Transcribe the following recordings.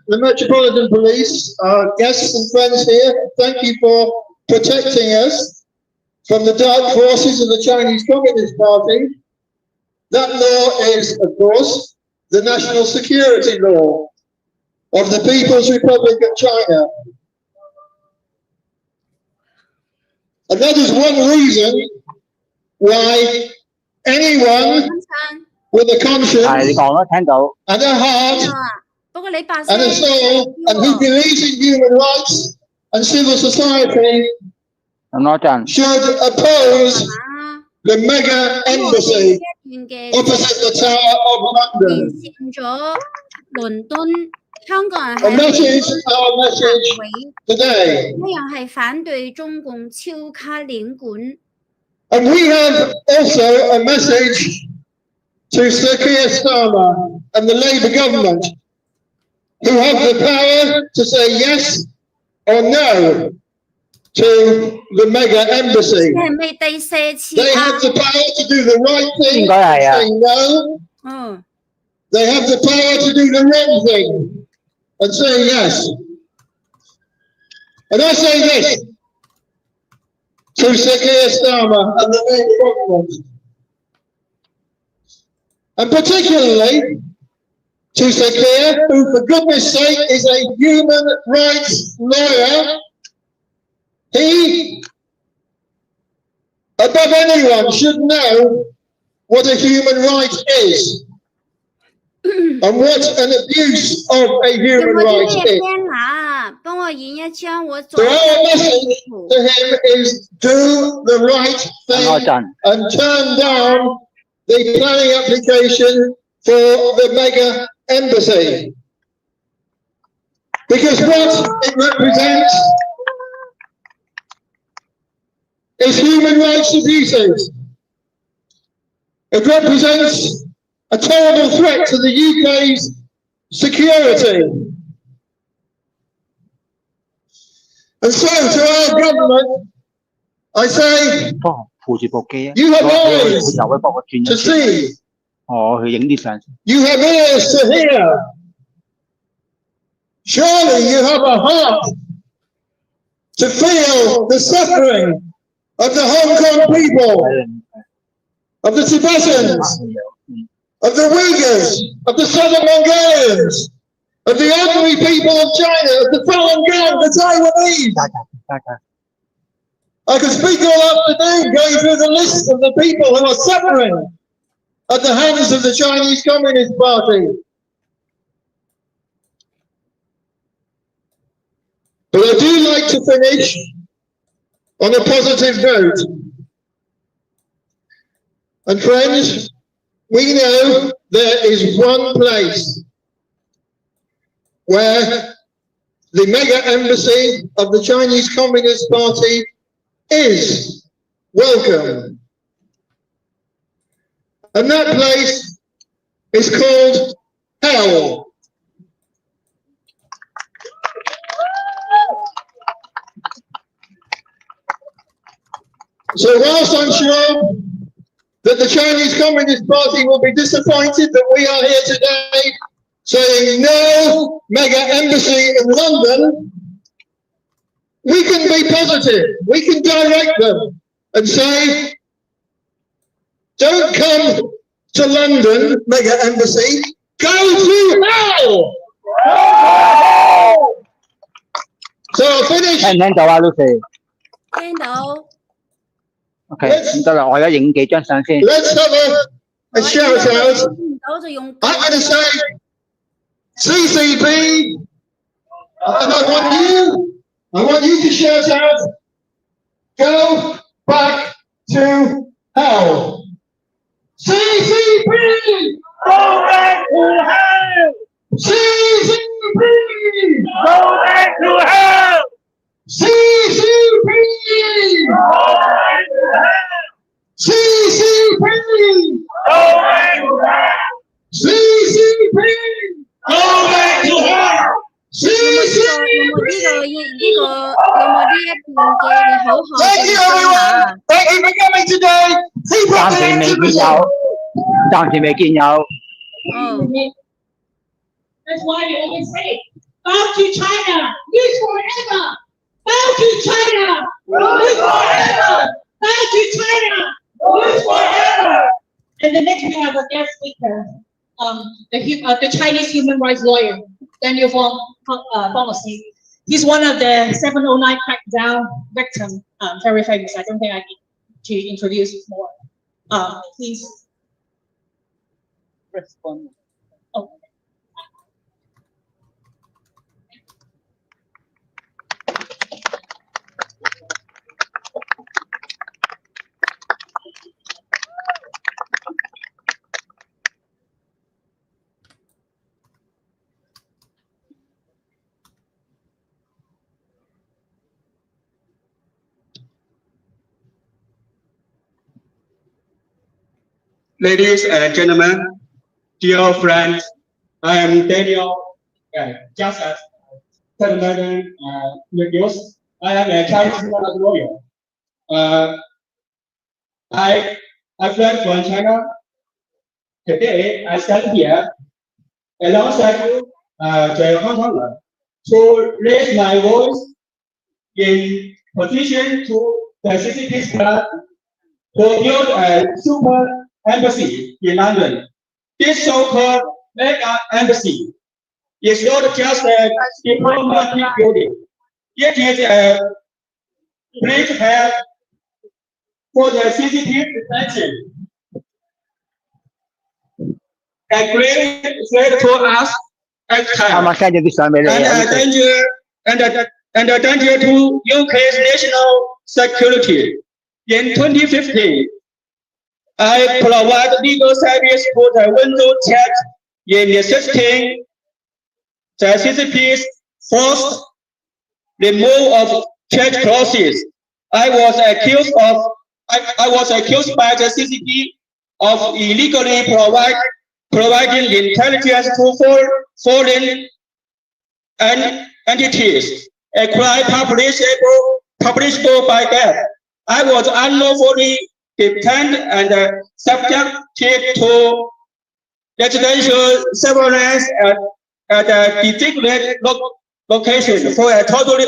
the Metropolitan Police, our guests and friends here, thank you for protecting us from the dark forces of the Chinese Communist Party. That law is, of course, the national security law of the People's Republic of China. And that is one reason why anyone with a conscience and a heart and a soul and who believes in human rights and civil society should oppose the mega embassy opposite the Tower of London. Our message today. And we have also a message to Sir Keir Starmer and the Labour government, who have the power to say yes or no to the mega embassy. They have the power to do the right thing and say no. They have the power to do the wrong thing and say yes. And I say this to Sir Keir Starmer and the Labour government, and particularly to Sir Keir, who for goodness sake is a human rights lawyer. He, above anyone, should know what a human right is and what an abuse of a human right is. So our message to him is do the right thing and turn down the planning application for the mega embassy. Because what it represents is human rights abuses. It represents a terrible threat to the UK's security. And so to our government, I say, you have eyes to see. You have ears to hear. Surely you have a heart to feel the suffering of the Hong Kong people, of the Tibetans, of the Uyghurs, of the Southern Mongolians, of the ordinary people of China, of the Falun Gong, the Taiwanese. I could speak all afternoon going through the list of the people who are suffering at the hands of the Chinese Communist Party. But I do like to finish on a positive note. And friends, we know there is one place where the mega embassy of the Chinese Communist Party is welcome. And that place is called hell. So whilst I'm sure that the Chinese Communist Party will be disappointed that we are here today saying no mega embassy in London, we can be positive. We can direct them and say, don't come to London, mega embassy, go to hell! So I'll finish. OK， 唔得啦，我而家影幾張相先。Let's have a shout out. I'm going to say CCP, and I want you to shout out, go back to hell. CCP, go back to hell. CCP, go back to hell. CCP, go back to hell. CCP, go back to hell. CCP, go back to hell. Thank you everyone. Thank you for coming today. 暫時未見有。That's why we always say, bow to China, live forever. Bow to China, live forever. Bow to China, live forever. And the next we have a guest speaker, the Chinese human rights lawyer, Daniel Fong. He's one of the 709 crackdown victims, very famous. I don't think I need to introduce more. Please respond. Oh. Ladies and gentlemen, dear friends, I am Daniel. Just as gentlemen introduced, I am a Chinese human rights lawyer. I fled from China. Today, I stand here alongside you, the Hong Kongers, to raise my voice in position to the CCP Go to build a super embassy in London. This so-called mega embassy is not just a diplomatic building. It is a bridgehead for the CCP detention. A great threat to us at times, and a danger to UK's national security. In 2015, I provide legal service for the window chat in assisting the CCP's forced removal of church crosses. I was accused by the CCP of illegally providing intelligence to foreign entities, a crime punishable by death. I was unlawfully detained and subjected to residential surveillance at a designated location for a total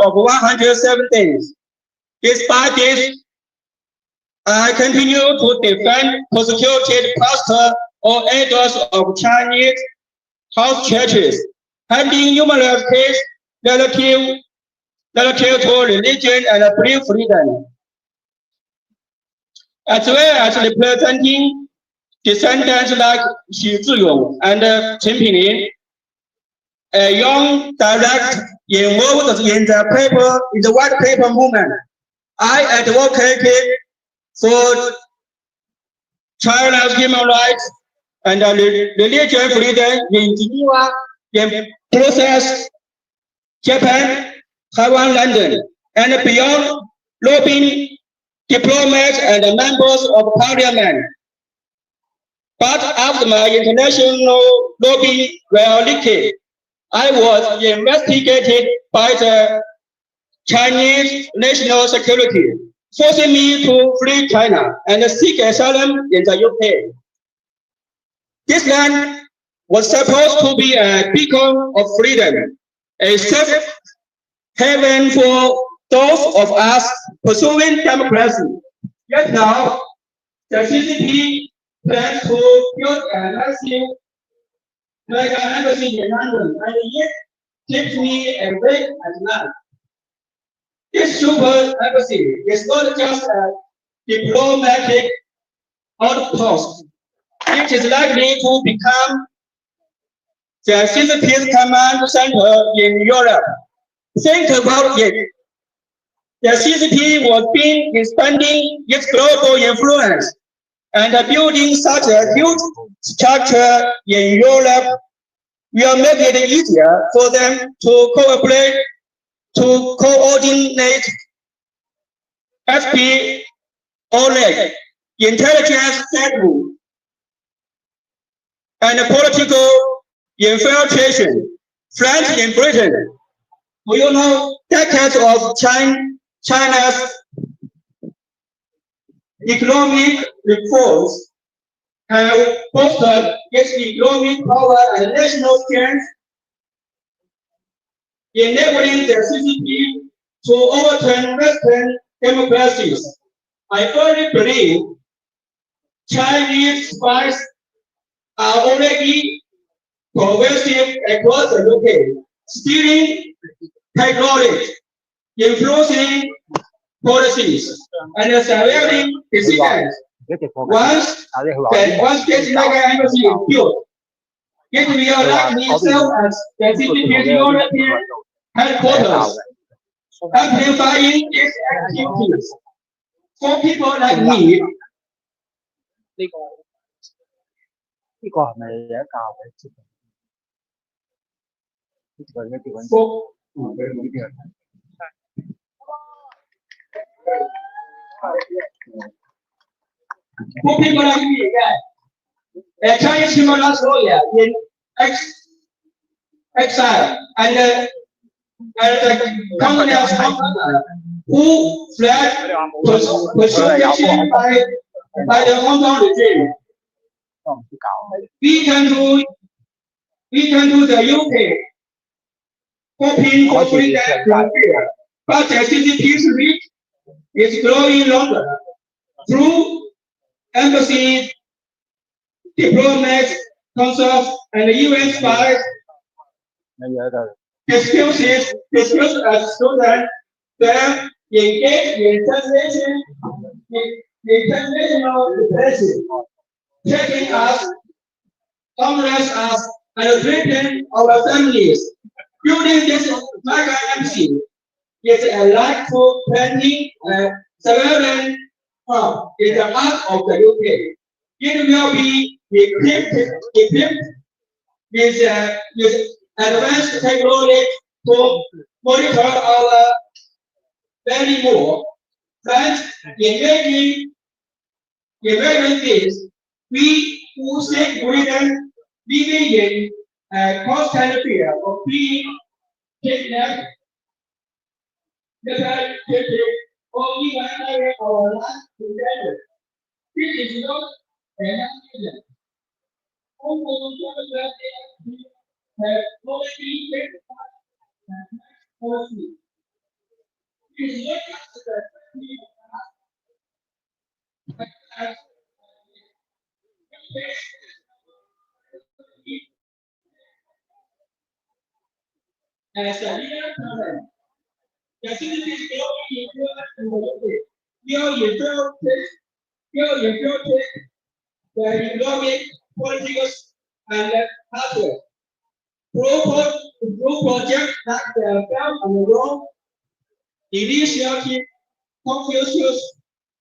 of 107 days. Despite this, I continue to defend persecuted pastors or elders of Chinese house churches, handling numerous cases relative to religion and belief freedom, as well as representing descendants like Xu Zhiyong and Chen Pinglin, a young direct involved in the white paper movement. I advocated for China's human rights and religion freedom in Geneva, in process, Japan, Taiwan, London, and beyond, lobbying diplomats and members of parliament. But after my international lobby were leaked, I was investigated by the Chinese national security, forcing me to flee China and seek asylum in the UK. This land was supposed to be a beacon of freedom, a safe haven for those of us pursuing democracy. Yet now, the CCP plans to build a massive mega embassy in London, and yet keeps me awake at night. This super embassy is not just a diplomatic outpost. It is likely to become the CCP's command center in Europe. Think about it. The CCP was expanding its global influence and building such a huge structure in Europe will make it easier for them to cooperate, to coordinate espionage, intelligence network, and political infiltration. France in Britain, do you know decades of China's economic reforms have fostered its economic power and national strength, enabling the CCP to overturn Western democracies. I firmly believe Chinese spies are already pervasive across the UK, stealing technology, influencing policies, and surveilling decisions. Once this mega embassy is built, it will likely serve as the CCP's European headquarters, amplifying its activities. For people like me, 呢個係咪有一教嘅接近？呢個應該接緊。for people like me, a Chinese human rights lawyer in exile and the communist who fled persecution by the Hong Kong regime. We can do the UK, hoping for freedom from fear, but the CCP's reach is growing longer through embassies, diplomats, consuls, and UN spies. Discussions as students then engage in transnational repression, taking us, homeless us, and threatening our families. Building this mega embassy is a like to planting a surveillance farm in the heart of the UK. It will be equipped with advanced technology to monitor our very more. But imagine this, we who seek freedom living in a constant fear of being kidnapped, or even carry our lives together. This is not an accident. Hong Kong have already taken part in policy. It is not just as a leader problem, the CCP is growing influence in the UK. Will infiltrate the economic, political, and hardware. Through projects like the Belt and Road Initiative, Confucius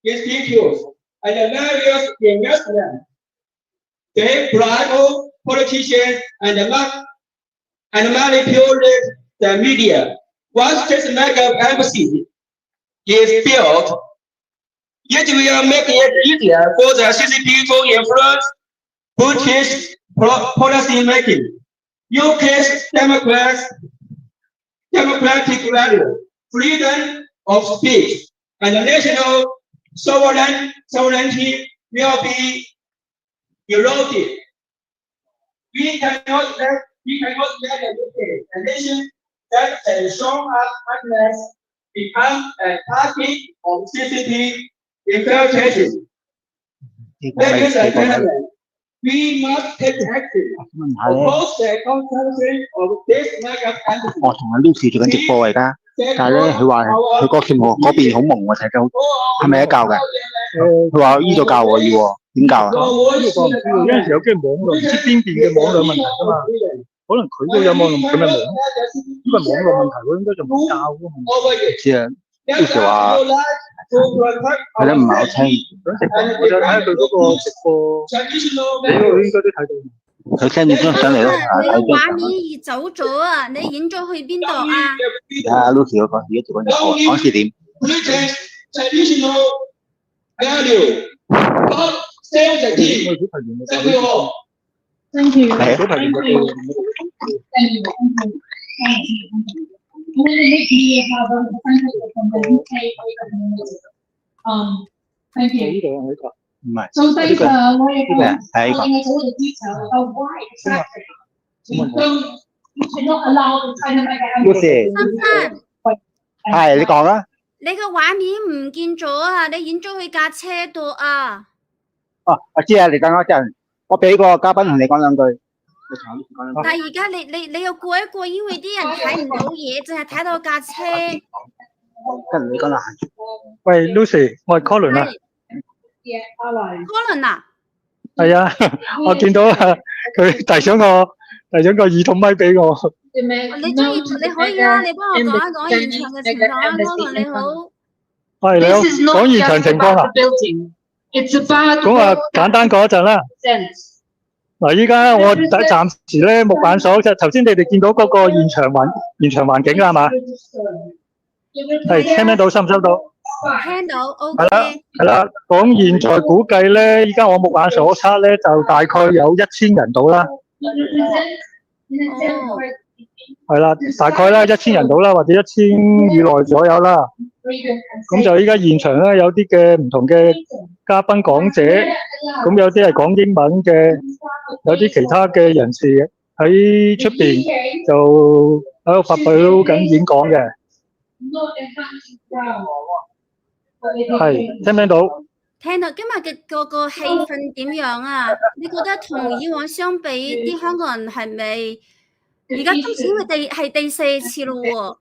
Institute, and the various investments. They bribe politicians and manipulate the media. Once this mega embassy is built, it will make it easier for the CCP to influence British policy making. UK's democratic value, freedom of speech, and national sovereignty will be eroded. We cannot let the UK, a nation that has shown us kindness, become a target of CCP infiltration. Ladies and gentlemen, we must take action. Oppose the construction of this mega embassy. 我同阿 Lucy 做緊直播而家，但係咧佢話佢個節目嗰邊好蒙喎，睇到係咪一教嘅？佢話呢度教我要喎，點教啊？呢個我唔知喎，有陣時有機網絡唔知邊邊嘅網絡問題㗎嘛，可能佢都有網絡咁嘅網，因為網絡問題佢應該就唔教㗎嘛。知啊，Lucy 話係咧唔係好清。我就睇下佢嗰個直播，你應該都睇到。佢 send 咗張相嚟咯，你畫面移走咗啊！你影咗去邊度啊？睇下 Lucy 嗰個而家做緊直播，講視點。Traditional value, not save the team. Thank you all. Thank you. Thank you. Thank you. Thank you. 唔係，做低場我哋講，係我哋早就知就到 why exactly cannot allow China Lucy 係你講啦。你個畫面唔見咗啊！你影咗去架車度啊！哦，我知啊，你等我一陣，我俾個嘉賓同你講兩句。但係而家你又過一過，因為啲人睇唔到嘢，淨係睇到架車。跟你講啦。喂 ，Lucy，我係 Colin 啊。Colin 啊？係啊，我見到啊，佢遞咗個耳筒咪俾我。你中意你可以啊，你幫我講一講現場嘅情況啊，Colin 你好。係你好，講現場情況啊。咁啊，簡單講一陣啦。嗱，依家我暫時咧木板鎖，即係頭先你哋見到嗰個現場環境啦，係嘛？係聽唔聽到？收唔收到？聽到 ，OK。係啦，講現在估計咧，依家我木板所測咧就大概有1000人到啦。係啦，大概啦1000人到啦，或者1000以內左右啦。咁就依家現場咧有啲嘅唔同嘅嘉賓講者，咁有啲係講英文嘅，有啲其他嘅人士喺出邊就喺度發表緊演講嘅。係聽唔聽到？聽到。今日嘅個氣氛點樣啊？你覺得同以往相比，啲香港人係咪而家今次因為係第4次咯喎？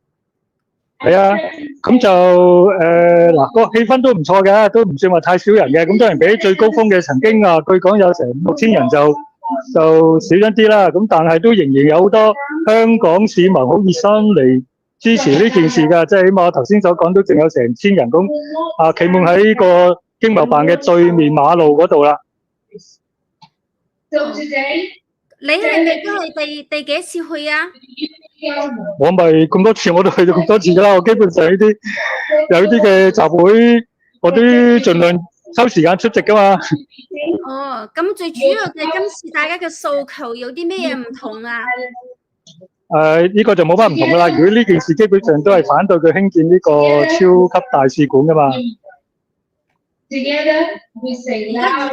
係啊，咁就嗱個氣氛都唔錯嘅，都唔算話太少人嘅。咁當然比起最高峰嘅曾經啊，據講有成6000人就少咗啲啦。咁但係都仍然有好多香港市民好熱心嚟支持呢件事㗎，即係起碼我頭先所講都仲有成1000人咁啊，企滿喺個經貿辦嘅對面馬路嗰度啦。你係咪都係第幾次去啊？我咪咁多次，我都去咗咁多次㗎啦。我基本上有啲嘅集會，我都盡量抽時間出席㗎嘛。哦，咁最主要嘅今次大家嘅訴求有啲咩嘢唔同啊？呢個就冇乜唔同㗎啦。如果呢件事基本上都係反對佢興建呢個超級大使館㗎嘛。而家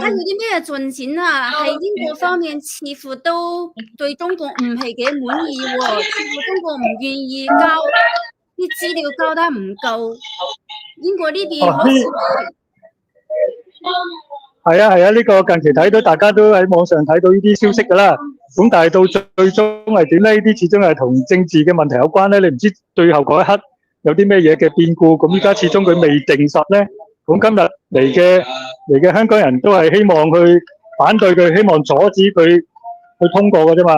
有啲咩進展啊？喺英國方面似乎都對中共唔係幾滿意喎，似乎中共唔願意交啲資料交得唔夠。英國呢邊好似係啊，呢個近期睇到大家都喺網上睇到呢啲消息㗎啦。咁但係到最終係點咧？呢啲始終係同政治嘅問題有關咧。你唔知最後嗰一刻有啲咩嘢嘅變故。咁依家始終佢未定實咧。咁今日嚟嘅香港人都係希望去反對佢，希望阻止佢去通過嘅啫嘛。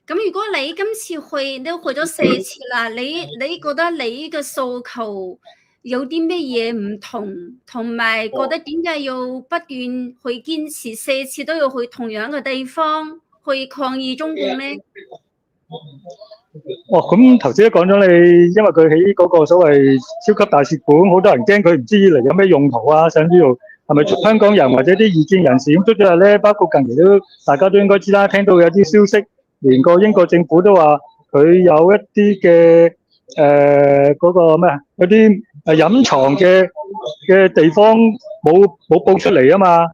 咁如果你今次都去咗4次啦，你覺得你嘅訴求有啲咩嘢唔同，同埋覺得點解要不斷去堅持4次都要去同樣嘅地方去抗議中共呢？咁頭先都講咗你，因為佢喺嗰個所謂超級大使館，好多人驚佢唔知嚟有咩用途啊，想知道係咪香港人或者啲異見人士咁。出咗嚟咧，包括近期都大家都應該知啦，聽到有啲消息，連個英國政府都話佢有一啲嘅嗰個咩啊，有啲隱藏嘅地方冇報出嚟啊嘛，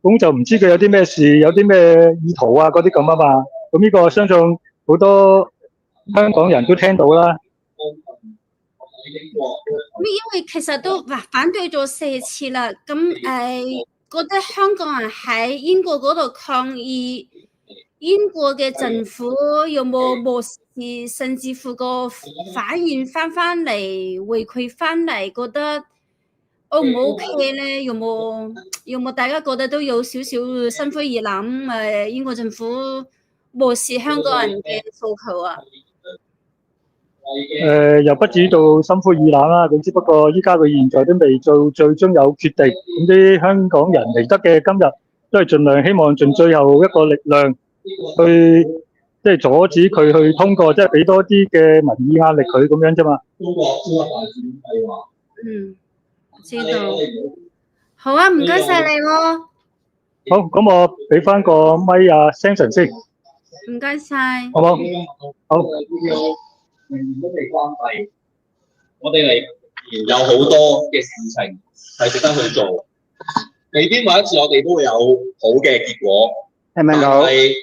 咁就唔知佢有啲咩事，有啲咩意圖啊嗰啲咁啊嘛。咁呢個相信好多香港人都聽到啦。因為其實都反對咗4次啦，咁覺得香港人喺英國嗰度抗議，英國嘅政府有冇漠視，甚至乎個反應翻嚟回饋翻嚟，覺得 O 唔 OK 咧？有冇大家覺得都有少少心灰意冷？英國政府漠視香港人嘅訴求啊？又不至於到心灰意冷啦，咁只不過依家佢現在都未做最終有決定，咁啲香港人嚟得嘅今日都係盡量希望盡最後一個力量去即係阻止佢去通過，即係俾多啲嘅民意壓力佢咁樣啫嘛。知道。好啊，唔該晒你喎。好，咁我俾翻個咪啊 Samson 先。唔該晒。好冇？好。都未關閉，我哋嚟有好多嘅事情係值得去做，未必每一次我哋都會有好嘅結果，聽唔聽到？但係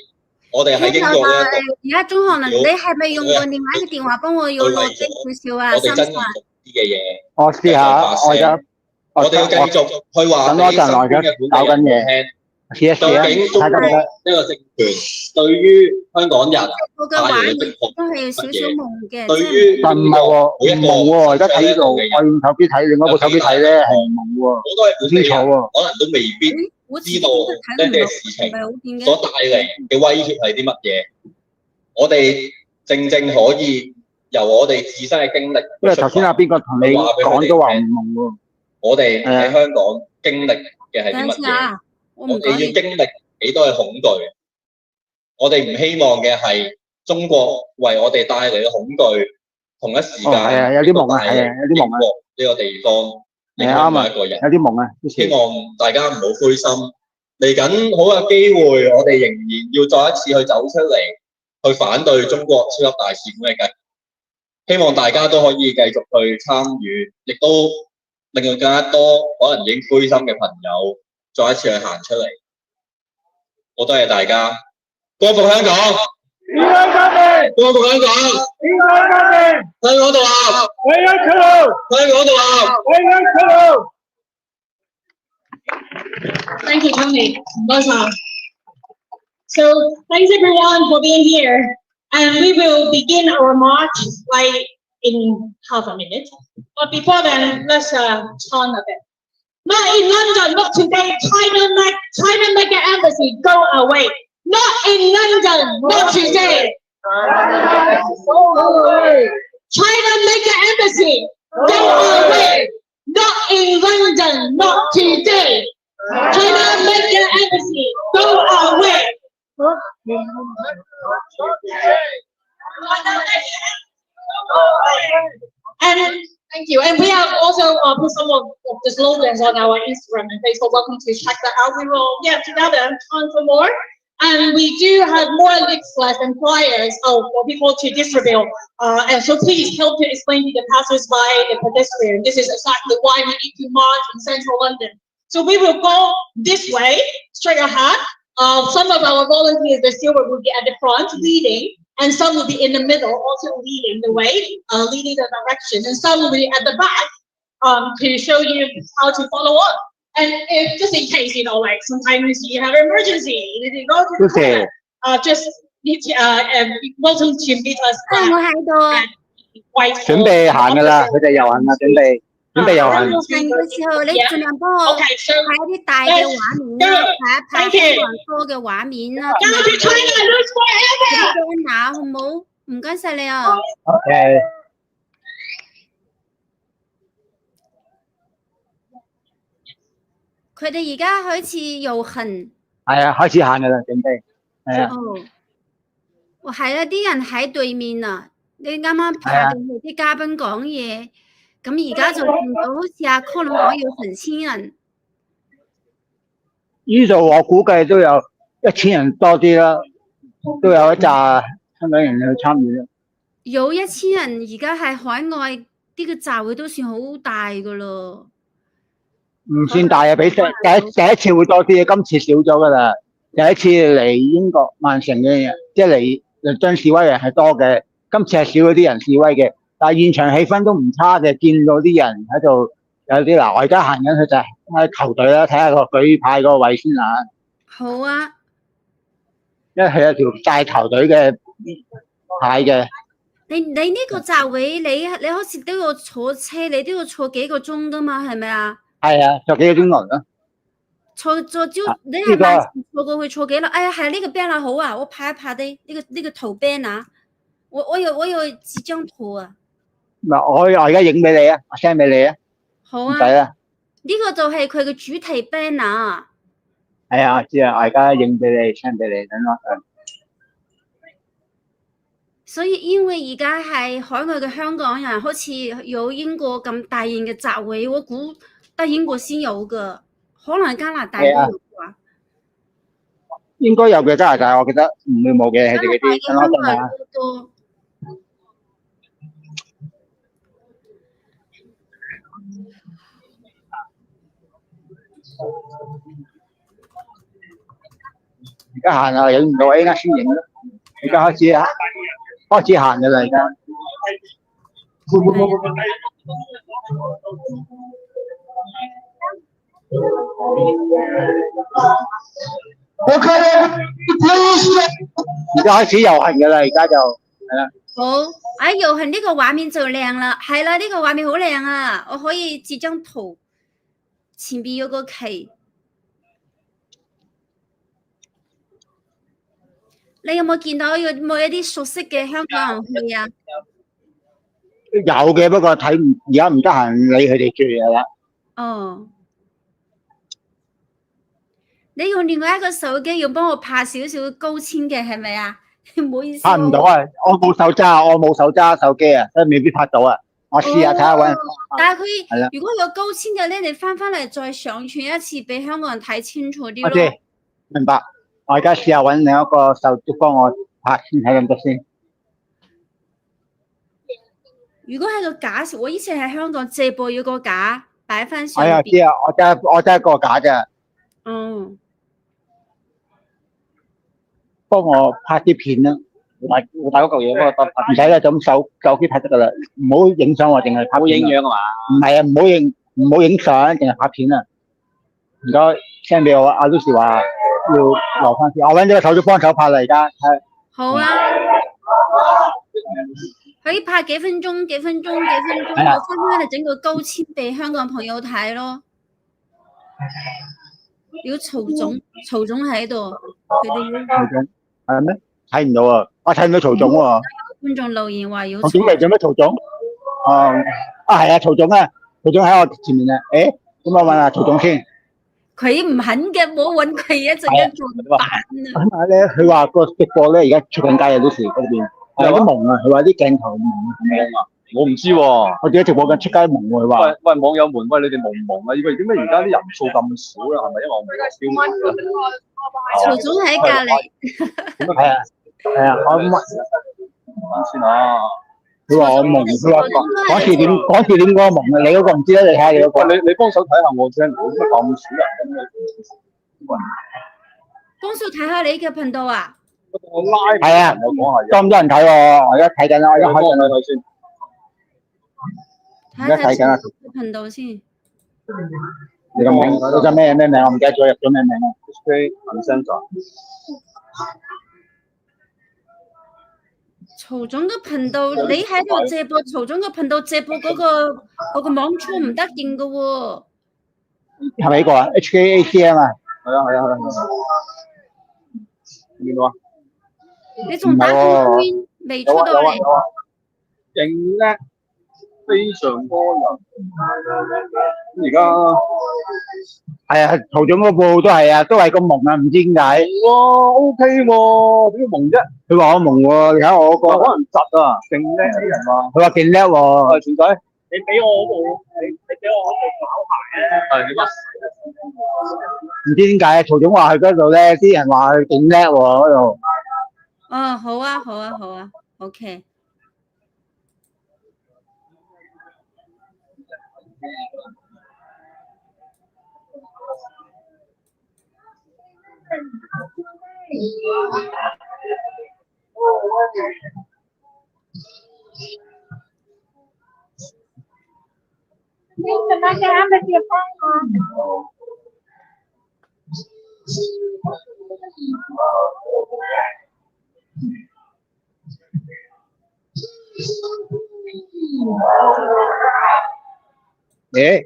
我哋喺英國呢一度，而家中學人，你係咪用過另外一個電話幫我要落低少少啊？我哋真係做啲嘅嘢，我試下，我哋要繼續去話俾身邊嘅本地人聽。究竟中國呢個政權對於香港人帶嚟嘅迫害都係有少少蒙嘅，對於但唔係喎，唔蒙喎，而家睇呢度，我用手機睇，另外一部手機睇咧係唔蒙喎，好多係本地人可能都未必知道呢啲事情所帶嚟嘅威脅係啲乜嘢。我哋正可以由我哋自身嘅經歷，因為頭先邊個同你講都話唔蒙喎。我哋喺香港經歷嘅係啲乜嘢？我哋要經歷幾多嘅恐懼？我哋唔希望嘅係中國為我哋帶嚟嘅恐懼，同一時間有啲蒙啊，係啊，有啲蒙啊。呢個地方影響每一個人，有啲蒙啊。希望大家唔好灰心，嚟緊好有機會，我哋仍然要再一次去走出嚟，去反對中國超級大使館嘅計劃。希望大家都可以繼續去參與，亦都令到更加多可能已經灰心嘅朋友再一次去行出嚟。好多謝大家，光復香港，光復香港，香港獨立，香港獨立。Thank you, Tony. So, thanks everyone for being here. And we will begin our march like in half a minute. But before then, let's chant a bit. Not in London, not today. China make an embassy go away. Not in London, not today. China make an embassy go away. Not in London, not today. China make an embassy go away. And thank you. And we have also put some of the slogans on our Instagram and Facebook. Welcome to check that out. We will get together and chant for more. And we do have more leaflets and flyers for people to distribute. And so please help to explain to the passers-by and pedestrians. This is exactly why we need to march in central London. So we will go this way, straight ahead. Some of our volunteers, the silver, will be at the front leading, and some will be in the middle, also leading the way, leading the direction, and some will be at the back to show you how to follow up. And if just in case, you know, like sometimes you have an emergency, you need to go to the toilet, just need to welcome to meet us at White Hall. 準備行㗎啦，佢哋遊行啦，準備遊行。行嘅時候，你盡量幫我睇一啲大嘅畫面啦，睇一排多嘅畫面啦。好唔好？唔該晒你啊。OK。佢哋而家開始遊行。係啊，開始行㗎啦，準備。係啊。哦，係啊，啲人喺對面啊，你啱啱排到啲嘉賓講嘢。咁而家就見到好似阿 Colin 講要1000人，呢度我估計都有1000人多啲啦，都有一紮香港人去參與啦。有1000人，而家喺海外啲嘅集會都算好大噶咯。唔算大啊，比第一次會多啲，今次少咗噶啦。第一次嚟英國曼城嘅人，即係嚟倫敦示威人係多嘅，今次係少咗啲人示威嘅。但係現場氣氛都唔差嘅，見到啲人喺度有啲嗱，我而家行緊去就係球隊啦，睇下個舉牌嗰個位先啊。好啊，因為佢有條帶球隊嘅牌嘅。你呢個集會，你好似都要坐車，你都要坐幾個鐘噶嘛，係咪啊？係啊，坐幾個鐘頭咯。坐你係咪坐過去坐幾耐？哎呀，係呢個 banner 好啊，我拍一拍呢個圖 banner，我有幾張圖啊。嗱，我而家影俾你啊，我 send 俾你啊。好啊。唔使啦。呢個就係佢嘅主題 banner。係啊，我知啊，我而家影俾你 send 俾你，等我。所以因為而家係海外嘅香港人，好似有英國咁大型嘅集會，我估得英國先有噶，可能加拿大都有啩。應該有嘅，加拿大我覺得唔會冇嘅，佢哋嗰啲。等我等下。而家行啊，影唔到，依家先影咯。而家開始行㗎啦，而家。而家開始遊行㗎啦，而家就係啦。好，遊行呢個畫面就靚啦，係啦，呢個畫面好靚啊！我可以截張圖，前邊有個旗。你有冇見到有冇一啲熟悉嘅香港人去啊？有嘅，不過而家唔得閒理佢哋住㗎啦。哦，你用另外一個手機要幫我拍少少高清嘅係咪啊？唔好意思。拍唔到啊！我冇手揸手機啊，所以未必拍到啊。我試下睇下揾。但係佢如果有高清嘅咧，你翻嚟再上傳一次俾香港人睇清楚啲咯。我知，明白。我而家試下揾另一個手機幫我拍先睇咁多先。如果係個架，我以前喺香港借播要個架擺翻上邊。係啊，知啊，我得一個架啫。嗯。幫我拍啲片啦，好大嗰嚿嘢，幫我唔使啦，就咁手機拍得噶啦，唔好影相喎，淨係拍影樣啊嘛。唔係啊，唔好影相，淨係拍片啊。唔該 send 俾我，阿 Lucy 話要留翻先，我揾咗個手足幫手拍啦，而家係。好啊，可以拍幾分鐘，我翻嚟整個高清俾香港朋友睇咯。如果曹總喺度，佢哋係咩？睇唔到啊！我睇唔到曹總喎。觀眾留言話要。我點嚟做咩？曹總？係啊，曹總啊，曹總喺我前面啊。誒，咁我問下曹總先。佢唔肯嘅，冇揾佢一陣間做飯啊。咁啊咧，佢話個直播咧而家出緊街啊，到時嗰邊有啲蒙啊，佢話啲鏡頭蒙啊。我唔知喎，我自己直播緊出街蒙喎，佢話。喂，網友們，喂，你哋蒙唔蒙啊？點解而家啲人數咁少啦？係咪因為我唔招？曹總喺隔離。係啊，我問先啊。佢話我蒙，佢話講時點嗰個蒙啊？你嗰個唔知啦，你睇下你嗰個。你幫手睇下我聽，點解咁少人？幫手睇下你嘅頻道啊！我拉係啊，我講下嘢。咁多人睇喎，我而家睇緊啦，我而家開緊啦。而家睇緊啊！頻道先。你個名，你個咩名？我唔記得咗入咗咩名啊 曹總嘅頻道，你喺度直播曹總嘅頻道直播嗰個網速唔得勁嘅喎。係咪呢個啊 ？HKACM 啊？係啊。見到啊？你仲打緊圈未出到嚟？勁叻！非常多人，而家係啊，曹總嗰部都係啊，都係咁蒙啊，唔知點解。哇 ，OK 喎，點解蒙啫？佢話我蒙喎，你睇下我嗰個。可能窒啊，勁叻啲人話。佢話勁叻喎。全仔，你俾我嗰部，你俾我嗰部跑鞋咧。係點啊？唔知點解曹總話去嗰度咧，啲人話佢勁叻喎嗰度。哦，好啊 ，OK。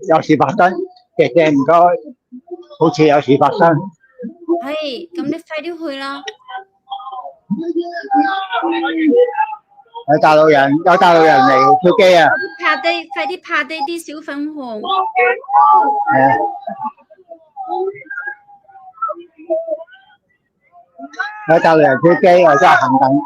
有事發生，謝謝唔該，好似有事發生。係，咁你快啲去啦。有大陸人嚟跳機啊！快啲拍低啲小粉紅。係啊。有大陸人跳機，我真係行緊。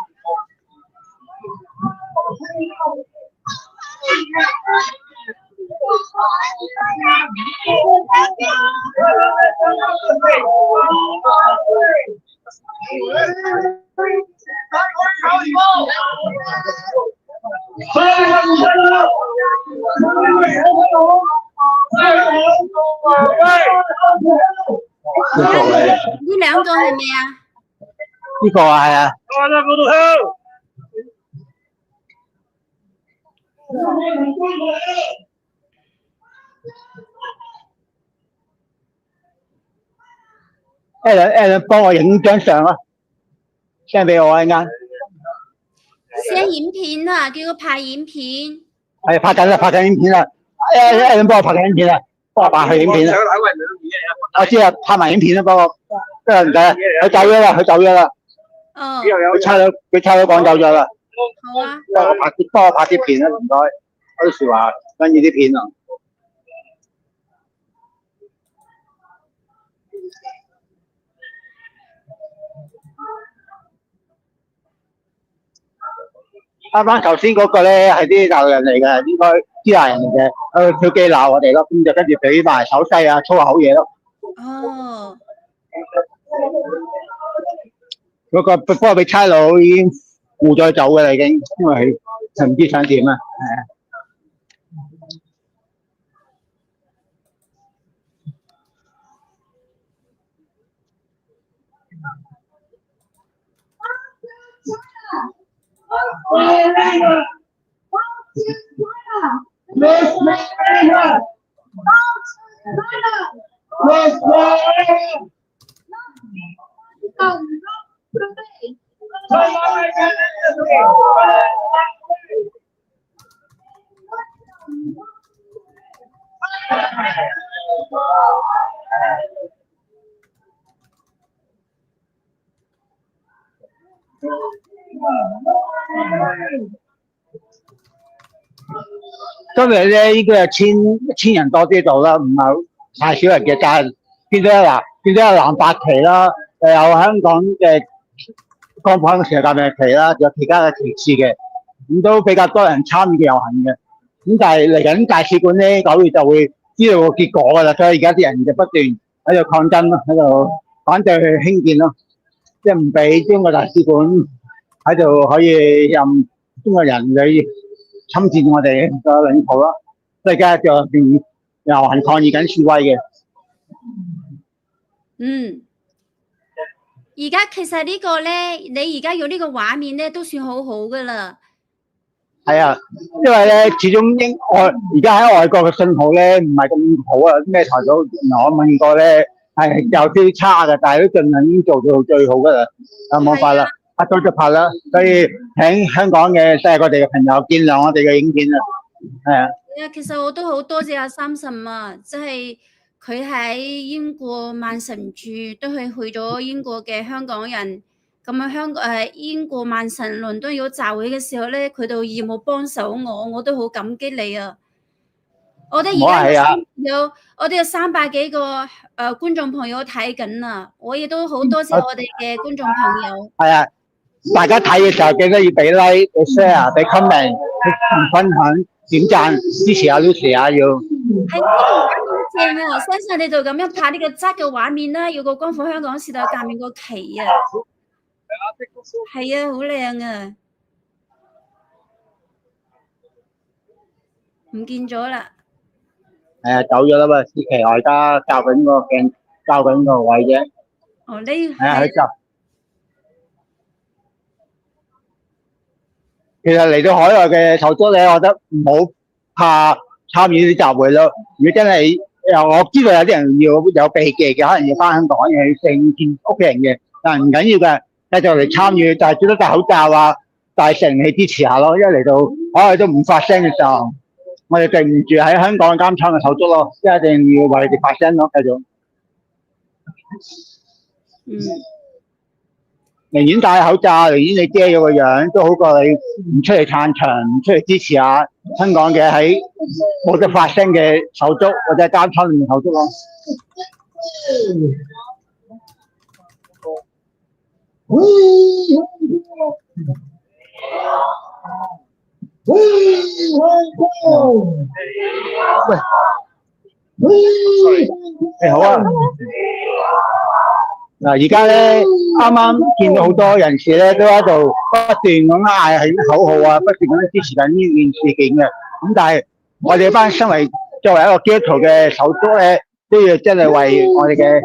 呢兩個係咩啊？呢個啊係啊。Alan 幫我影張相啊 ，send 俾我一陣。send 影片啊，叫佢拍影片。係拍緊啦，拍緊影片啦。Alan 幫我拍緊影片啦，幫我拍佢影片啦。我知啊，拍埋影片啦，幫我。真係唔使啊，佢走咗啦，佢走咗啦。哦。佢差佬趕走咗啦。好啊。幫我拍啲片啦，唔該。有時話跟住啲片啊。啱啱頭先嗰個咧係啲大陸人嚟嘅，應該支那人嚟嘅，佢機鬧我哋咯，咁就跟住俾埋手勢啊、粗口嘢咯。哦。嗰個不過俾差佬已經護咗走嘅啦，已經，因為佢唔知想點啊，係啊。今日咧應該係千人多啲度啦，唔係太少人嘅，但係見到有藍白旗啦，有香港嘅光復香港時代革命旗啦，有其他嘅旗幟嘅，咁都比較多人參與嘅遊行嘅。咁但係嚟緊大使館咧9月就會知道個結果㗎啦，所以而家啲人就不斷喺度抗爭咯，喺度反對去興建咯，即係唔俾中國大使館喺度可以任中國人去侵佔我哋個領土咯，所以而家就邊遊行抗議緊示威嘅。嗯，而家其實呢個咧，你而家用呢個畫面咧都算好好噶啦。係啊，因為咧始終而家喺外國嘅信號咧唔係咁好啊，咩台都我問過咧係有啲差嘅，但係都盡量已經做到最好噶啦，冇法啦。拍到就拍啦，所以喺香港嘅世界各地嘅朋友見諒我哋嘅影片啦，係啊。係啊，其實我都好多謝阿三嬸啊，即係佢喺英國曼城住，都係去咗英國嘅香港人。咁啊英國曼城倫敦有集會嘅時候咧，佢就義務幫手我都好感激你啊！我哋而家我哋有300幾個觀眾朋友睇緊啊！我亦都好多謝我哋嘅觀眾朋友。係啊。大家睇嘅時候記得要俾 like、俾 share、俾 comment、分享、點讚，支持阿 Lucy 啊！要係呢個畫面正啊！相信你就咁樣拍呢個質嘅畫面啦，有個光復香港時代革命個旗啊，係啊，好靚啊！唔見咗啦。係啊，走咗啦嘛，思琪，我而家校緊個位啫。哦，你係啊，佢就。其實嚟到海外嘅手足咧，我覺得唔好怕參與啲集會咯。如果真係我知道有啲人要有避忌嘅，可能要翻香港要聖見屋企人嘅，但係唔緊要嘅，繼續嚟參與，但係最多戴口罩啊，帶成氣支持下咯。因為嚟到海外都唔發聲嘅時候，我哋對唔住喺香港監倉嘅手足咯，一定要為你哋發聲咯，繼續。寧願戴口罩，寧願你遮咗個樣，都好過你唔出嚟撐場，唔出嚟支持下香港嘅喺冇得發聲嘅手足或者監倉裏面手足咯。喂，好啊。嗱，而家咧啱啱見到好多人士咧都喺度不斷咁嗌係口號啊，不斷咁支持緊呢件事件嘅。咁但係我哋班身為作為一個基督徒嘅手足咧，都要真係為我哋嘅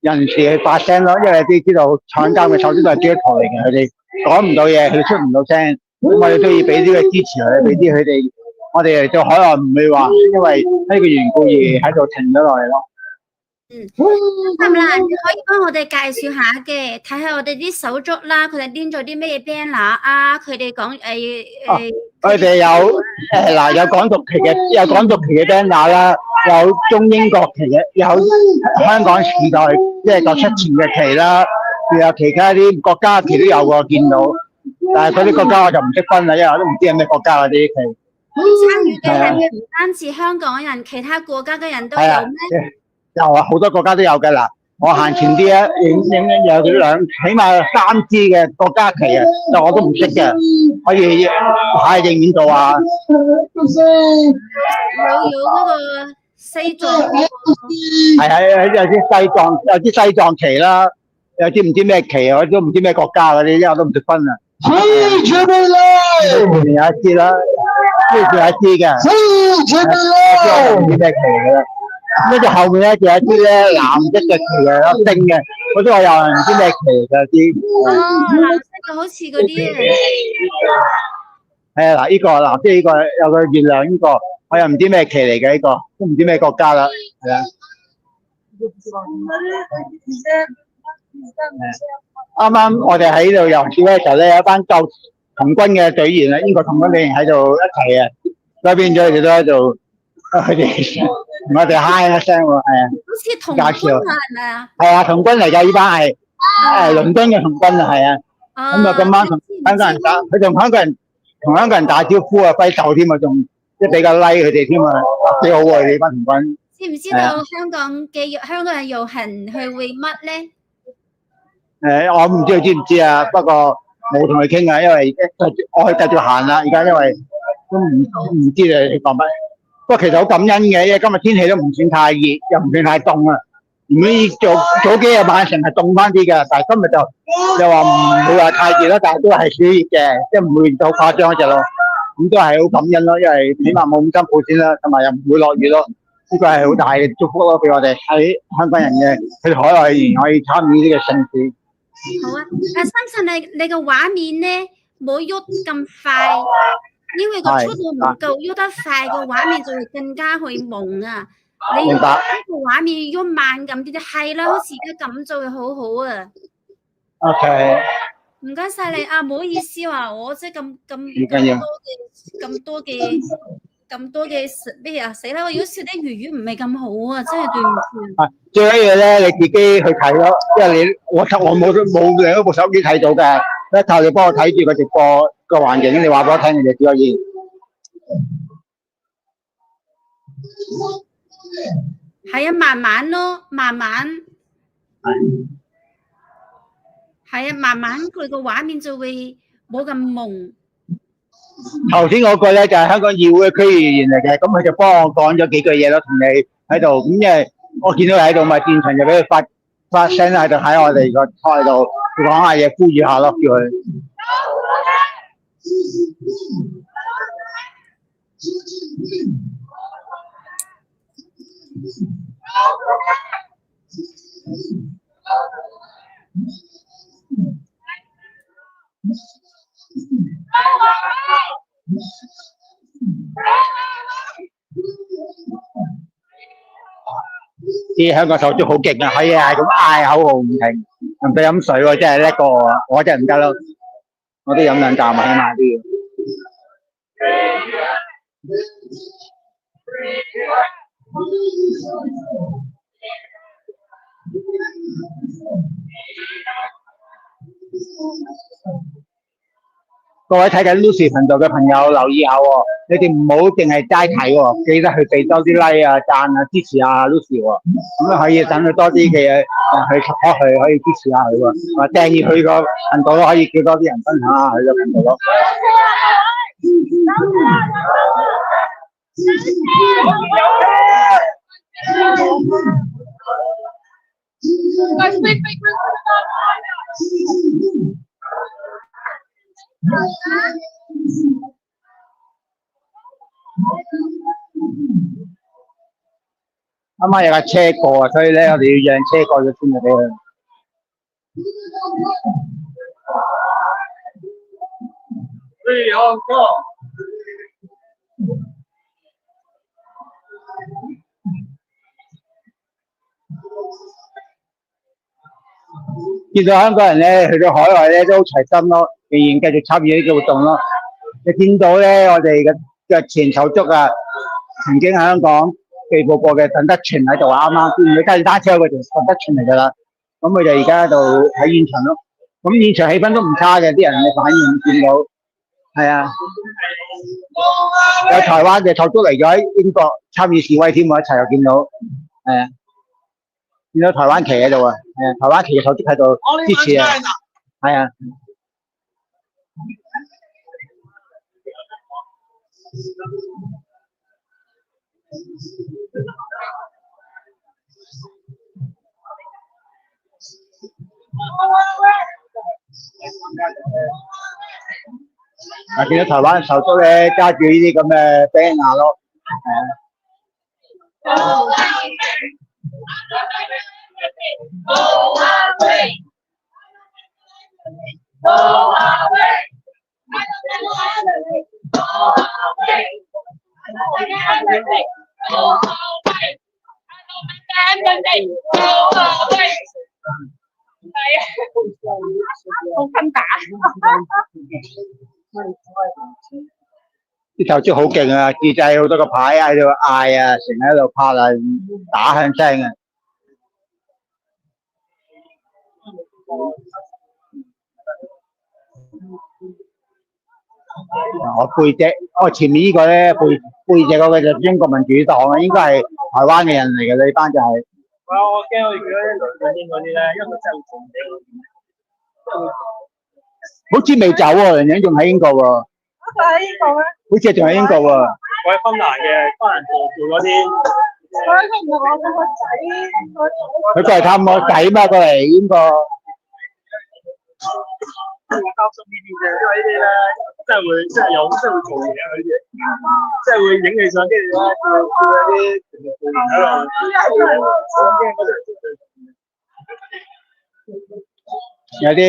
人士去發聲咯，因為啲知道坐監嘅首先都係基督徒嚟嘅，佢哋講唔到嘢，佢哋出唔到聲，咁我哋都要俾啲嘅支持佢，俾啲佢哋，我哋嚟到海外唔會話因為呢個緣故而喺度停咗落嚟咯。係咪啦？你可以幫我哋介紹下嘅，睇下我哋啲手足啦，佢哋編咗啲咩 banner 啊？佢哋講佢哋有嗱有港獨旗嘅 banner 啦，有中英國旗嘅，有香港時代即係97前嘅旗啦，仲有其他啲國家旗都有喎，見到。但係嗰啲國家我就唔識分啦，因為我都唔知係咩國家嗰啲旗。參與嘅係唔單止香港人，其他國家嘅人都有咩？有啊，好多國家都有㗎啦。我行前啲啊，影有起碼3支嘅國家旗啊，但我都唔識嘅，可以喺影面度啊。有嗰個西藏，係有啲西藏旗啦，有啲唔知咩旗啊，我都唔知咩國家嗰啲，因為我都唔識分啊。前面有一支啦，跟住仲有一支嘅，唔知咩旗嚟嘅。跟住後面咧仲有啲咧藍色嘅旗啊，有星嘅，嗰啲我又唔知咩旗嘅啲。藍色嘅好似嗰啲係啊，嗱呢個藍色呢個有個月亮呢個，我又唔知咩旗嚟嘅呢個，都唔知咩國家啦，係啊。啱啱我哋喺度遊示嘅時候咧，有一班救童軍嘅隊員啊，英國童軍隊員喺度一齊啊，所以變咗佢哋都喺度。佢哋同我哋嗨一聲喎，係啊，好似童軍啊，係咪啊？係啊，童軍嚟㗎，呢班係倫敦嘅童軍啊，係啊。咁啊，今晚同香港人打，佢同香港人打招呼啊，揮手添啊，仲即係比較 like 佢哋添啊，幾好喎！呢班童軍。知唔知道香港人遊行係為乜咧？我唔知佢知唔知啊，不過冇同佢傾啊，因為我去繼續行啦，而家因為都唔知你講乜。不過其實好感恩嘅，因為今日天氣都唔算太熱，又唔算太凍啊。如果早幾日晚上係凍翻啲嘅，但係今日就又話唔會話太熱啦，但係都係少熱嘅，即係唔會到誇張嗰隻咯。咁都係好感恩咯，因為起碼冇咁辛苦先啦，同埋又唔會落雨咯。呢個係好大嘅祝福咯，俾我哋喺香港人嘅去海外仍然可以參與呢個盛事。好啊，深信你個畫面咧冇喐咁快。因為個速度唔夠喐得快，個畫面就會更加去蒙啊！你如果個畫面喐慢咁啲，係啦，好似而家咁就會好好啊。OK。唔該晒你啊，唔好意思話我即係咁多嘅咩啊！死啦！我如果笑啲粵語唔係咁好啊，真係對唔住。最緊要咧，你自己去睇咯，因為我冇另一部手機睇到嘅，一靠你幫我睇住個直播個環境，你話俾我聽，你就只可以。係啊，慢慢咯，慢慢。係啊，慢慢佢個畫面就會冇咁蒙。頭先嗰個咧就係香港議會嘅區議員嚟嘅，咁佢就幫我講咗幾句嘢咯，同你喺度。咁因為我見到佢喺度，咪現場就俾佢發聲喺度喺我哋個台度講下嘢，呼籲下咯，叫佢。啲香港手足好勁啊，可以係咁嗌口號唔停，唔俾飲水喎，真係叻過我，我真係唔得咯，我都飲兩啖啊，起碼都要。各位睇緊 Lucy 頻道嘅朋友留意下喎，你哋唔好淨係齋睇喎，記得去俾多啲 like 啊、讚啊、支持下 Lucy 喎，咁啊可以等佢多啲嘅嘢去 support 佢，可以支持下佢喎，或訂閱佢個頻道都可以叫多啲人分享下佢個頻道咯。啱啱有架車過啊，所以咧我哋要讓車過咗先就俾佢。見到香港人咧去到海外咧都好齊心咯，仍然繼續參與呢個活動咯。你見到咧我哋嘅前手足啊，曾經喺香港被捕過嘅鄧德全喺度，啱啱見佢揸住單車嗰個就鄧德全嚟㗎啦。咁佢哋而家喺度喺現場咯。咁現場氣氛都唔差嘅，啲人嘅反應見到係啊。有台灣嘅手足嚟咗喺英國參與示威添喎，一齊又見到係啊。見到台灣旗喺度啊，台灣旗嘅手足喺度支持啊，係啊。見到台灣手足咧揸住呢啲咁嘅 banner 咯，係啊。啲手足好勁啊，自製好多個牌喺度嗌啊，成日喺度拍啊，打響聲啊。我前面呢個咧背脊嗰個就英國民主黨啊，應該係台灣嘅人嚟嘅呢班就係。我驚我遇到啲倫敦嗰啲咧，因為佢真係好似未走喎，人哋仲喺英國喎。佢喺英國咩？好似仲喺英國喎。我喺芬蘭嘅，芬蘭做嗰啲。佢唔係我個仔，佢過嚟探我仔嘛，過嚟英國。我擔心呢啲嘅，因為呢啲咧真係會做嘢啊！佢哋即係會影你相，跟住咧有啲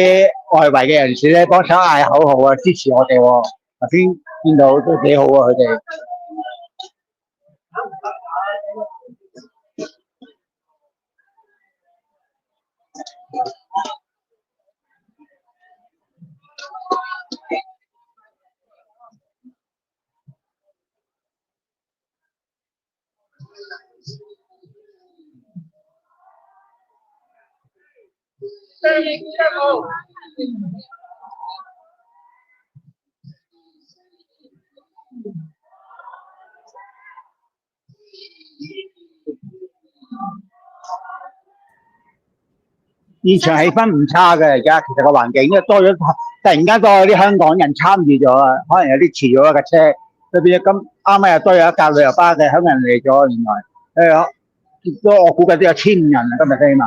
外圍嘅人士咧幫手嗌口號啊，支持我哋喎。頭先見到都幾好啊，佢哋。現場氣氛唔差嘅，而家其實個環境因為多咗，突然間多咗啲香港人參與咗啊，可能有啲遲咗一架車，所以變咗今啱啱又多咗一架旅遊巴嘅香港人嚟咗，原來都我估計都有1000人啊，今日飛埋。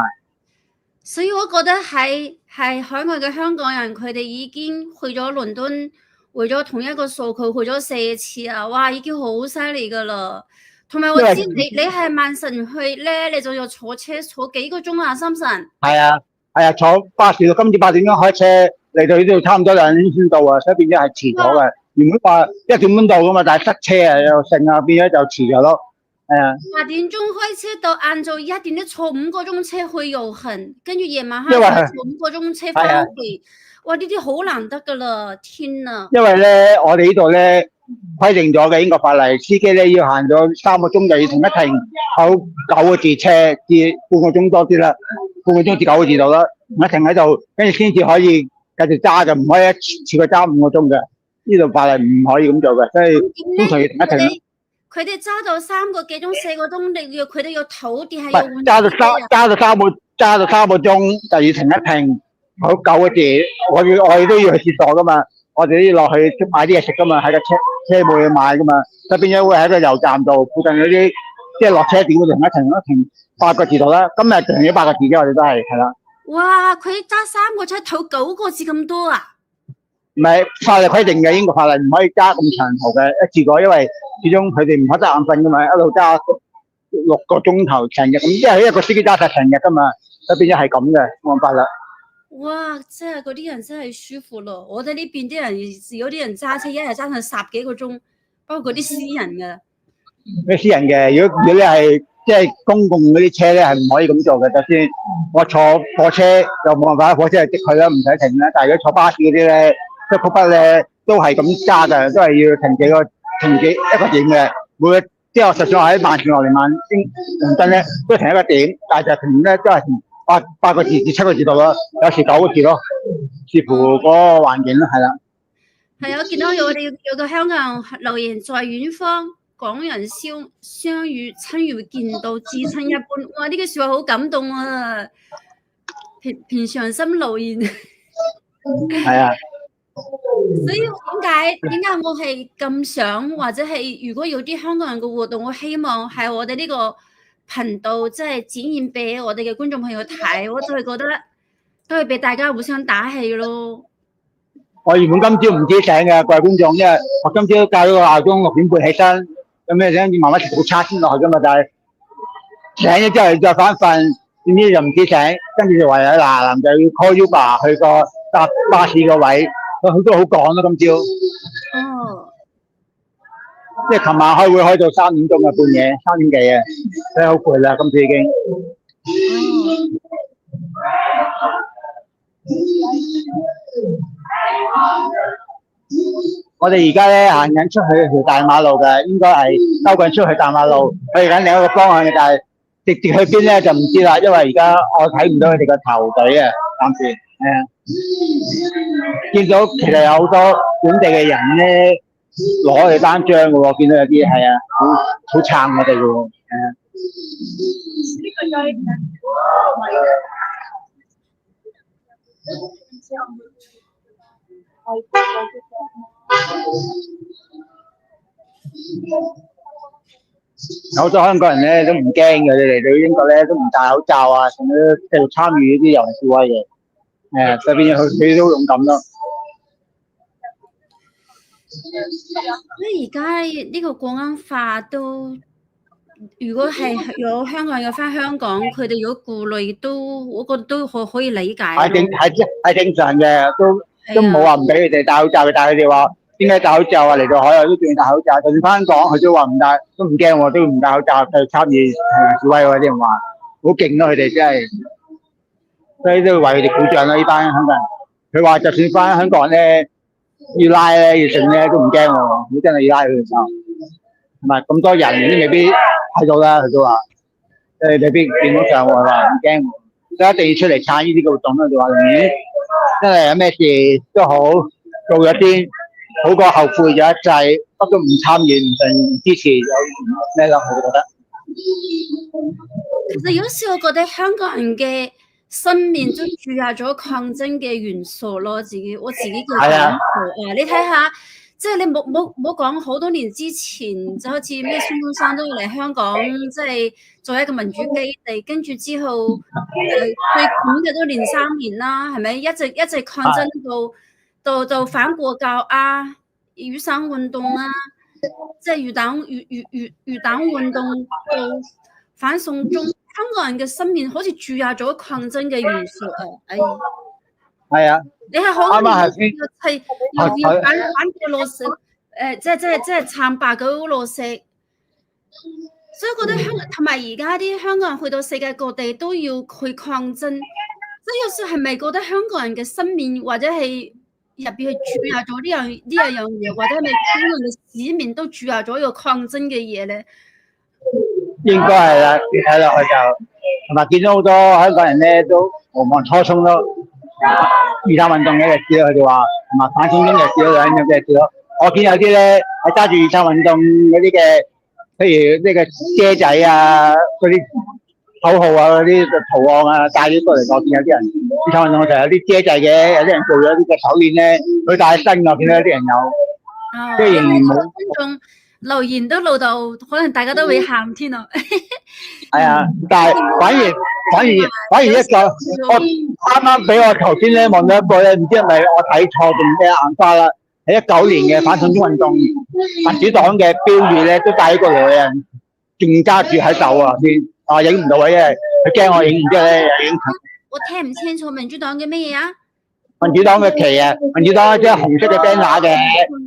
所以我覺得係海外嘅香港人，佢哋已經去咗倫敦，為咗同一個訴求去咗4次啊！哇，已經好犀利噶啦。同埋我知你係曼城去咧，你就要坐車坐幾個鐘啊，深圳。係啊，坐巴士到今朝8點鐘開車嚟到呢度，差唔多2點先到啊，所以變咗係遲咗嘅。原本話1點半到噶嘛，但係塞車啊又剩啊，變咗就遲咗咯。8點鐘開車到晏晝1點，都坐5個鐘車去遊行，跟住夜晚黑坐5個鐘車翻屋企。哇！呢啲好難得噶啦，天啊！因為咧，我哋呢度咧規定咗嘅英國法例，司機咧要行咗3個鐘就要停一停，好9個字車至半個鐘多啲啦，半個鐘至9個字度啦，停一停喺度，跟住先至可以繼續揸嘅，唔可以一次過揸5個鐘嘅。呢度法例唔可以咁做嘅，所以通常要停一停。佢哋揸到3個幾鐘、4個鐘，佢哋要唞定係要換？揸到3個鐘就要停一停，好9個字。我哋都要去廁所噶嘛，我哋都要落去買啲嘢食噶嘛，喺個車冇嘢買噶嘛，就變咗會喺個油站度附近嗰啲即係落車點嗰度停8個字度啦。今日停咗8個字嘅，我哋都係啦。哇！佢揸3個車唞9個字咁多啊？唔係法例規定嘅，英國法例唔可以揸咁長途嘅一次過，因為始終佢哋唔可得眼瞓噶嘛，一路揸6個鐘頭成日咁，即係一個司機揸晒成日噶嘛，所以變咗係咁嘅，冇辦法啦。哇！真係嗰啲人真係舒服咯。我哋呢邊啲人有啲人揸車一日揸上10幾個鐘，包括嗰啲私人嘅。咩私人嘅？如果你係即係公共嗰啲車咧，係唔可以咁做嘅。就算我坐火車就冇辦法，火車就即佢啦，唔使停啦。但係如果坐巴士嗰啲咧，即係撲筆咧，都係咁揸嘅，都係要停一個點嘅。每個即係我實在喺慢線落嚟倫敦咧，都停一個點，但係就停咧都係停8個字至7個字度咯，有時9個字咯，視乎嗰個環境咯，係啦。係啊，我見到我哋有個香港人留言，在遠方港人相遇親如見到至親一般。哇！呢句説話好感動啊！平常心留言。係啊。所以點解我係咁想，或者係如果有啲香港人嘅活動，我希望係我哋呢個頻道即係展現俾我哋嘅觀眾朋友睇，我就係覺得都係俾大家互相打氣咯。我原本今朝唔知醒嘅，各位觀眾，因為我今朝教咗個鬧鐘6點半起身，咁咩想要慢慢食早餐先落去㗎嘛，但係醒咗之後再翻瞓，點知就唔知醒，跟住就唯有嗱就要 call Uber 去個搭巴士個位。佢都好趕咯，今朝。哦。即係琴晚開會開到3點鐘嘅半夜，3點幾啊，真係好攰啦，今次已經。我哋而家咧行緊出去條大馬路嘅，應該係兜緊出去大馬路，去緊另一個方向嘅，但係直接去邊咧就唔知啦，因為而家我睇唔到佢哋個頭隊啊，暫時係啊。見到其實有好多本地嘅人咧攞佢單張嘅喎，見到有啲係啊，好撐我哋嘅喎，係啊。有好多香港人咧都唔驚嘅，你嚟到英國咧都唔戴口罩啊，甚至繼續參與呢啲遊行示威嘅。就變咗佢都勇敢咯。而家呢個國安法都，如果係有香港人要翻香港，佢哋有顧慮都，我覺得都可以理解。係正常嘅，都冇話唔俾佢哋戴口罩嘅，但係佢哋話點解戴口罩啊？嚟到海外都仲要戴口罩，就算翻香港佢都話唔戴，都唔驚喎，都唔戴口罩繼續參與示威喎，啲人話好勁咯，佢哋真係。所以都要為佢哋鼓掌啦！呢班香港人，佢話就算翻香港咧，要拉咧，要剩咧都唔驚喎。如果真係要拉佢嘅時候，同埋咁多人都未必睇到啦。佢都話，未必見到上喎，話唔驚。所以一定要出嚟撐呢啲嘅活動啦。就話真係有咩事都好，做咗啲好過後悔咗一世，乜都唔參與、唔支持，有咩咯？我覺得。其實有時我覺得香港人嘅信念都注入咗抗爭嘅元素咯，我自己嘅感受你睇下，即係你冇講好多年之前，就好似咩孫中山都要嚟香港，即係做一個民主基地，跟住之後最近嘅都連3年啦，係咪？一直抗爭到反國教啊，雨傘運動啊，即係魚蛋運動到反送中。香港人嘅心面好似注入咗抗爭嘅元素係啊，你係好係要反個落石，即係撐白嗰落石，所以覺得香港同埋而家啲香港人去到世界各地都要去抗爭，所以有時係咪覺得香港人嘅心面或者係入邊係注入咗呢樣嘢，或者係咪香港人嘅市面都注入咗一個抗爭嘅嘢咧？應該係啦，你睇落去就同埋見到好多香港人咧都無忘初衷咯，雨傘運動嘅日子咯，佢哋話同埋反送中日子咯，兩樣嘅日子咯。我見有啲咧係揸住雨傘運動嗰啲嘅，譬如呢個遮仔啊，嗰啲口號啊，嗰啲圖案啊，帶咗過嚟。我見有啲人雨傘運動就有啲遮仔嘅，有啲人做咗啲嘅手鏈咧，佢帶身我見到有啲人有，即係仍然冇。留言都錄到，可能大家都會喊添啊！係啊，但係反而一個，我啱啱俾我頭先咧望到一個咧，唔知係咪我睇錯定咩眼花啦？係19年嘅反送中運動民主黨嘅標語咧，都帶咗個女人仲揸住喺手啊先，影唔到啊，因為佢驚我影完之後咧影。我聽唔清楚民主黨嘅咩嘢啊？民主黨嘅旗啊，民主黨即係紅色嘅 banner 嘅，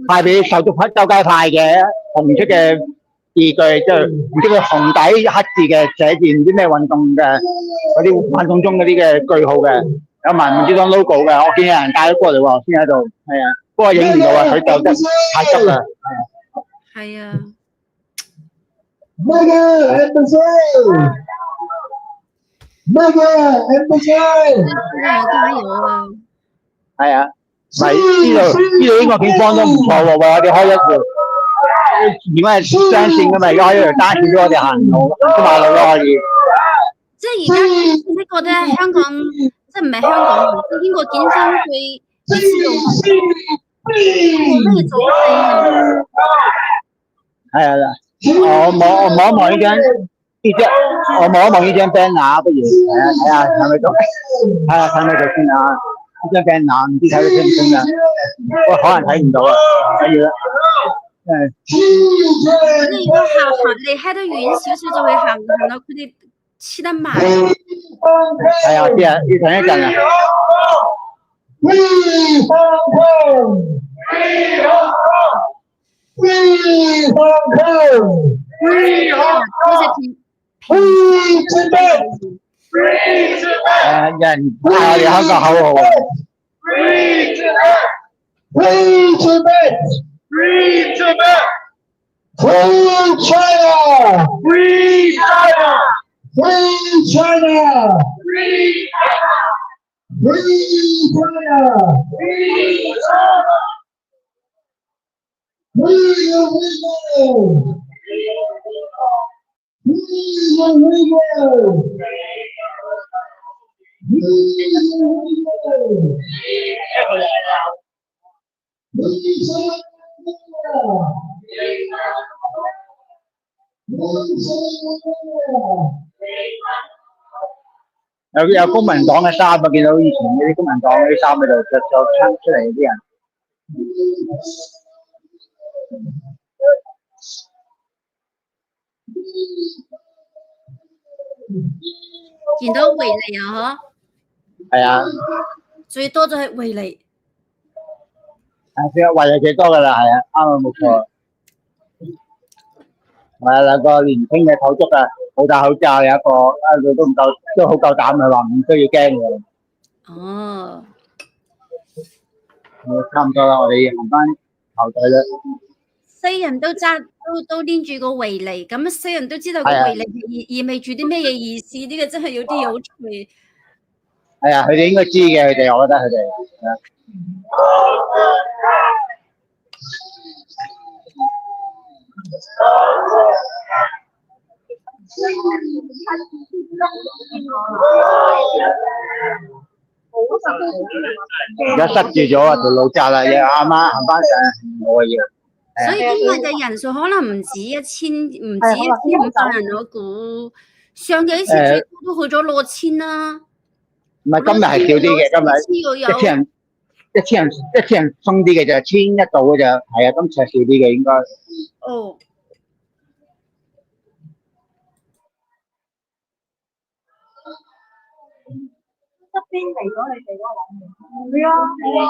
派俾手足周街派嘅紅色嘅字句，即係唔知佢紅底黑字嘅寫住唔知咩運動嘅嗰啲運動中嗰啲嘅句號嘅，有埋民主黨 logo 嘅，我見有人帶咗過嚟喎，先喺度，係啊，不過影唔到啊，佢就得太急啦，係啊。加油啊！係啊，咪呢度英國警方都唔錯喎，為我哋開一條，點解係雙線嘅嘛？而家開一條單線俾我哋行路，行馬路都可以。即係而家你覺得香港，即係唔係香港，英國警方對呢次遊行咩做法？係啊，我望一望呢張我望一望呢張 banner， 不如睇下係咪到？睇下睇咪到先啊！呢張 banner 唔知睇到清唔清啊？我可能睇唔到啊，睇住啦。你如果行離開得遠少少，就會行到佢哋黐得埋。係啊，啲啊，要等一陣啊。有人嗌我哋香港口號啊！ Free Tibet! Free Tibet! Free China! Free China! Free China! Free China! Free China! Free China! Free your people! Free your people!有公民黨嘅衫啊，見到以前嗰啲公民黨嗰啲衫喺度着咗出嚟嗰啲人。見到維尼啊，嗬？係啊，最多就係維尼。係維尼幾多㗎啦？係啊，啱啊，冇錯。係啊，兩個年輕嘅頭足啊，冇戴口罩，有一個佢都唔夠，都好夠膽，佢話唔需要驚嘅。哦。差唔多啦，我哋行翻後隊啦。西人都都拎住個維尼，咁西人都知道個維尼意味住啲咩嘢意思？呢個真係有啲有趣。係啊，佢哋應該知嘅，佢哋，我覺得佢哋。而家塞住咗啊，條路窄啦，啱啱行翻上冇嘅嘢。所以今日嘅人數可能唔止1500人，我估上幾次最多都去咗6000啦。唔係今日係少啲嘅，今日一千人鬆啲嘅就1100度嘅就係啊，今次係少啲嘅應該。哦。側邊嚟咗你哋嗰個位，係啊，係啊。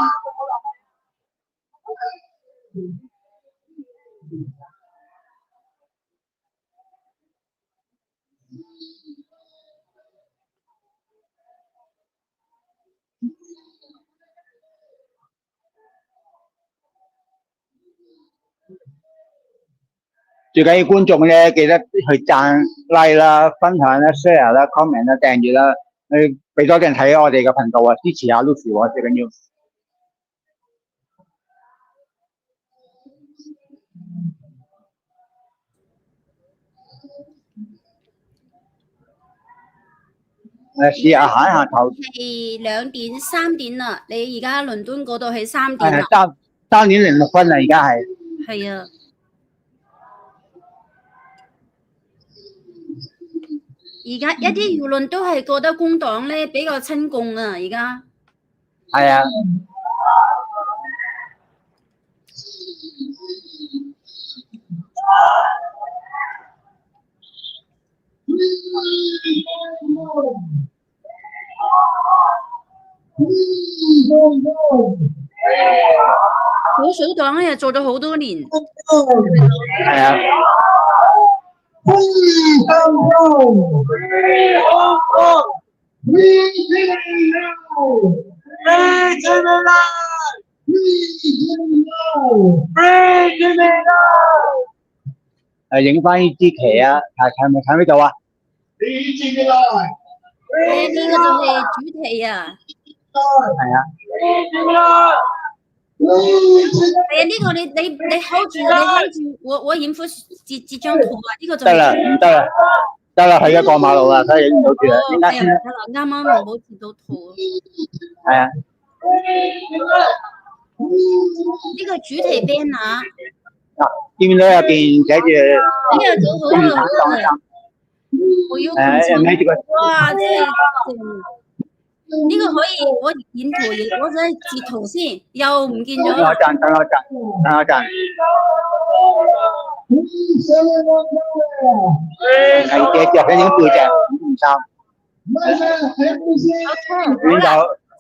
最緊要觀眾咧，記得去讚 like 啦、分享啦、share 啦、comment 啦、訂閱啦，去俾多啲人睇我哋嘅頻道啊，支持下 Lucy 喎，最緊要。試下行一下頭。係2點3點啦，你而家倫敦嗰度係3點啦。3點06分啦，而家係。係啊。而家一啲輿論都係覺得工黨咧比較親共啊，而家。係啊。保守黨咧做咗好多年，係啊。影翻呢支旗啊！睇唔睇到啊？呢個就係主題啊！係啊。係啊，呢個你 hold 住，我影幅截張圖啊！呢個就得啦，唔得啦，得啦，係而家過馬路啦，所以影唔到住啦。點解先？啱啱冇截到圖。係啊。呢個主題 banner。見唔到入邊寫住？呢個組好耐。我要哇！即係呢個可以我影圖影，我想截圖先，又唔見咗。等我陣。係嘅，着緊影背脊，唔衫。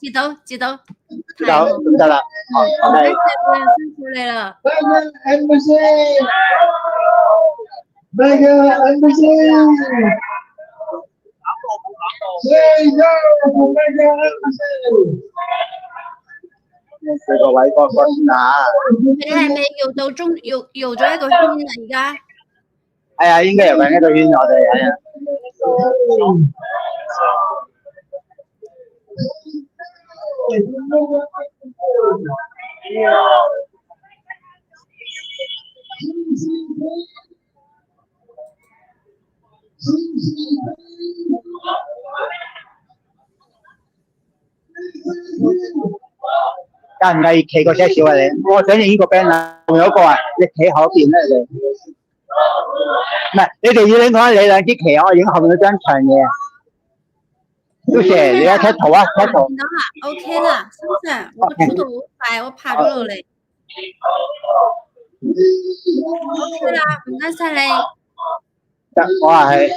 截到，咁得啦。辛苦你啦。四個位過先啊！你係咪搖咗一個圈啊？而家係啊，應該搖緊一個圈，我哋係啊。介唔介意企個些少啊？你，我想影呢個 banner，仲有一個啊，你企後邊咧，你唔係，你哋要影開你兩支旗，我影後面嗰張長嘢。多謝你睇圖啊，睇圖。見到啦 ，OK 啦，先生，我個速度好快，我拍咗落嚟。OK 啦，唔該晒你。得，我話係。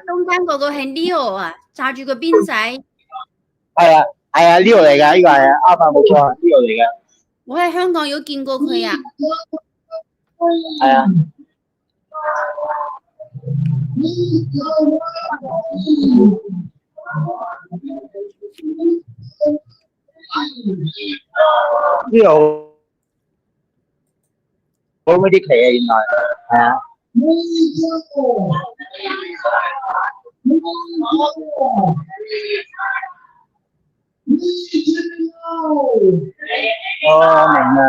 中間嗰個係 Leo 啊，揸住個鞭仔。係啊，Leo 嚟㗎，呢個係啱啊，冇錯，Leo 嚟嘅。我喺香港有見過佢啊。係啊。Leo 好嗰啲旗啊，原來係啊。我明啦。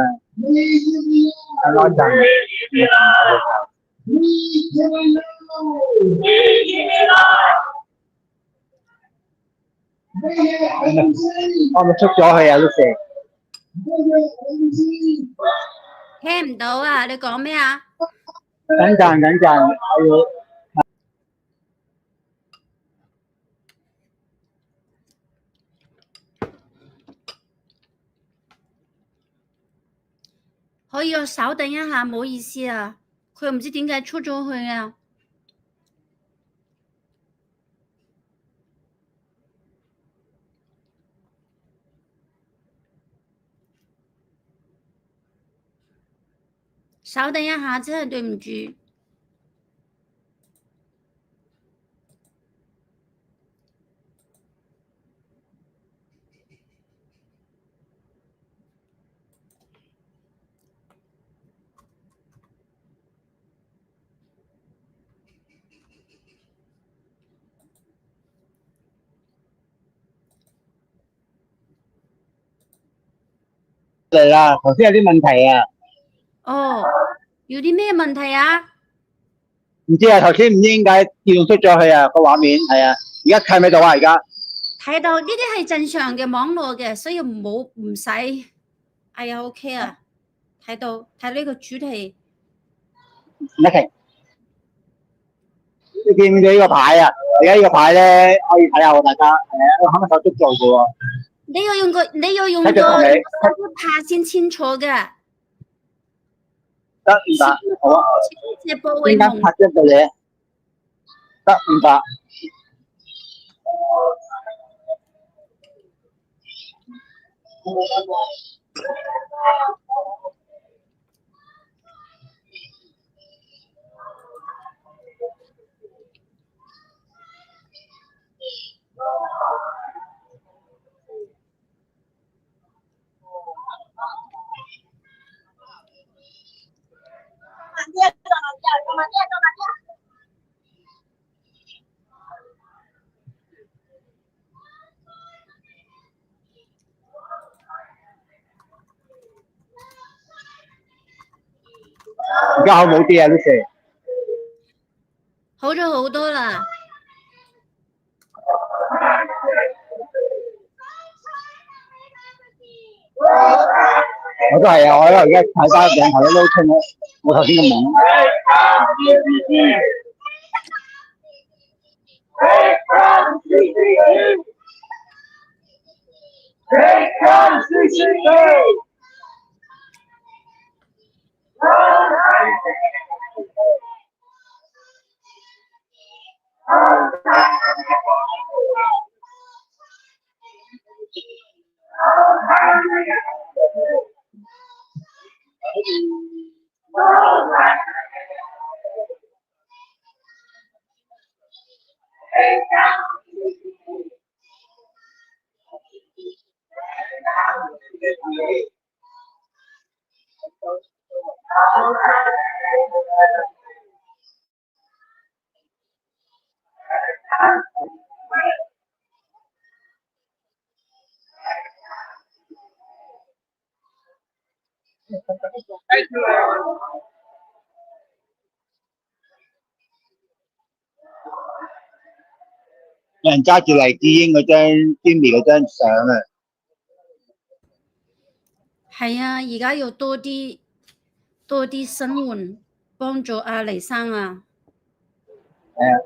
等我陣。我咪出咗去啊，Lucy。聽唔到啊！你講咩啊？等陣，我要。可以我稍等一下，唔好意思啊，佢唔知點解出咗去啊。稍等一下，真係對唔住。嚟啦，頭先有啲問題啊。哦，有啲咩問題啊？唔知啊，頭先唔知點解自動出咗去啊個畫面，係啊，而家睇唔睇到啊？而家睇到呢啲係正常嘅網絡嘅，所以唔使。哎呀 ，OK 啊，睇到呢個主題。OK， 你見唔見到呢個牌啊？而家呢個牌咧可以睇下喎，大家係啊，肯手足做嘅喎。你要用個睇住同你拍先清楚嘅。得唔得？好啊，隻波會蒙。邊間拍咗個嘢？得唔得？而家好冇啲啊，Lucy。好咗好多啦。我都係啊，我而家睇翻鏡頭都撈清咗我頭先嘅名。有人揸住黎智英嗰張 Jimmy 嗰張相啊！係啊，而家要多啲新援幫助阿黎生啊！係啊，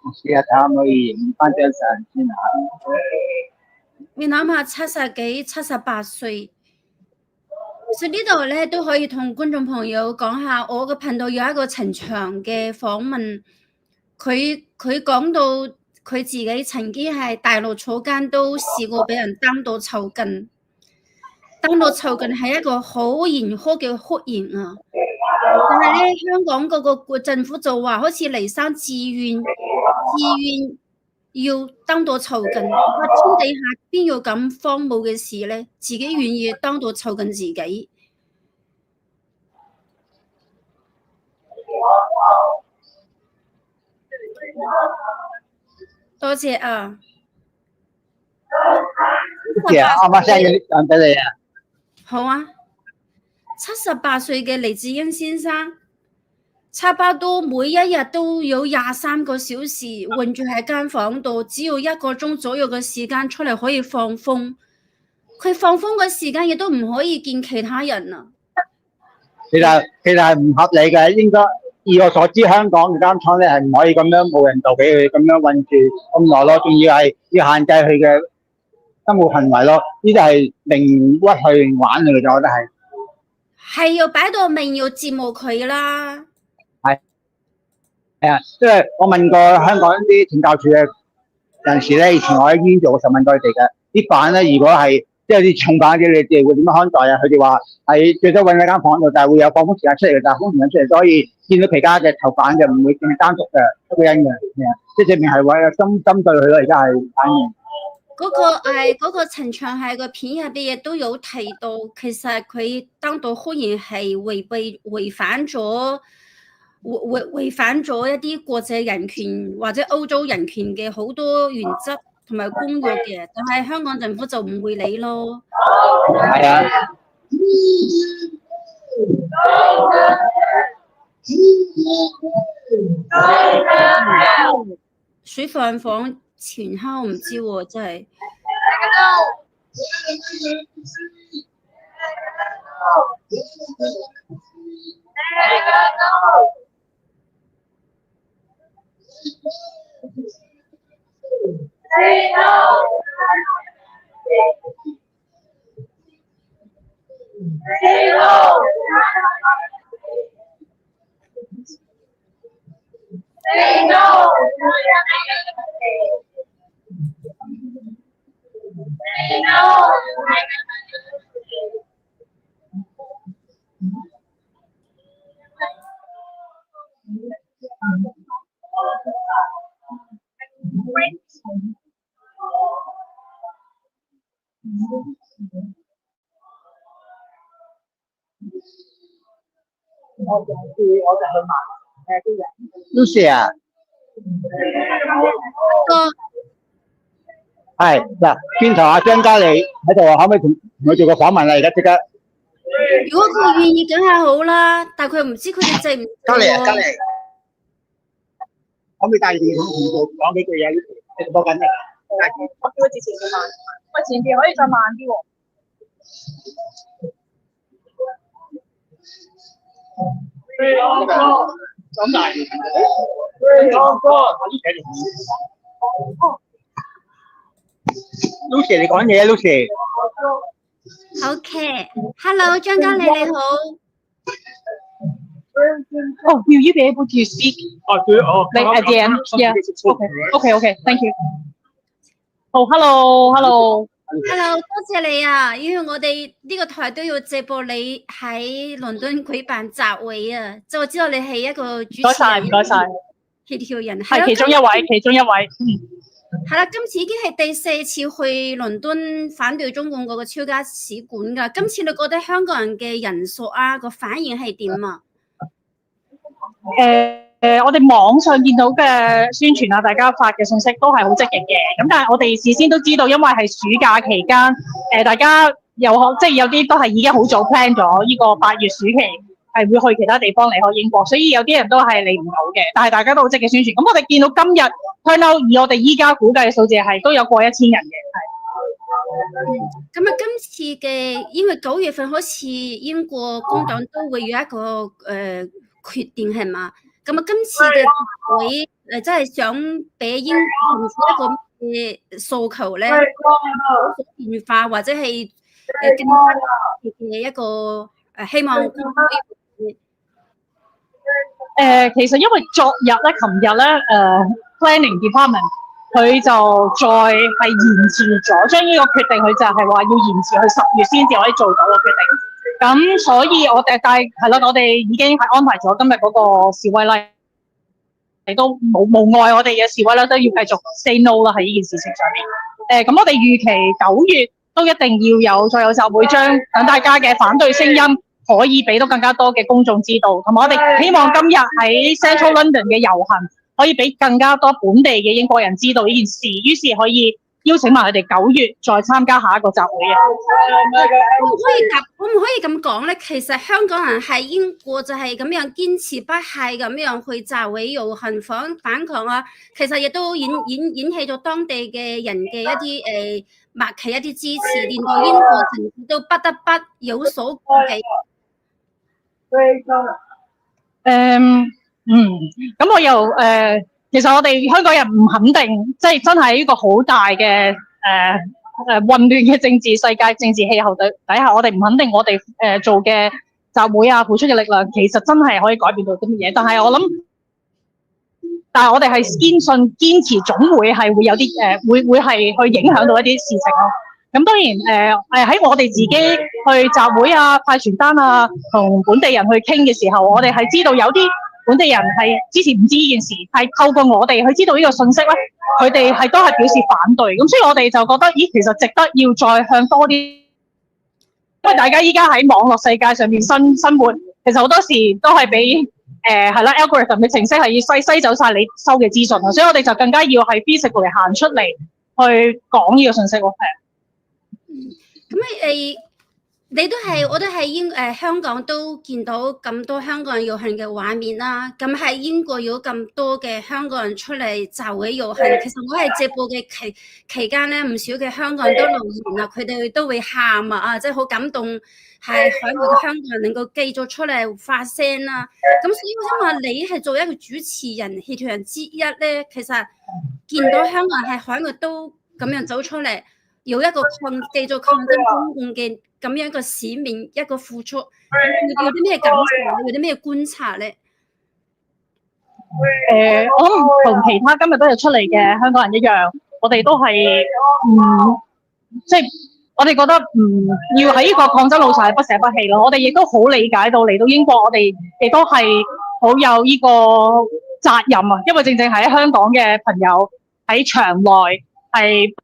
我試下睇下可唔可以影翻張相先嚇。你諗下70幾、78歲，其實呢度咧都可以同觀眾朋友講下，我個頻道有一個陳翔嘅訪問，佢講到佢自己曾經係大陸坐監都試過俾人擔到囚禁。擔到囚禁係一個好嚴苛嘅酷刑啊！但係咧，香港嗰個政府就話，好似黎生自願要擔到囚禁，天底下邊有咁荒謬嘅事咧？自己願意擔到囚禁自己。多謝啊！多謝啊！啱啱 send 咗啲相俾你啊！好啊，78歲嘅黎智英先生，差不多每一日都有23個小時困住喺間房度，只要1個鐘左右嘅時間出嚟可以放風。佢放風嘅時間亦都唔可以見其他人啊！其實係唔合理嘅，應該以我所知，香港嘅監倉咧係唔可以咁樣冇人道俾佢咁樣困住咁耐咯，仲要係要限制佢嘅生活行為咯，呢啲係明屈去玩嚟嘅，我覺得係要擺到明要折磨佢啦。係啊，即係我問過香港啲懲教處嘅人士咧，以前我喺醫院做嘅時候問過佢哋嘅，啲犯咧如果係即係啲重犯嘅，你哋會點樣看待啊？佢哋話係最多揾喺間房度，但係會有放風時間出嚟嘅，但係放風時間出嚟都可以見到其他嘅囚犯嘅，唔會淨係單獨嘅一個人嘅，即係證明係為針對佢咯。而家係反映嗰個陳翔喺個片入邊亦都有提到，其實佢當到酷刑係違反咗一啲國際人權或者歐洲人權嘅好多原則同埋公約嘅，但係香港政府就唔會理咯。係啊。水飯房全烤唔知喎，真係。Lucy 啊，係嗱，轉頭阿張嘉莉喺度啊，可唔可以同佢做個訪問啊？而家即刻。如果佢願意，梗係好啦，但係佢唔知佢哋制唔制喎。嘉莉，可唔可以帶住電筒同佢講幾句嘢？你播緊嘅。我叫佢之前慢，喂，前邊可以再慢啲喎。咁大。Lucy 你講嘢 ，Lucy。OK，Hello， 張嘉莉你好。Oh, will you be able to speak? Like at the end? Yeah. Okay. Thank you. Oh, hello. 多謝你啊，因為我哋呢個台都要直播你喺倫敦舉辦集會啊，即係我知道你係一個主持人，唔該晒，協調人，係其中一位。係啦，今次已經係第4次去倫敦反對中共嗰個超級使館㗎。今次你覺得香港人嘅人數啊個反應係點啊？我哋網上見到嘅宣傳啊，大家發嘅信息都係好積極嘅。咁但係我哋事先都知道，因為係暑假期間，大家有啲都係已經好早 plan 咗呢個8月暑期係會去其他地方離開英國，所以有啲人都係嚟唔到嘅。但係大家都好積極宣傳。咁我哋見到今日 turn out 以我哋依家估計嘅數字係都有過1000人嘅，係。咁啊，今次嘅因為9月份好似英國工黨都會有一個決定係嘛？咁啊，今次嘅會真係想俾英國一個嘅訴求咧，變化或者係更加嘅一個希望。其實因為昨日咧、琴日咧，planning department 佢就再係延遲咗，將呢個決定佢就係話要延遲去10月先至可以做到個決定。咁所以我哋我哋已經係安排咗今日嗰個示威啦，亦都無礙我哋嘅示威啦，都要繼續 say no 啦喺呢件事情上面。咁我哋預期9月都一定要再有集會，等大家嘅反對聲音可以俾到更加多嘅公眾知道，同埋我哋希望今日喺 Central London 嘅遊行可以俾更加多本地嘅英國人知道呢件事，於是可以邀請埋佢哋9月再參加下一個集會嘅。可唔可以咁講咧？其實香港人喺英國就係咁樣堅持不懈咁樣去集會遊行反抗啊，其實亦都引起咗當地嘅人嘅一啲默契一啲支持，令到英國政府都不得不有所顧忌。咁我又其實我哋香港人唔肯定，即係真係一個好大嘅混亂嘅政治世界、政治氣候底下，我哋唔肯定我哋做嘅集會啊、付出嘅力量，其實真係可以改變到啲乜嘢。但係我哋係堅持總會係會有啲會係去影響到一啲事情咯。咁當然喺我哋自己去集會啊、派傳單啊、同本地人去傾嘅時候，我哋係知道有啲本地人係之前唔知呢件事，係透過我哋去知道呢個信息咧，佢哋係都係表示反對。咁所以我哋就覺得，其實值得要再向多啲，因為大家依家喺網絡世界上面生活，其實好多時都係俾algorithm 嘅程式係要篩走晒你收嘅資訊啊，所以我哋就更加要係 physically 行出嚟去講呢個信息咯。咁我都喺香港都見到咁多香港人遊行嘅畫面啦。咁喺英國有咁多嘅香港人出嚟集會遊行，其實我喺直播嘅期間咧，唔少嘅香港人都留言啊，佢哋都會喊啊，即係好感動，係海外嘅香港人能夠繼續出嚟發聲啦。咁所以我想話你係做一個主持人、協調人之一咧，其實見到香港人喺海外都咁樣走出嚟，有一個繼續抗爭中共嘅咁樣一個使命，一個付出，有啲咩感受？有啲咩觀察咧？我諗同其他今日都有出嚟嘅香港人一樣，我哋都係即係我哋覺得要喺呢個抗爭路上係不捨不棄咯。我哋亦都好理解到嚟到英國，我哋亦都係好有呢個責任啊，因為正正係喺香港嘅朋友喺場內係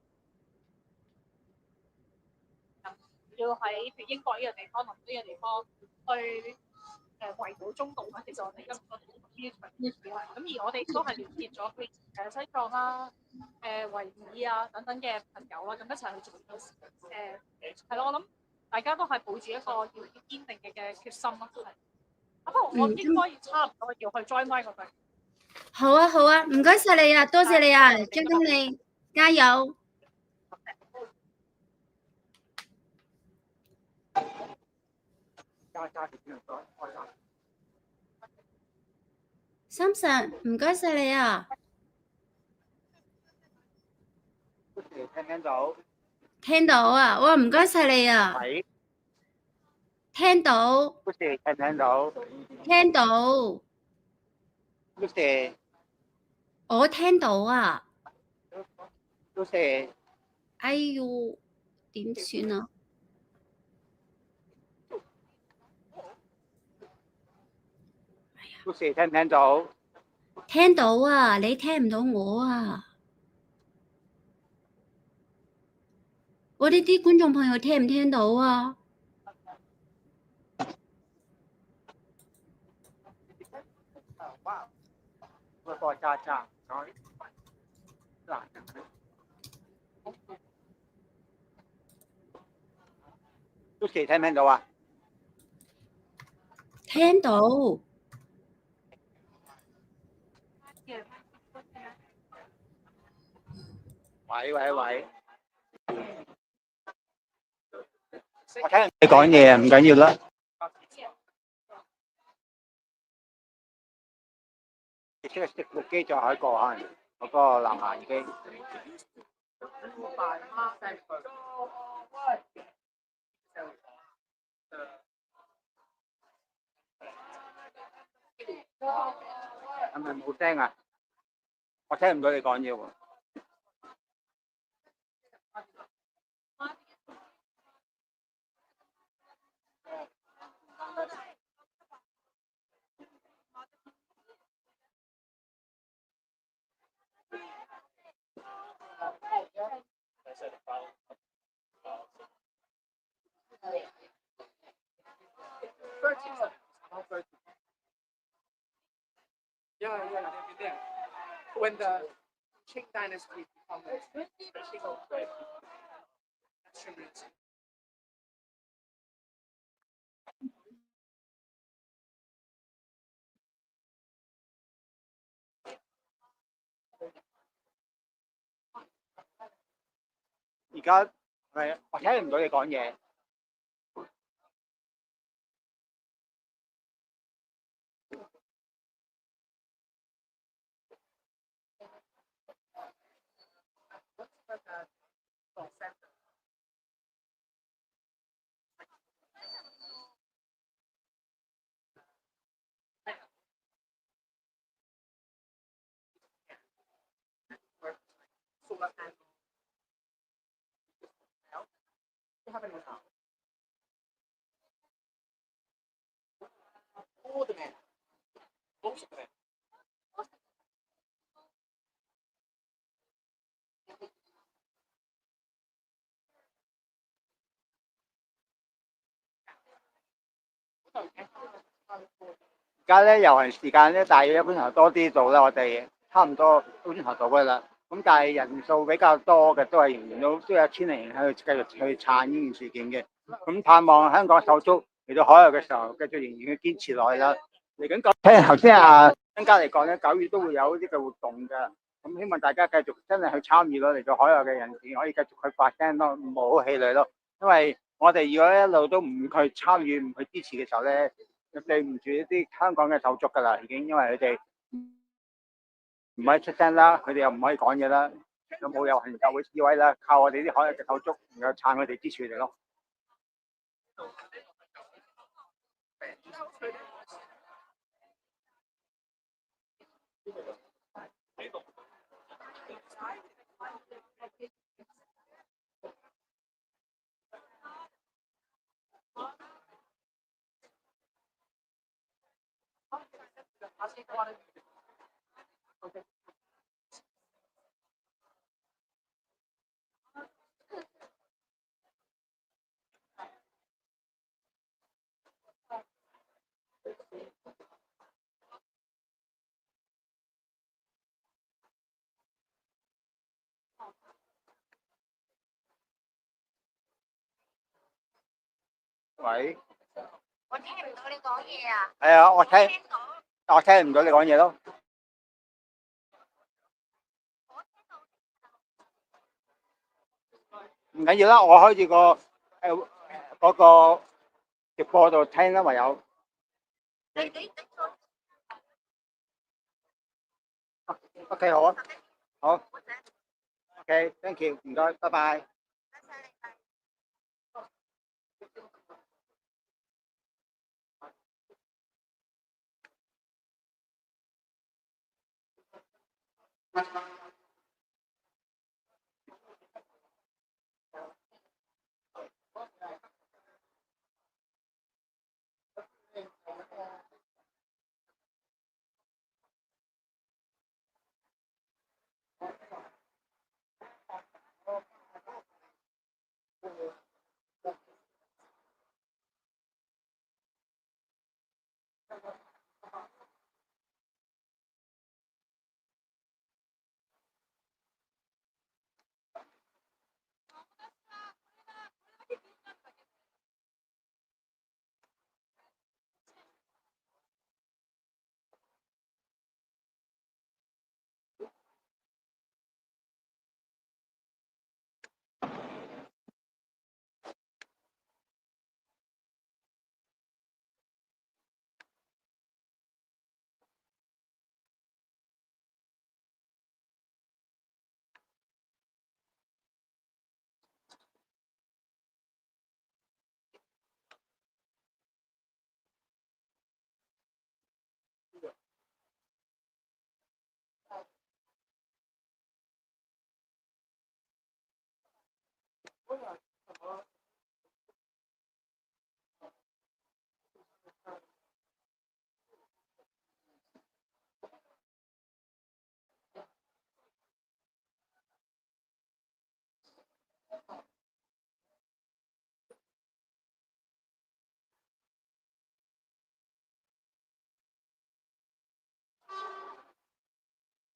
要喺譬如英國呢個地方同呢個地方去圍堵中共啦。其實我哋今個呢場呢次係咁，而我哋都係聯結咗譬如西藏啦、維吾爾啊等等嘅朋友啦，咁一齊去做呢個事。係咯，我諗大家都係抱住一個要堅定嘅決心咯。係。不過我應該差唔多要去 join 翻個隊。好啊好啊，唔該晒你啊，多謝你啊，張經理，加油！三神，唔該晒你啊。聽唔聽到？聽到啊，哇，唔該晒你啊。喂，聽到。聽唔聽到？聽到。我聽到啊。哎呦，點算啊？聽唔聽到？聽到啊，你聽唔到我啊？我呢啲觀眾朋友聽唔聽到啊？聽唔聽到啊？聽到。喂，我聽你講嘢啊，唔緊要啦。食部機就喺個可能嗰個藍牙耳機。係咪冇聲啊？我聽唔到你講嘢喎。When the Qing dynasty becomes extinct. 而家係我聽唔到你講嘢。而家咧遊行時間咧大約1個鐘頭多啲到啦，我哋差唔多1個鐘頭到噶啦。咁但係人數比較多嘅都係仍然都有千零人喺度繼續去撐呢件事件嘅。咁盼望香港手足嚟到海外嘅時候，繼續仍然去堅持落去啦。嚟緊聽頭先張家嚟講咧，9月都會有呢個活動嘅。咁希望大家繼續真係去參與咯，嚟到海外嘅人士可以繼續去發聲咯，唔好氣餒咯。因為我哋如果一路都唔去參與、唔去支持嘅時候咧，就對唔住一啲香港嘅手足㗎啦，已經因為佢哋唔可以出聲啦，佢哋又唔可以講嘢啦，又冇遊行集會示威啦，靠我哋啲海外嘅手足能夠撐佢哋支持佢哋咯。喂，我聽唔到你講嘢啊！係啊，我聽唔到你講嘢咯。唔緊要啦，我開住嗰個直播度聽啦，唯有。OK， 好啊，好。OK，thank you，唔該，拜拜。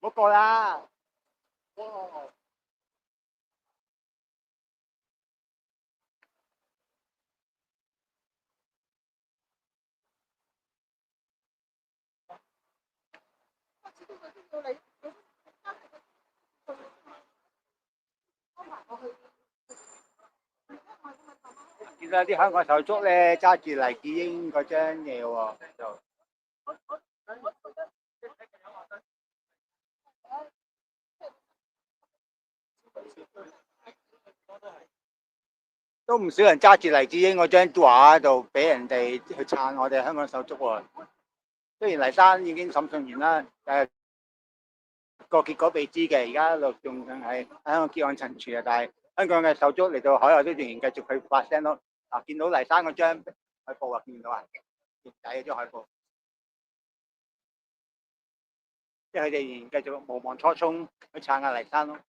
唔好過啦。見到啲香港手足咧揸住黎智英嗰張嘢喎，就都唔少人揸住黎智英嗰張畫喺度俾人哋去撐我哋香港手足喎。雖然黎生已經審訊完啦，個結果未知嘅，而家陸仲係喺香港結案陳詞啊，但係香港嘅手足嚟到海外都仍然繼續去發聲咯。啊，見到黎生嗰張海報啊，見到啊，貼底嗰張海報，即係佢哋仍然繼續無忘初衷去撐下黎生咯。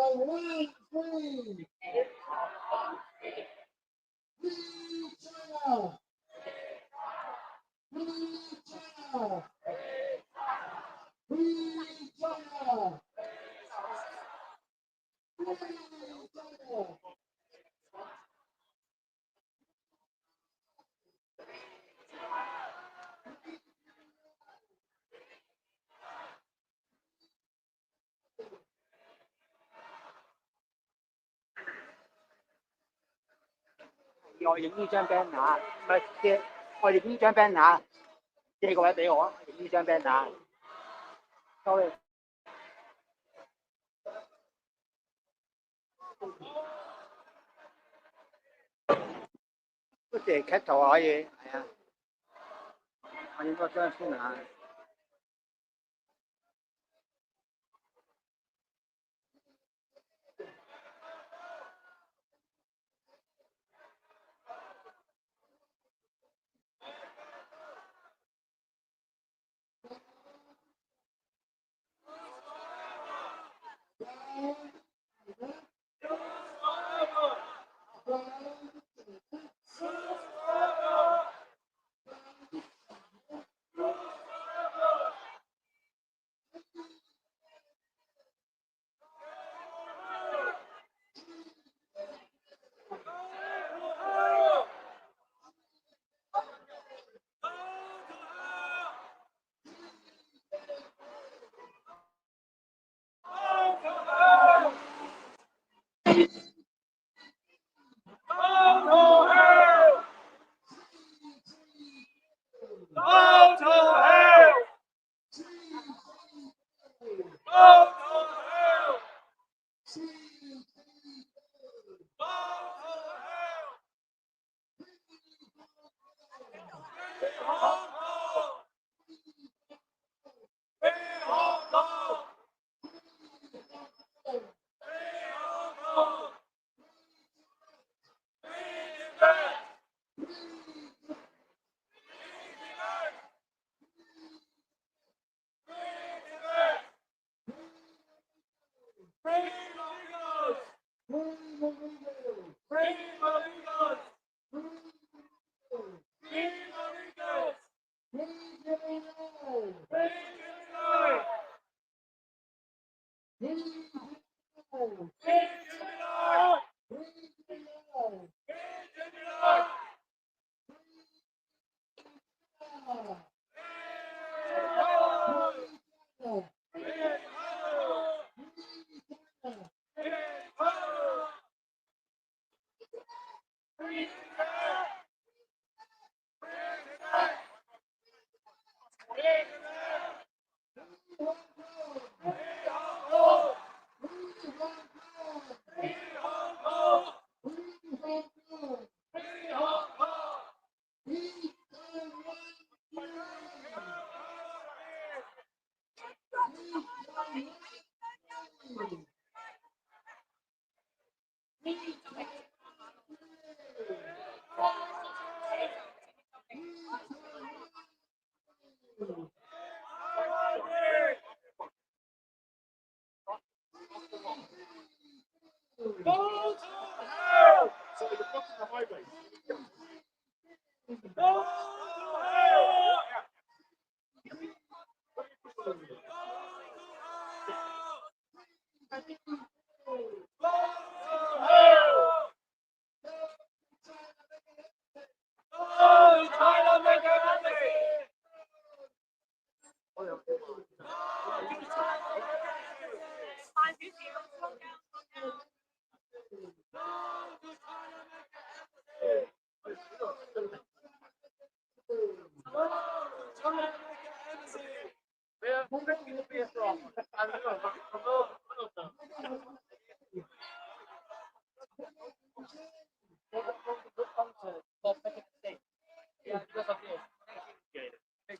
Taiwan free. Free China. Free China. Free China. Free China. 我影呢張 banner， 唔係借我影呢張 banner， 借個位俾我啊！影呢張 banner。Sorry。嗰隻 cut 圖可以，係啊。我影多張先啊。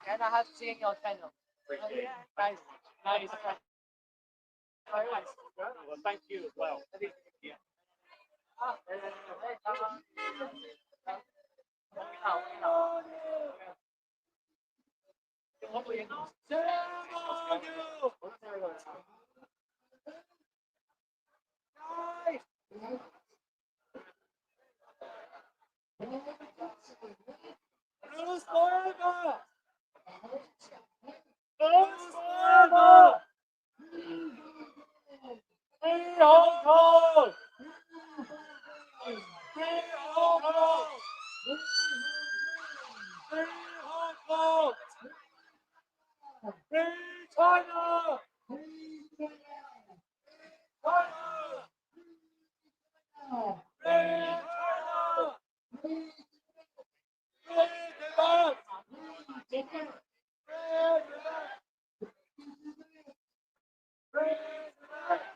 Can I have seen your channel? Nice, nice. Very nice. Well, thank you as well. Yeah. Hong Kong! Free Hong Kong! Free Hong Kong! Free China! China! Free China! Free Tibet! Free Tibet! Free Tibet!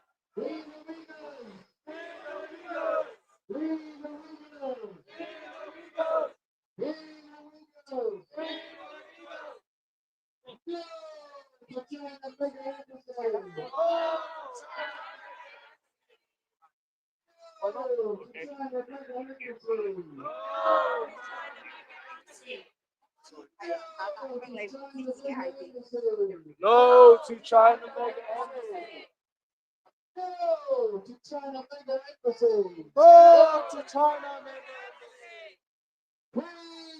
No to China mega embassy. No to China mega embassy. No to China mega embassy. Free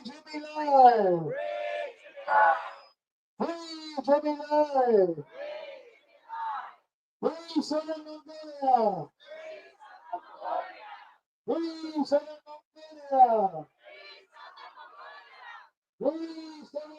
Jubilee. Free Jubilee. Free Southern Mongolia. Free Southern Mongolia. Free Southern Mongolia.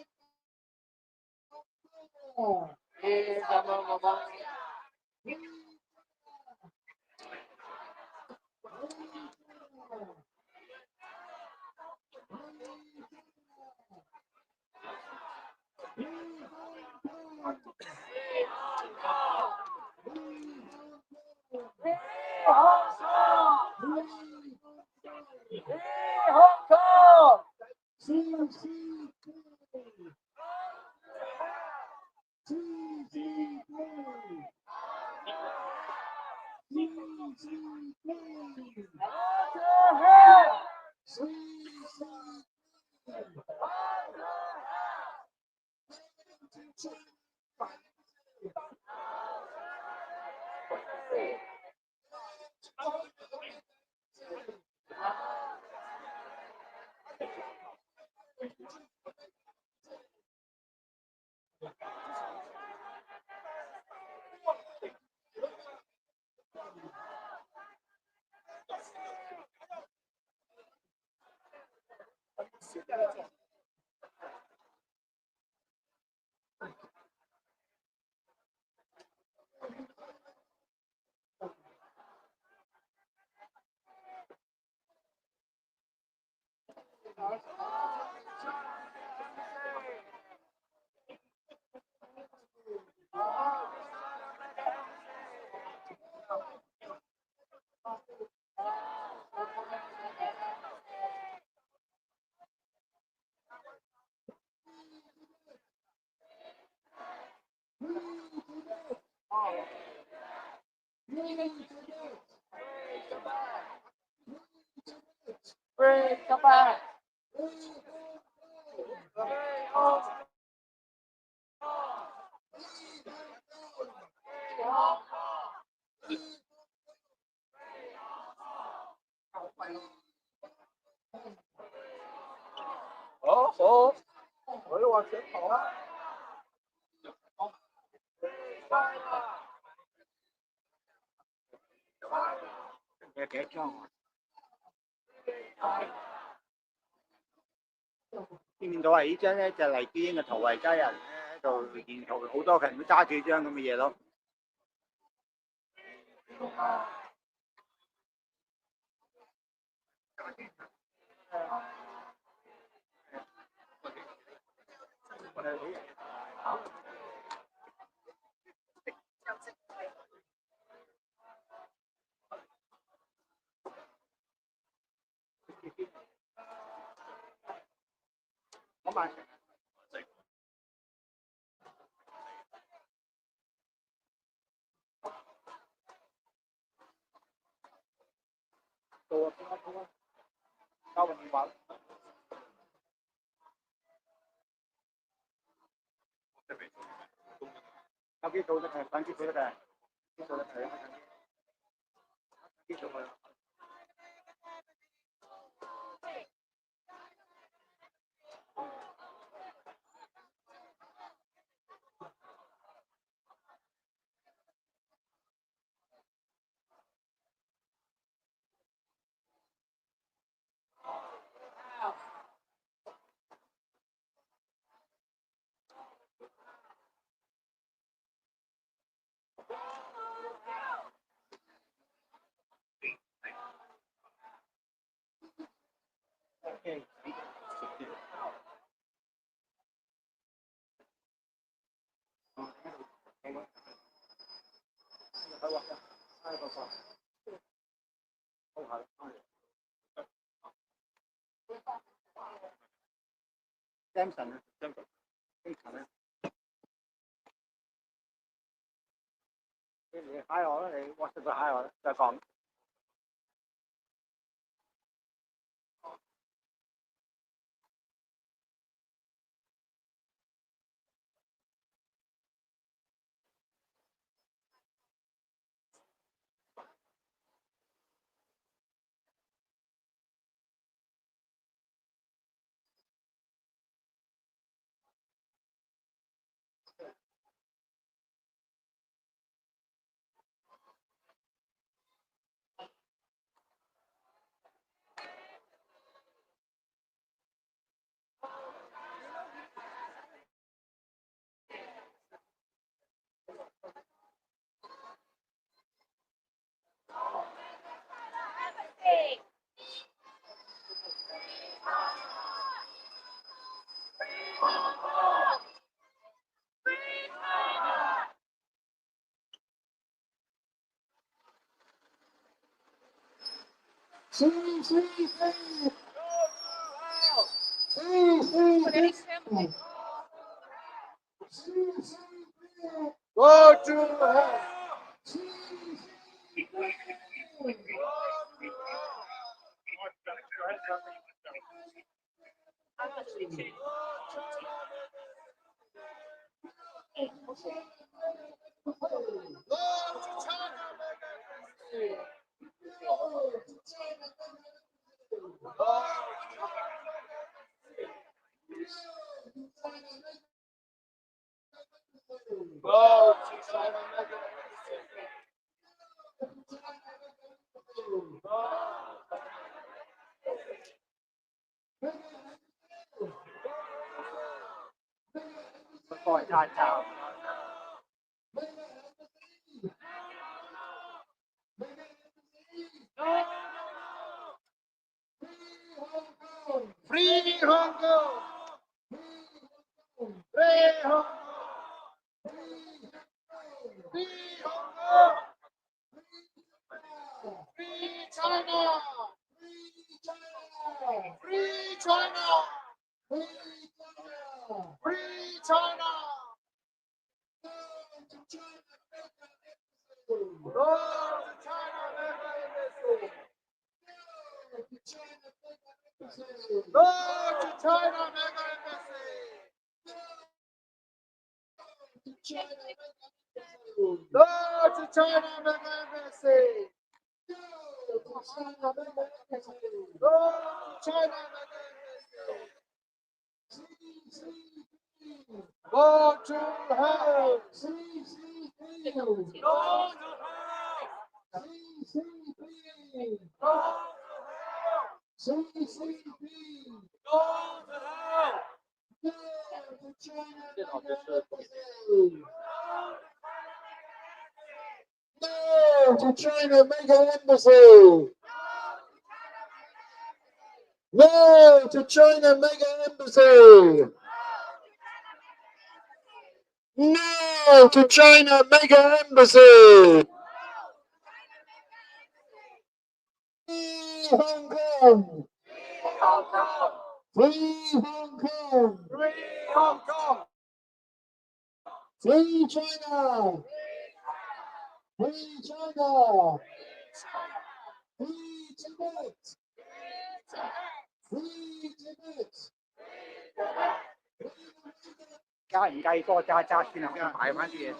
Hong Kong! Free Tibet! Hổ, hổ, hổ qua chuyển hổ á. Kẻ cho見到係呢張咧就黎智英嘅圖為家人咧喺度沿途好多人都揸住張咁嘅嘢咯。好慢。到啊，到啊，交個電話。有幾度得嘅？等幾度得嘅？幾度得嘅？幾度去？ Samson 啊，精神啊，你嗨我啦，你 WhatsApp 佢嗨我啦，再講。Go to hell. Gọi chào chào. Free Hong Kong! Free Hong Kong! Free Hong Kong! Free China! Free China! Free China! Go to China, mega embassy! Go to China, mega embassy! Go to China, mega embassy! Go to China, mega embassy! Go to China, mega embassy! Go to hell! CCP! Go to hell! CCP! Go to hell! CCP! Go to hell! Go to China, mega embassy! No to China mega embassy! No to China mega embassy! No to China mega embassy! Free Hong Kong! Free Hong Kong! Free Hong Kong! Free China! Free China! Free Tibet! Free Tibet! 加唔計多揸揸先啊，買翻啲嘢。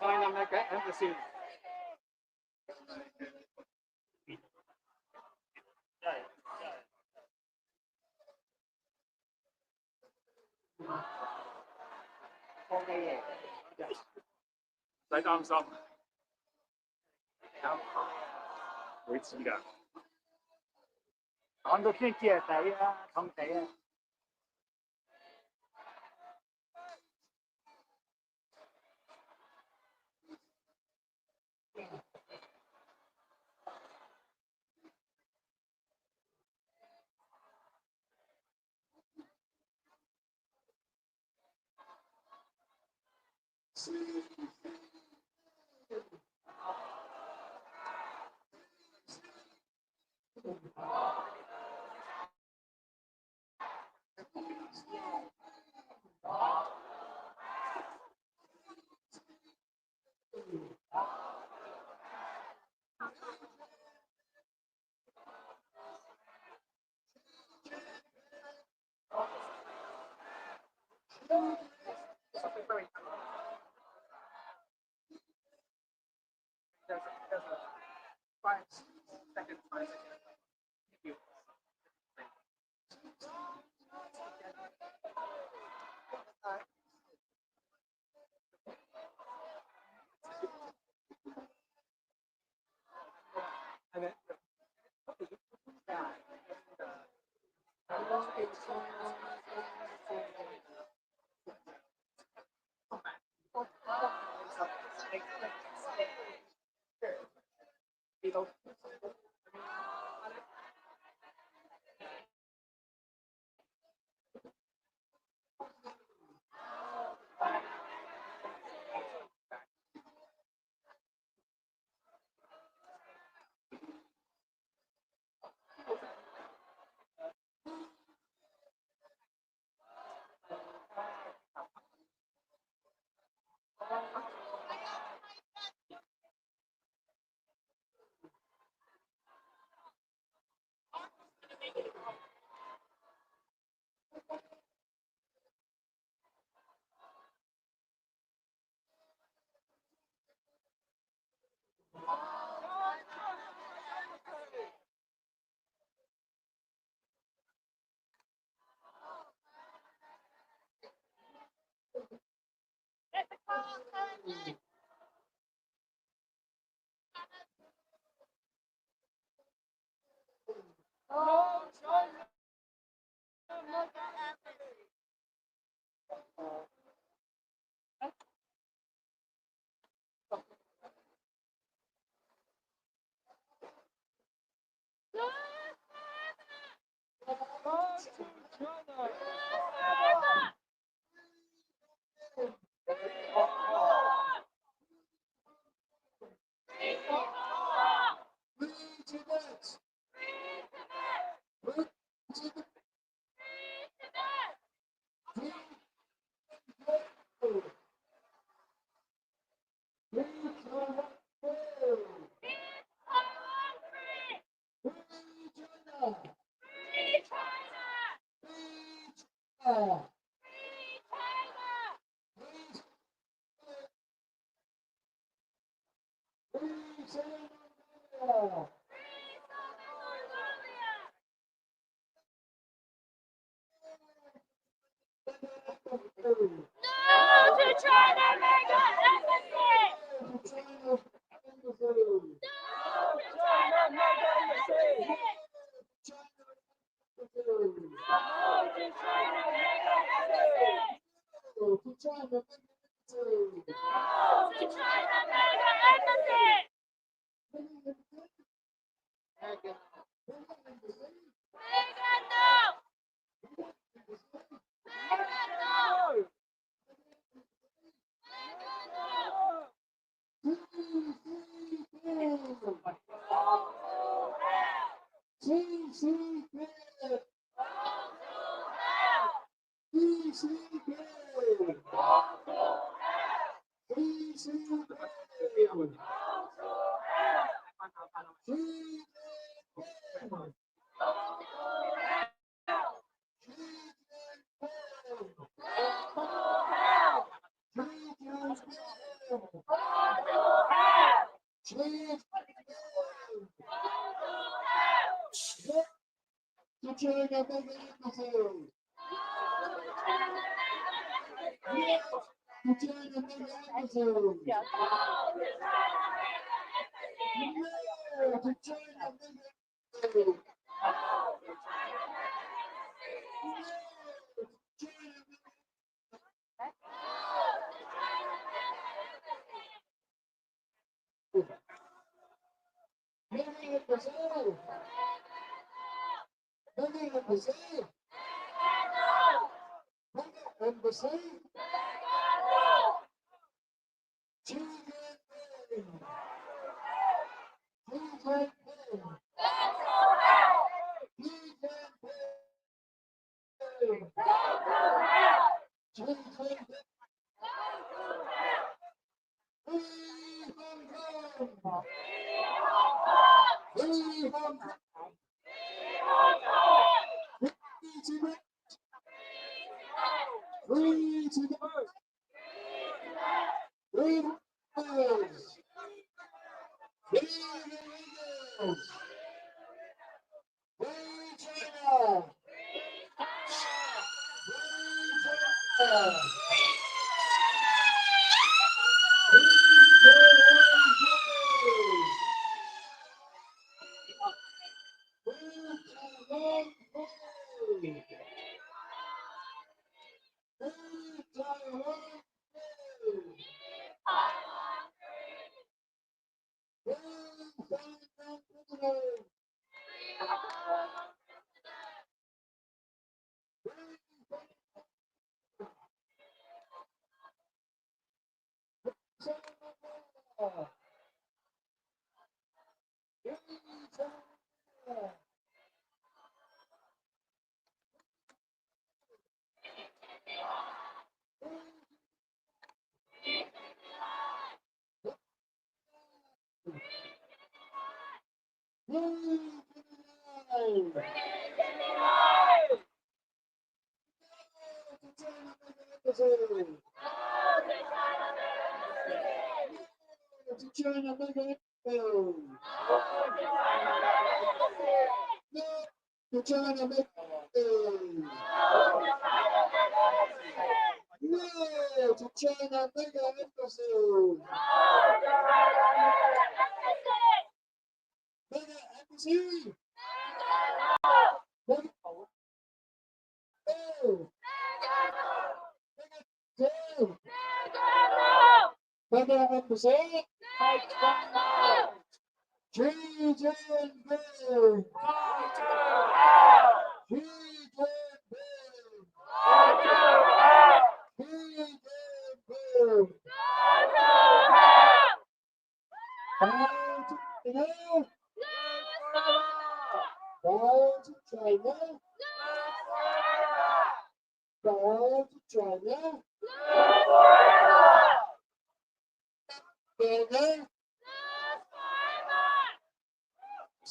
China mega embassy. Okay. 唔使擔心，會知㗎。講到先知係死啦，痛死啊！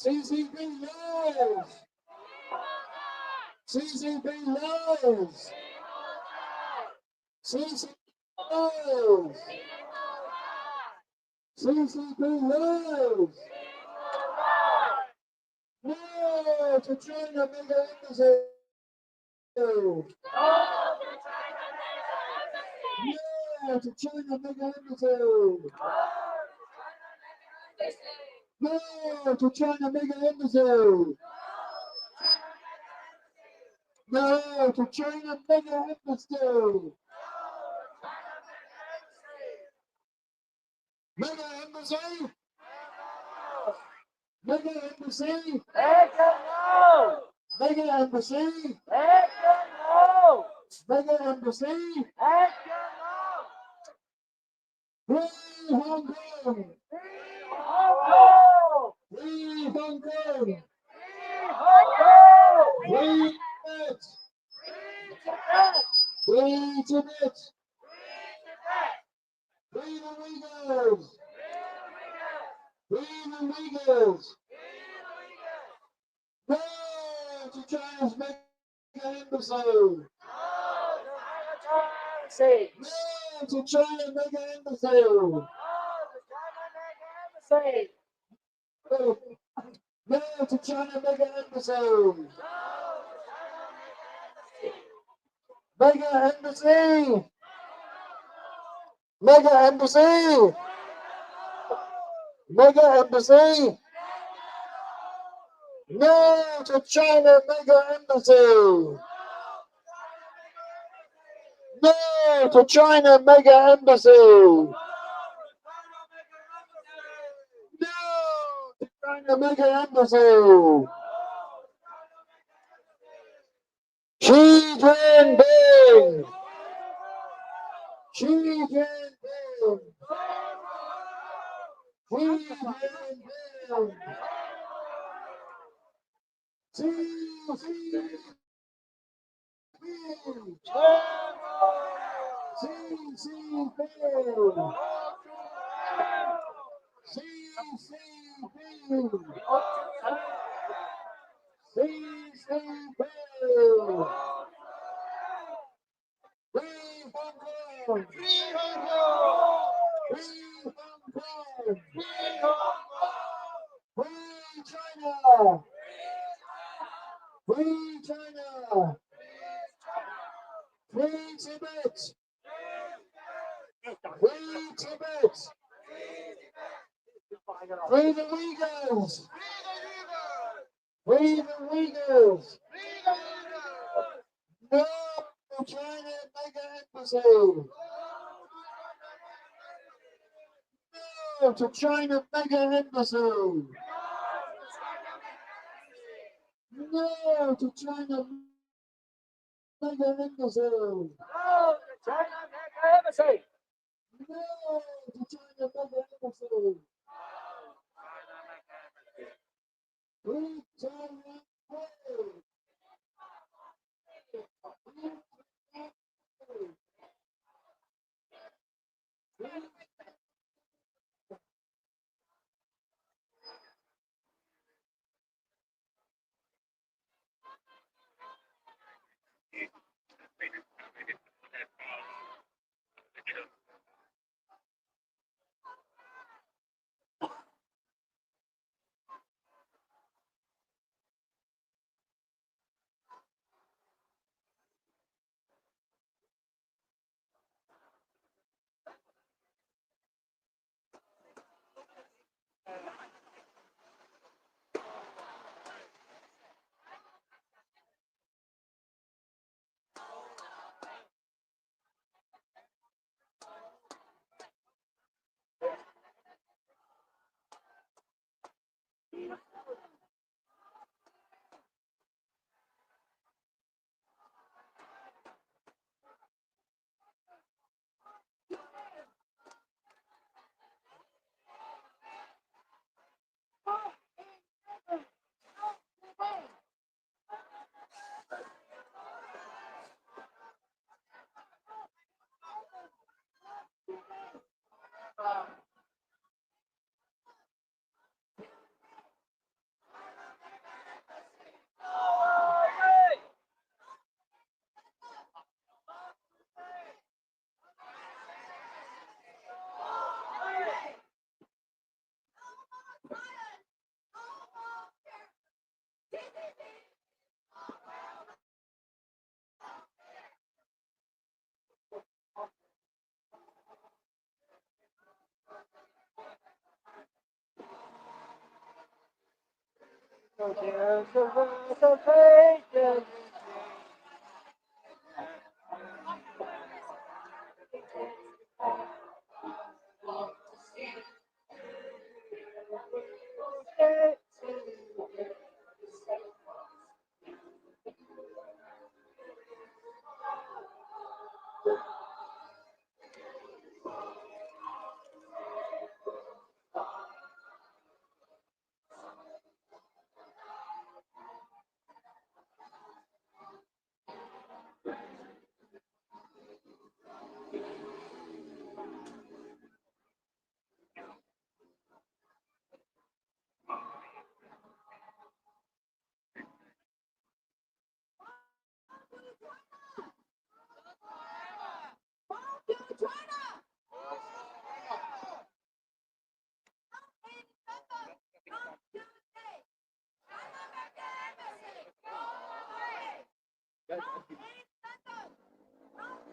CCP lives! CCP lives! CCP lives! CCP lives! No to China mega embassy! No to China mega embassy! No to China mega embassy! No to China mega embassy! Mega embassy! Mega embassy! Mega embassy! Mega embassy! Free Hong Kong! Free Hong Kong! Free Tibet! Free Tibet! Free the Uyghurs! Free the Uyghurs! No to China's mega embassy! No to China mega embassy! No to China mega embassy! Mega embassy. Mega embassy. Mega embassy. No to China mega embassy. No to China mega embassy. No to China mega embassy. Xi Jinping. Xi Jinping. Xi Jinping. China. Free China! Free Tibet! Free Tibet! Free the Uyghurs! Free the Uyghurs! No China mega embassy! No to China mega embassy! No to China mega embassy! No to China mega embassy! No to China mega embassy! Free China!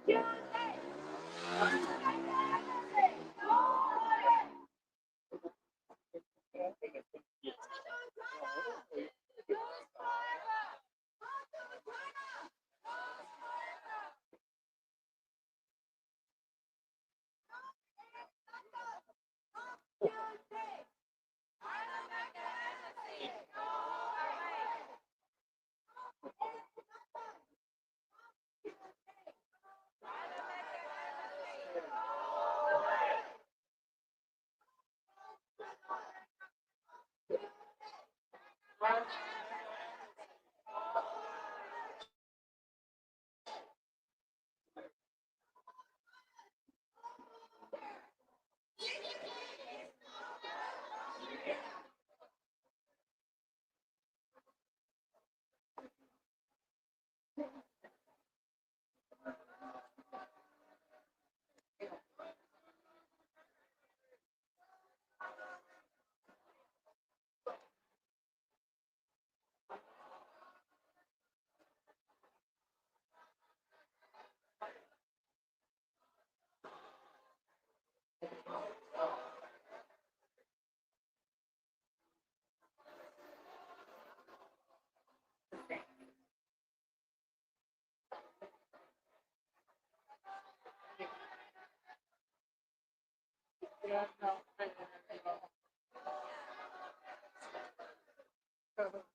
No China mega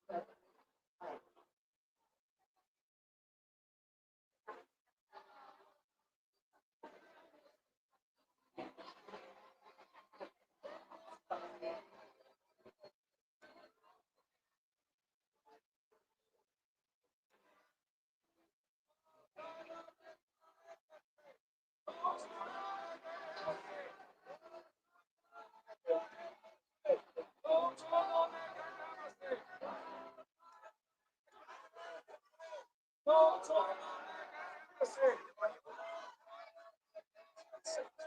embassy.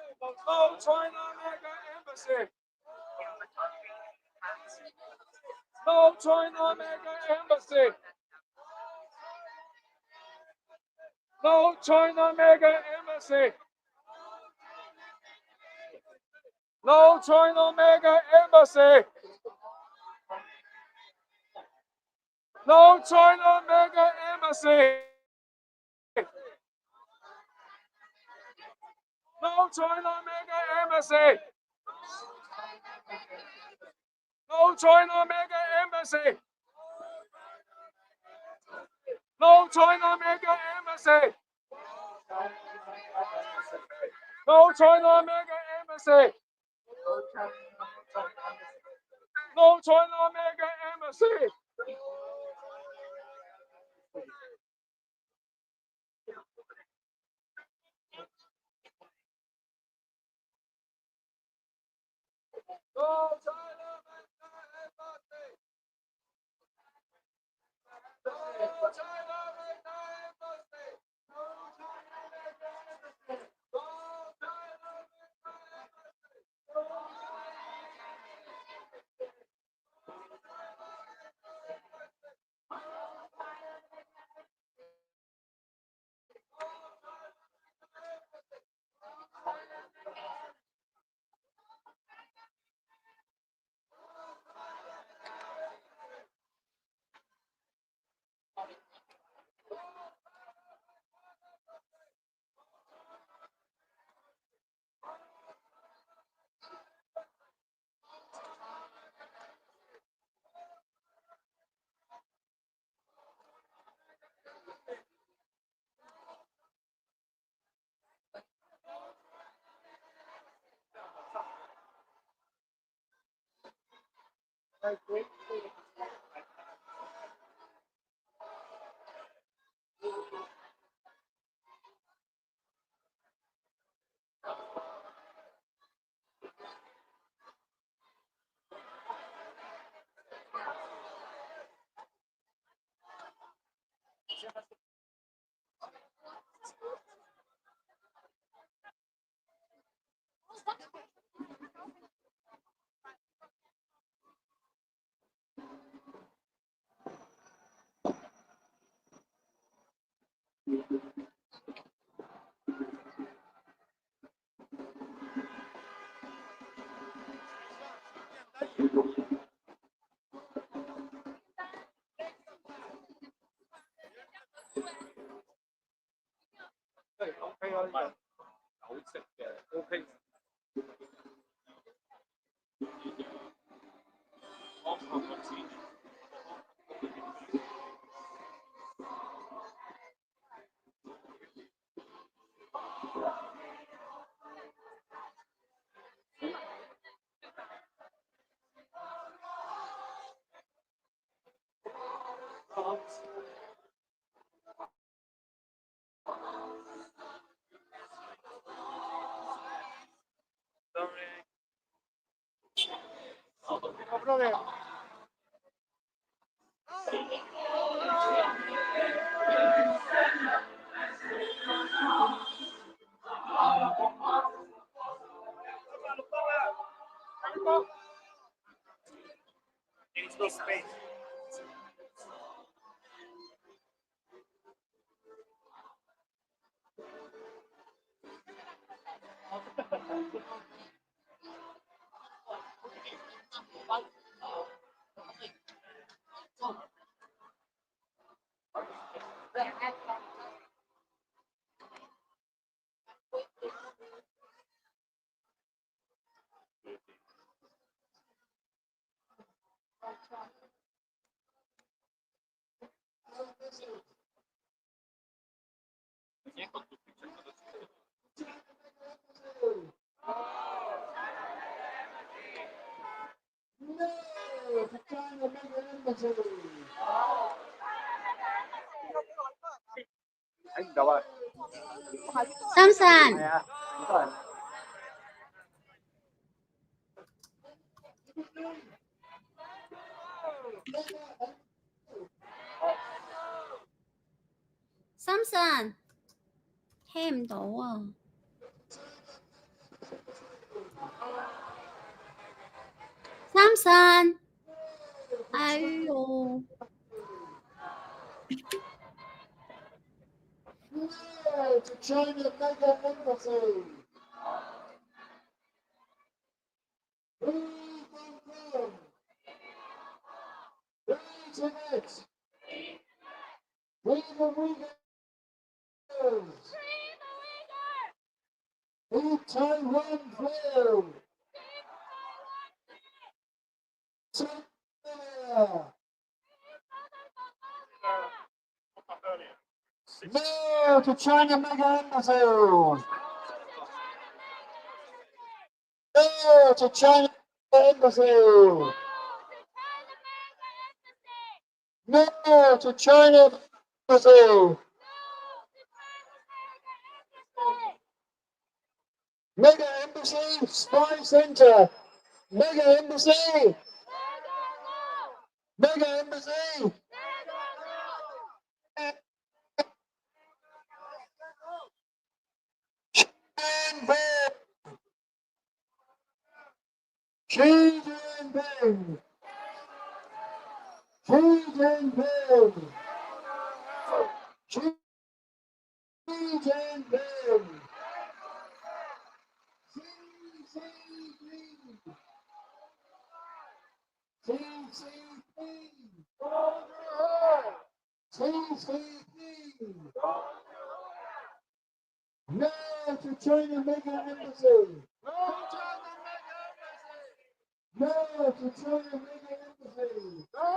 No China mega embassy. No China mega embassy. No China mega embassy. No China mega embassy. No China mega embassy. No China mega embassy. No China mega embassy. No China mega embassy. No China mega embassy. No China mega embassy. No China mega embassy. No China mega embassy. No China mega OK 啦，呢個有食嘅 OK。睇唔到啊！三神，係啊，好多人。三神，聽唔到啊！三神，哎呦！ No to China mega embassy. Free Hong Kong. Free Tibet. Free the Uyghurs. Free Taiwan failed. China. No to China mega embassy. No to China embassy. No to China embassy. Mega embassy, spy center. Mega embassy. Mega embassy. Xi Jinping. Xi Jinping. Xi Jinping. CCP. No to China mega embassy. No to China mega embassy. No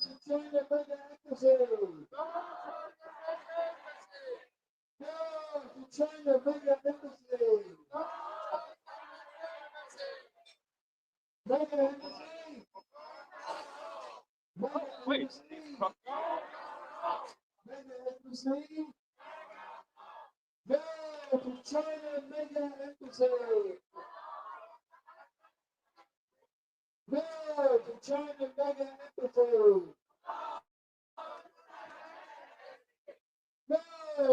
to China mega embassy. No to China mega embassy. Mega embassy. Wait. Mega embassy. No to China mega embassy. No to China mega embassy. No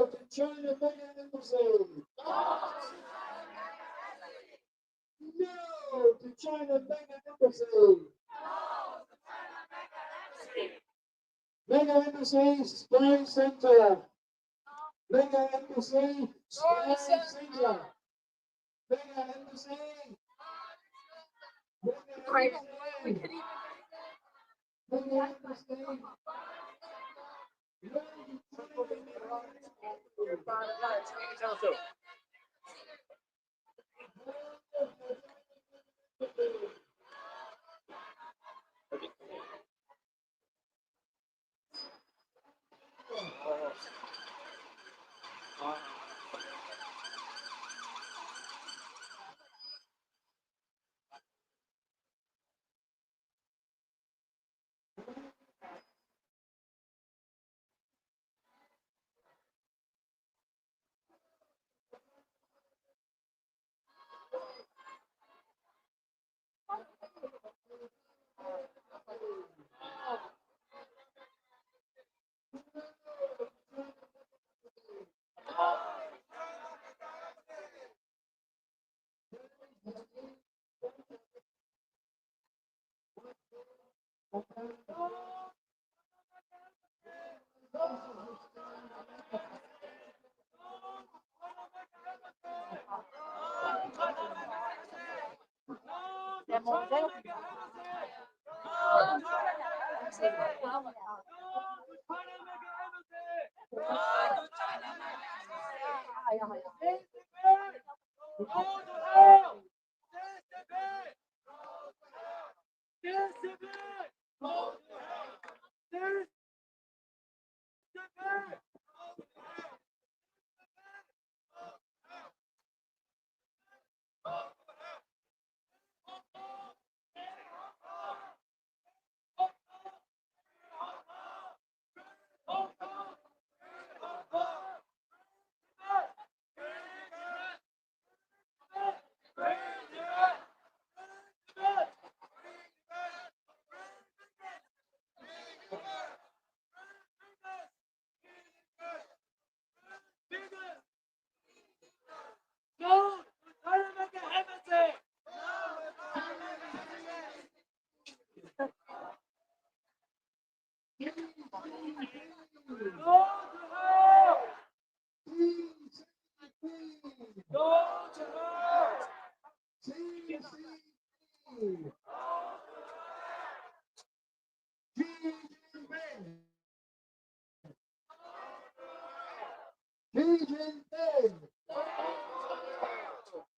to China mega embassy. No to China mega embassy. Mega embassy, spy center. Mega embassy, spy center. Mega Embassy.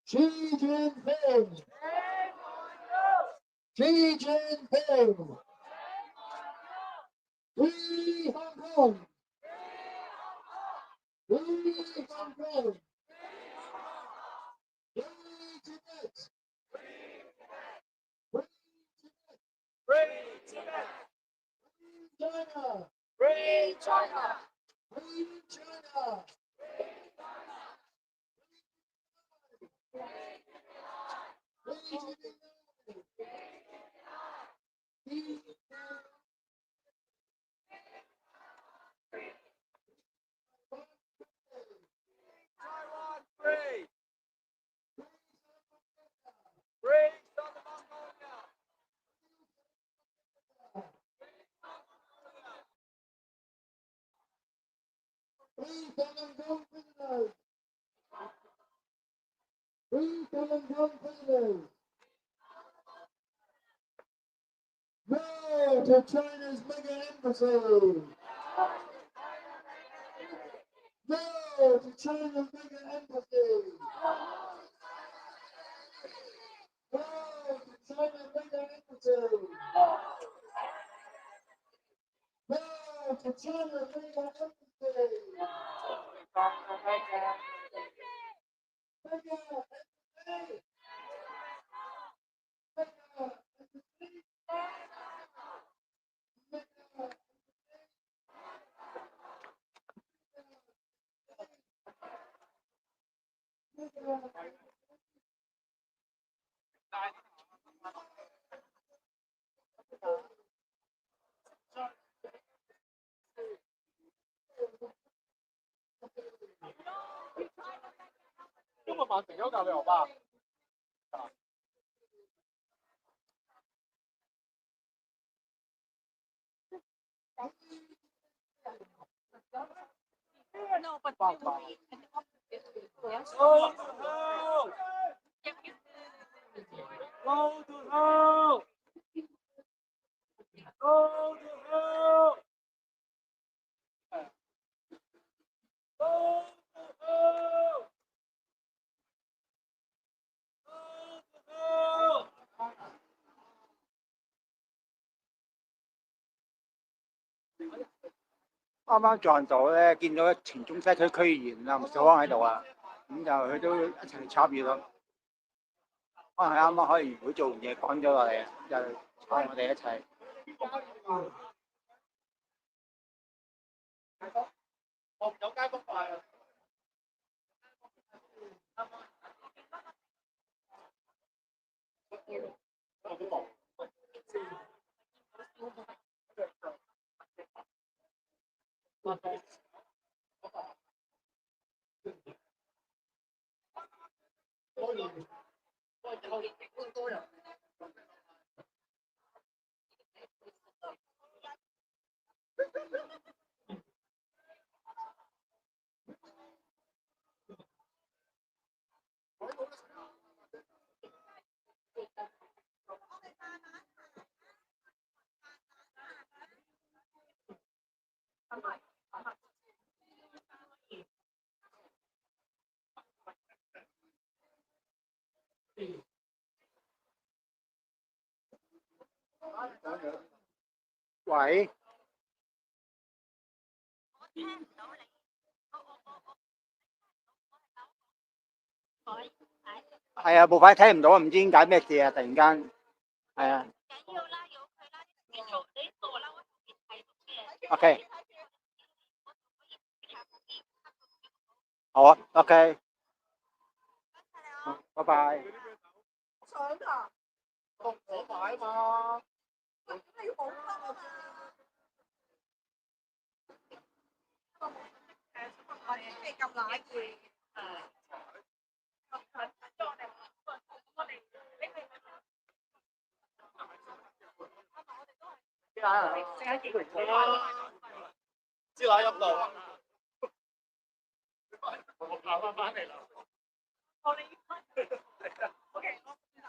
Xi Jinping! Xi Jinping! Free Hong Kong! Free Hong Kong! Free Tibet! Free Tibet! China! Free China! Free China! Taiwan free! Free Southern Mongolia! Free Falun Gong prisoners! Free Falun Gong prisoners! No to China's mega embassy! No to China's mega embassy! No to China's mega embassy! No to China's mega embassy! Mega embassy!今日曼城有架旅遊巴。No, but Go to hell! Go to hell! Go to hell! Go to hell! 啱啱撞到咧，見到前中西區區議員啊，吳小康喺度啊，咁就佢都一齊嚟參與咯。可能係啱啱開完會做完嘢趕咗落嚟，就撐我哋一齊。我有街坊快啊！喂，係啊，部牌睇唔到啊，唔知點解咩事啊，突然間係啊。OK， 好啊 ，OK， 拜拜。想啊，同我買嘛。你要補給啊嘛。你咁乸嘢。知奶飲到。我跑翻嚟啦。我哋OK， 我打邊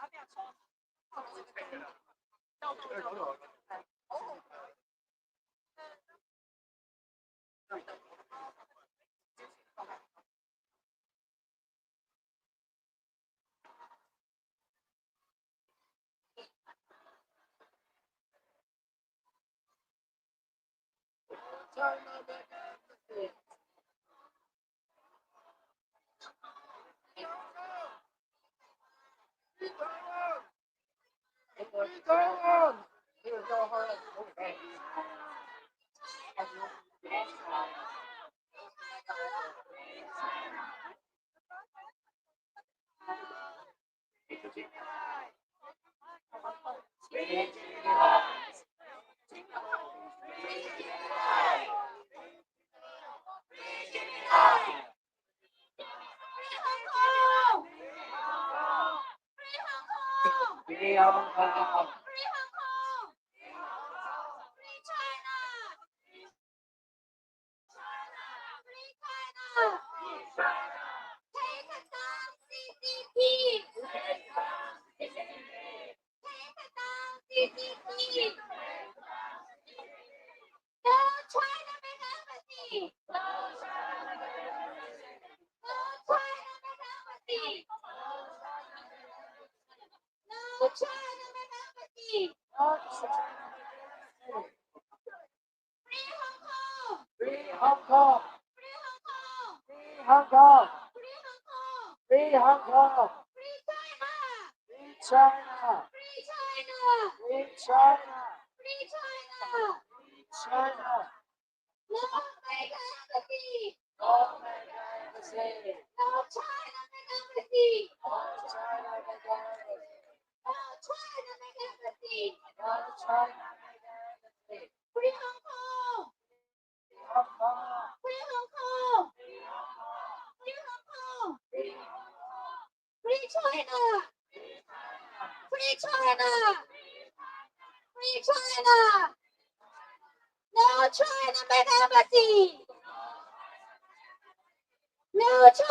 個錯？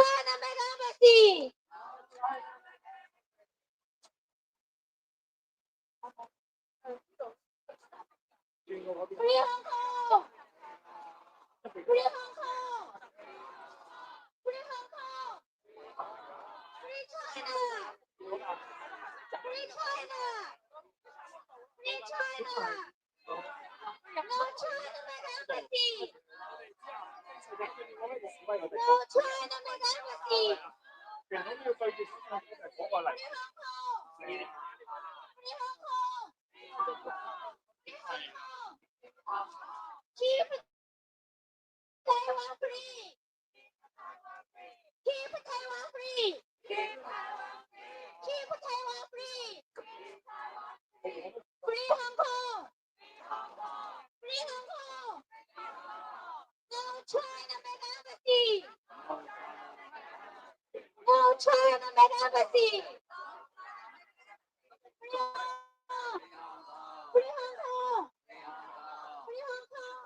Free Hong Kong! Free Hong Kong! Free Hong Kong! Free China! Free China! Free China! No China Embassy! No China Embassy! Free Hong Kong! Free Hong Kong! Free Hong Kong! Keep Taiwan free! Keep Taiwan free! Keep Taiwan free! Free Hong Kong! Free Hong Kong! No China Embassy! No China Embassy! Free Hong Kong! Free Hong Kong! Free Hong Kong!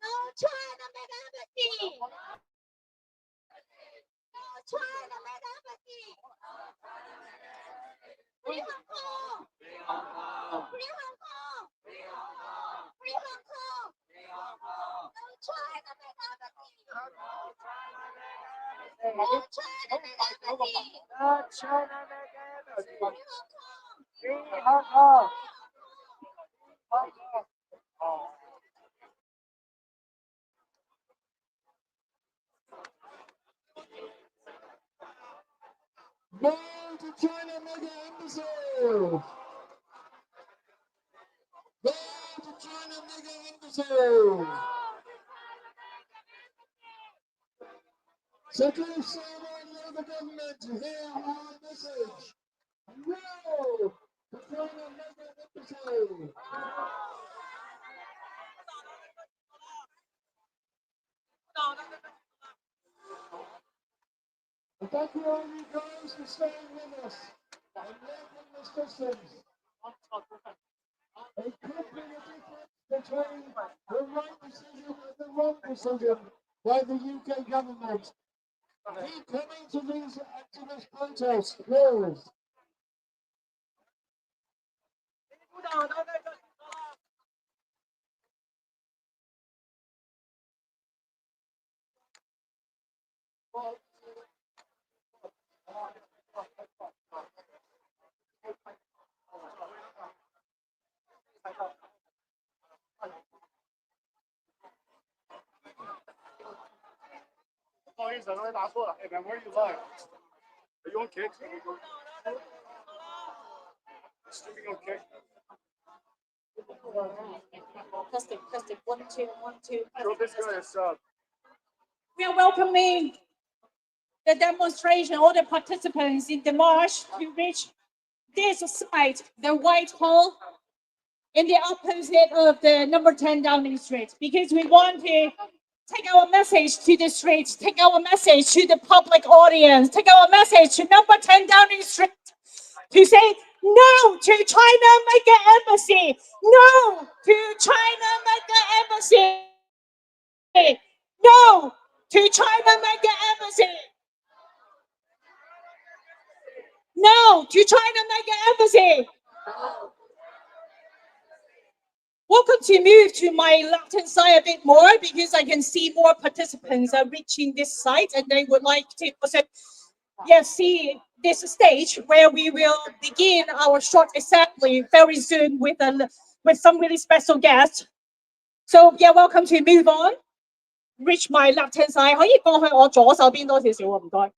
No China Embassy! No China Embassy! Free Hong Kong! Free Hong Kong! Free Hong Kong! No China Embassy! No China Embassy! Free Hong Kong! No to China Mega Embassy! No to China Mega Embassy! Secretary of State and the government to hear our message. No to China Mega Embassy! Thank you all you guys for staying with us and making discussions. It could be a difference between the right decision and the wrong decision by the UK government. Keep coming to these activist protests, please. Where you live? Are you on kick? Streaming on kick? Testing. 1, 2, 1, 2. Show this guy a sub. We are welcoming the demonstration, all the participants in the march to reach this site, the Whitehall, in the opposite of the number 10 Downing Street, because we want to take our message to the streets, take our message to the public audience, take our message to number 10 Downing Street to say no to China Mega Embassy, no to China Mega Embassy, no to China Mega Embassy, no to China Mega Embassy. Welcome to move to my left-hand side a bit more because I can see more participants are reaching this site and they would like to also see this stage where we will begin our short assembly very soon with some really special guests. So welcome to move on. Reach my left-hand side. 可以過去我左手邊多少少喎，唔該。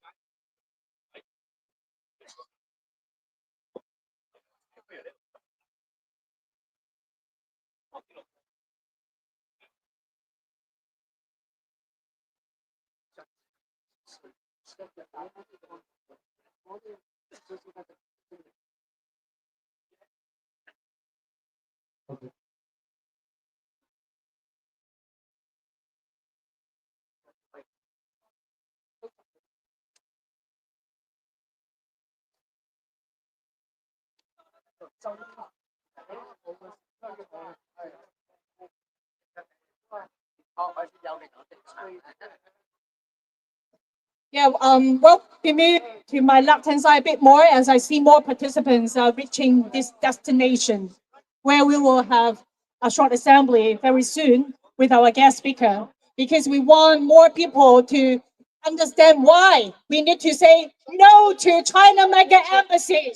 Welcome me to my left-hand side a bit more as I see more participants are reaching this destination where we will have a short assembly very soon with our guest speaker, because we want more people to understand why we need to say no to China mega embassy.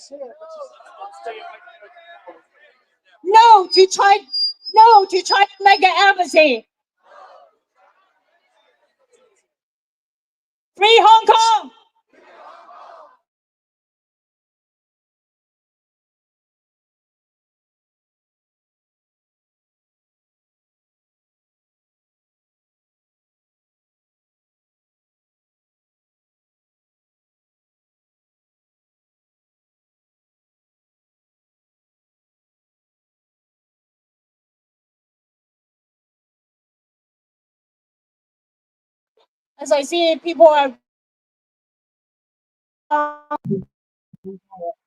No to China mega embassy. Free Hong Kong. As I see, people are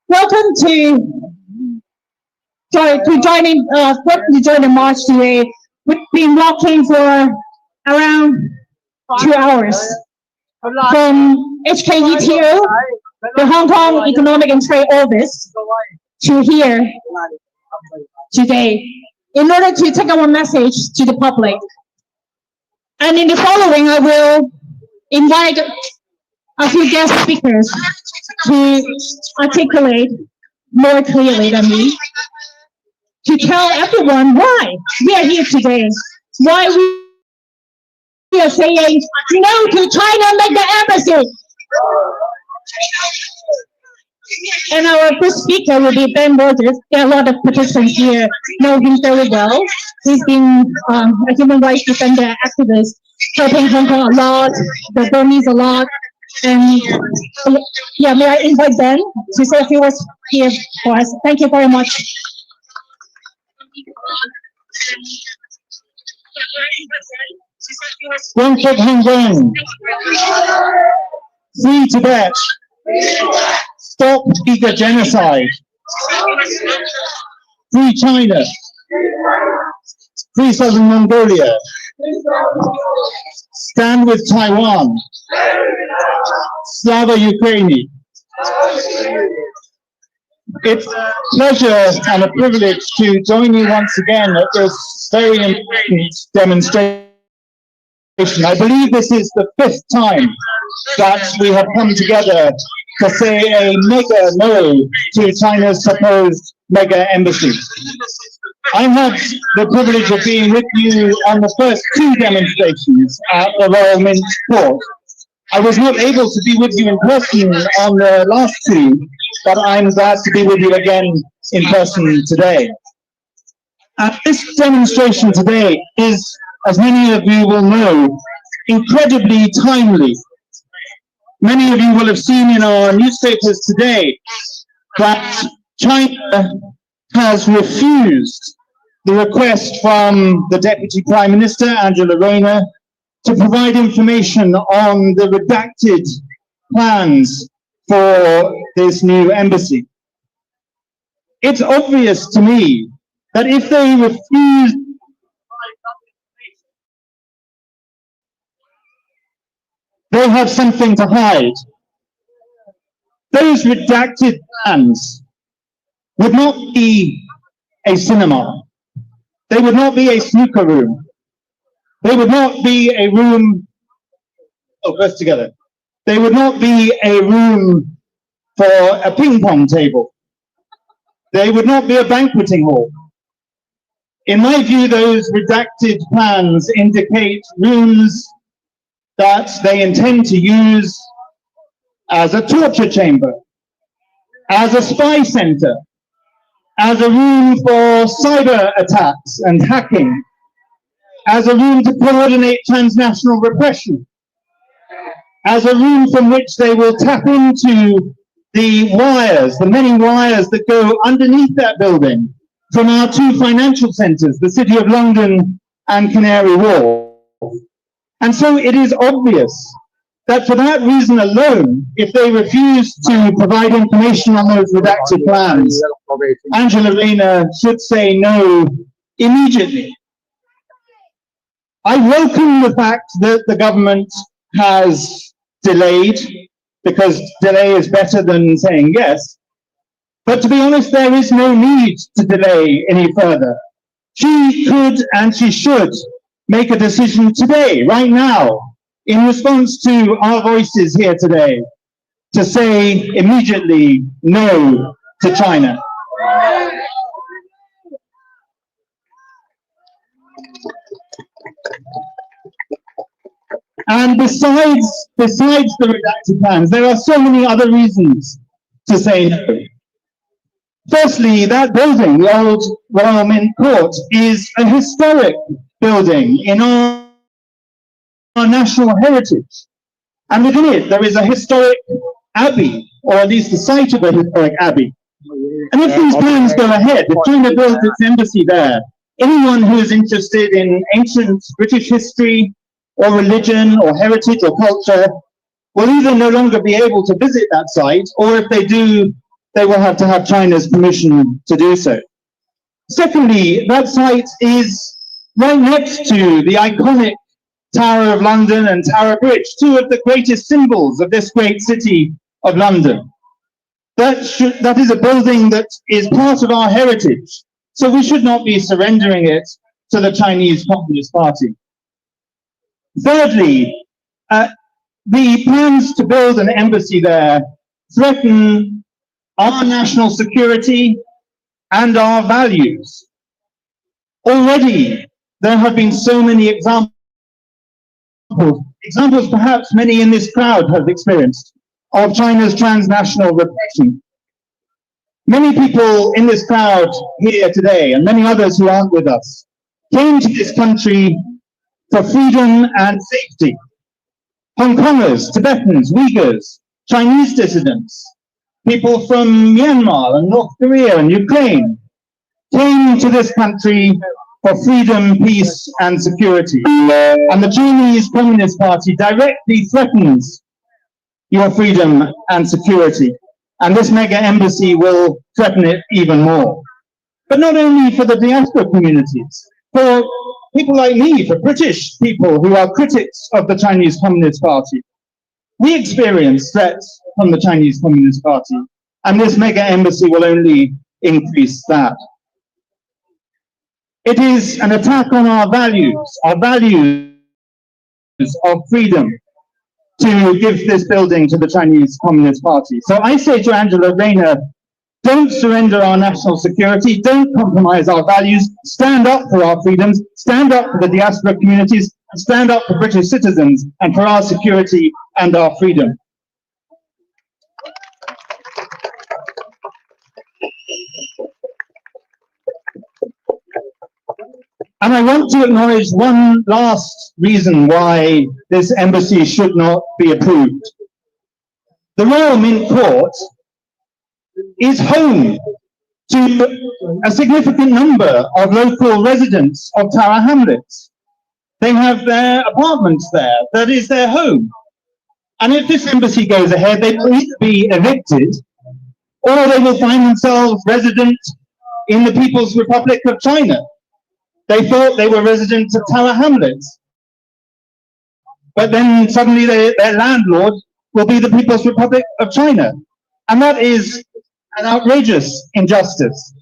welcome to join the march today. We've been walking for around 2 hours from HKETO, the Hong Kong Economic and Trade Office, to here today in order to take our message to the public. And in the following, I will invite a few guest speakers to articulate more clearly than me, to tell everyone why we are here today, why we are saying no to China mega embassy. And our first speaker will be Ben Rogers. There are a lot of participants here know him very well. He's been a human rights defender, activist, helping Hong Kong a lot, the Burmese a lot. And yeah, may I invite Ben to say a few words here for us. Thank you very much. One Click Hong Kong. Free Tibet. Stop Uyghur genocide. Free China. Free Southern Mongolia. Stand with Taiwan. Slava Ukraini. It's a pleasure and a privilege to join you once again at this very important demonstration. I believe this is the 5th time that we have come together to say a mega no to China's proposed mega embassy. I had the privilege of being with you on the first 2 demonstrations at the Royal Mint Court. I was not able to be with you in person on the last 2, but I'm glad to be with you again in person today. This demonstration today is, as many of you will know, incredibly timely. Many of you will have seen in our newspapers today that China has refused the request from the Deputy Prime Minister, Angela Rayner, to provide information on the redacted plans for this new embassy. It's obvious to me that if they refuse they have something to hide. Those redacted plans would not be a cinema. They would not be a snooker room. They would not be a room, first together. They would not be a room for a ping pong table. They would not be a banqueting hall. In my view, those redacted plans indicate rooms that they intend to use as a torture chamber, as a spy center, as a room for cyber attacks and hacking, as a room to coordinate transnational repression, as a room from which they will tap into the wires, the many wires that go underneath that building from our 2 financial centers, the City of London and Canary Wharf. And so it is obvious that for that reason alone, if they refuse to provide information on those redacted plans, Angela Rayner should say no immediately. I welcome the fact that the government has delayed, because delay is better than saying yes. But to be honest, there is no need to delay any further. She could and she should make a decision today, right now, in response to our voices here today, to say immediately no to China. And besides the redacted plans, there are so many other reasons to say no. Firstly, that building, the old Royal Mint Court, is a historic building in our national heritage. And within it, there is a historic abbey, or at least the site of a historic abbey. And if these plans go ahead, if China builds its embassy there, anyone who is interested in ancient British history, or religion, or heritage, or culture, will either no longer be able to visit that site, or if they do, they will have to have China's permission to do so. Secondly, that site is right next to the iconic Tower of London and Tower Bridge, two of the greatest symbols of this great city of London. That is a building that is part of our heritage, so we should not be surrendering it to the Chinese Communist Party. Thirdly, the plans to build an embassy there threaten our national security and our values. Already, there have been so many examples perhaps many in this crowd have experienced, of China's transnational repression. Many people in this crowd here today, and many others who aren't with us, came to this country for freedom and safety. Hong Kongers, Tibetans, Uyghurs, Chinese dissidents, people from Myanmar and North Korea and Ukraine came to this country for freedom, peace and security. And the Chinese Communist Party directly threatens your freedom and security. And this mega embassy will threaten it even more. But not only for the diaspora communities, for people like me, for British people who are critics of the Chinese Communist Party. We experience threats from the Chinese Communist Party, and this mega embassy will only increase that. It is an attack on our values of freedom, to give this building to the Chinese Communist Party. So I say to Angela Rayner, don't surrender our national security, don't compromise our values, stand up for our freedoms, stand up for the diaspora communities, and stand up for British citizens and for our security and our freedom. And I want to acknowledge one last reason why this embassy should not be approved. The Royal Mint Court is home to a significant number of local residents of Tower Hamlets. They have their apartments there, that is their home. And if this embassy goes ahead, they will either be evicted, or they will find themselves resident in the People's Republic of China. They thought they were residents of Tower Hamlets, but then suddenly their landlord will be the People's Republic of China. And that is an outrageous injustice.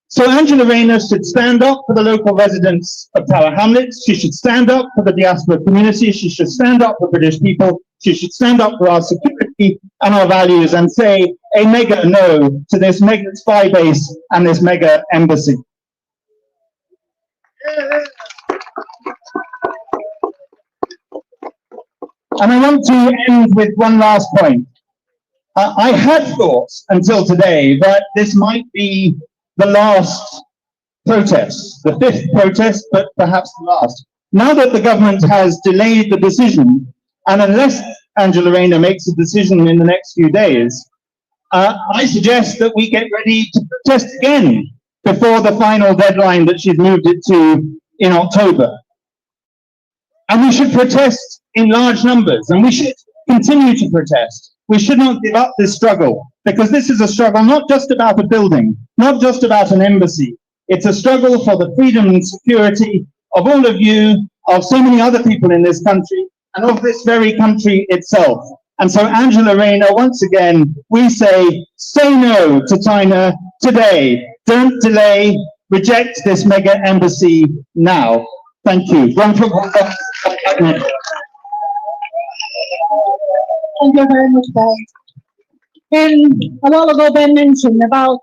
So Angela Rayner should stand up for the local residents of Tower Hamlets. She should stand up for the diaspora community. She should stand up for British people. She should stand up for our security and our values and say a mega no to this mega spy base and this mega embassy. And I want to end with one last point. I had thought until today that this might be the last protest, the fifth protest, but perhaps the last. Now that the government has delayed the decision, and unless Angela Rayner makes a decision in the next few days, I suggest that we get ready to protest again before the final deadline that she's moved it to in October. And we should protest in large numbers, and we should continue to protest. We should not give up this struggle, because this is a struggle not just about a building, not just about an embassy. It's a struggle for the freedom and security of all of you, of so many other people in this country, and of this very country itself. And so, Angela Rayner, once again, we say no to China today. Don't delay. reject this mega embassy now. Thank you. One from Hong Kong. Thank you very much, Ben. And a while ago, Ben mentioned about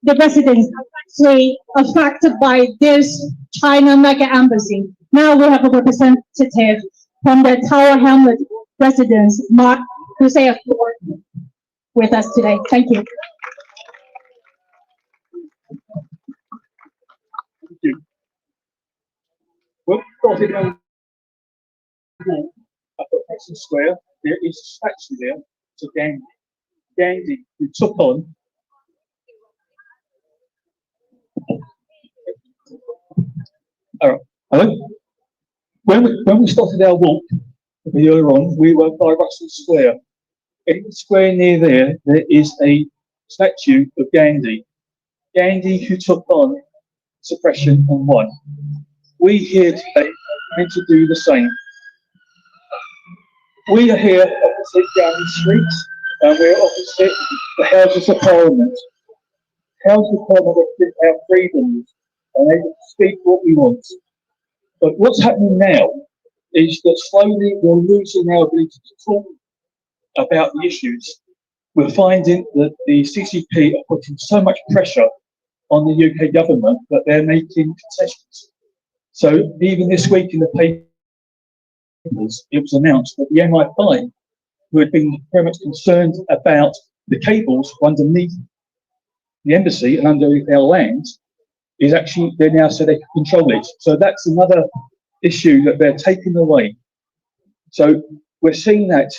the presidency affected by this China mega embassy. Now we have a representative from the Tower Hamlets residence, Mark, to say a word with us today. Thank you. Thank you. Well, dotted around up at Exeter Square, there is a statue there to Gandhi. Gandhi, who took on hello. When we started our walk earlier on, we were by Russell Square. In the square near there, there is a statue of Gandhi. Gandhi who took on suppression and won. We here today need to do the same. We are here opposite Downing Street, and we're opposite the Houses of Parliament. Houses of Parliament are our freedoms, and able to speak what we want. But what's happening now is that slowly we're losing our ability to talk about the issues. We're finding that the CCP are putting so much pressure on the UK government that they're making concessions. So even this week in the papers, it was announced that the MI5, who had been very much concerned about the cables underneath the embassy and underneath our land, is actually, they now say they can control it. So that's another issue that they're taking away. So we're seeing that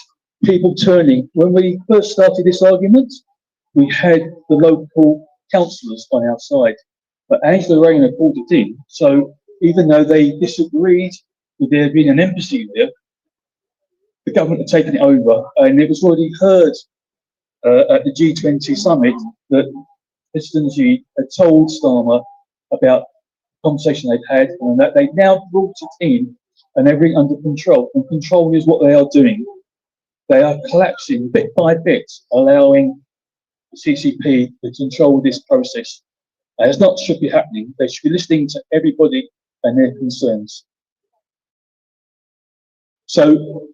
people turning. When we first started this argument, we had the local councillors on our side, but Angela Rayner pulled it in. So even though they disagreed with there being an embassy there, the government had taken it over, and it was already heard at the G20 summit that President Xi had told Starmer about the conversation they'd had, and that they now brought it in and everything under control. And control is what they are doing. They are collapsing bit by bit, allowing the CCP to control this process. As not should be happening. They should be listening to everybody and their concerns. So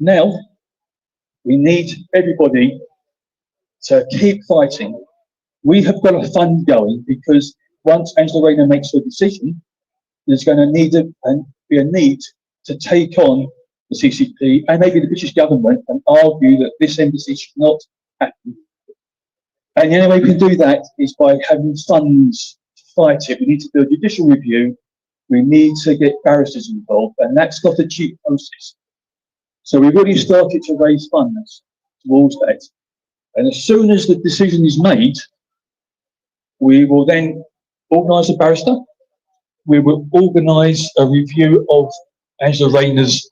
now we need everybody to keep fighting. We have got a fund going because once Angela Rayner makes her decision, there's going to be a need to take on the CCP and maybe the British government and argue that this embassy should not happen. And the only way we can do that is by having funds to fight it. We need to do a judicial review. We need to get barristers involved, and that's not a cheap process. So we've already started to raise funds towards that. And as soon as the decision is made, we will then organise a barrister. We will organise a review of Angela Rayner's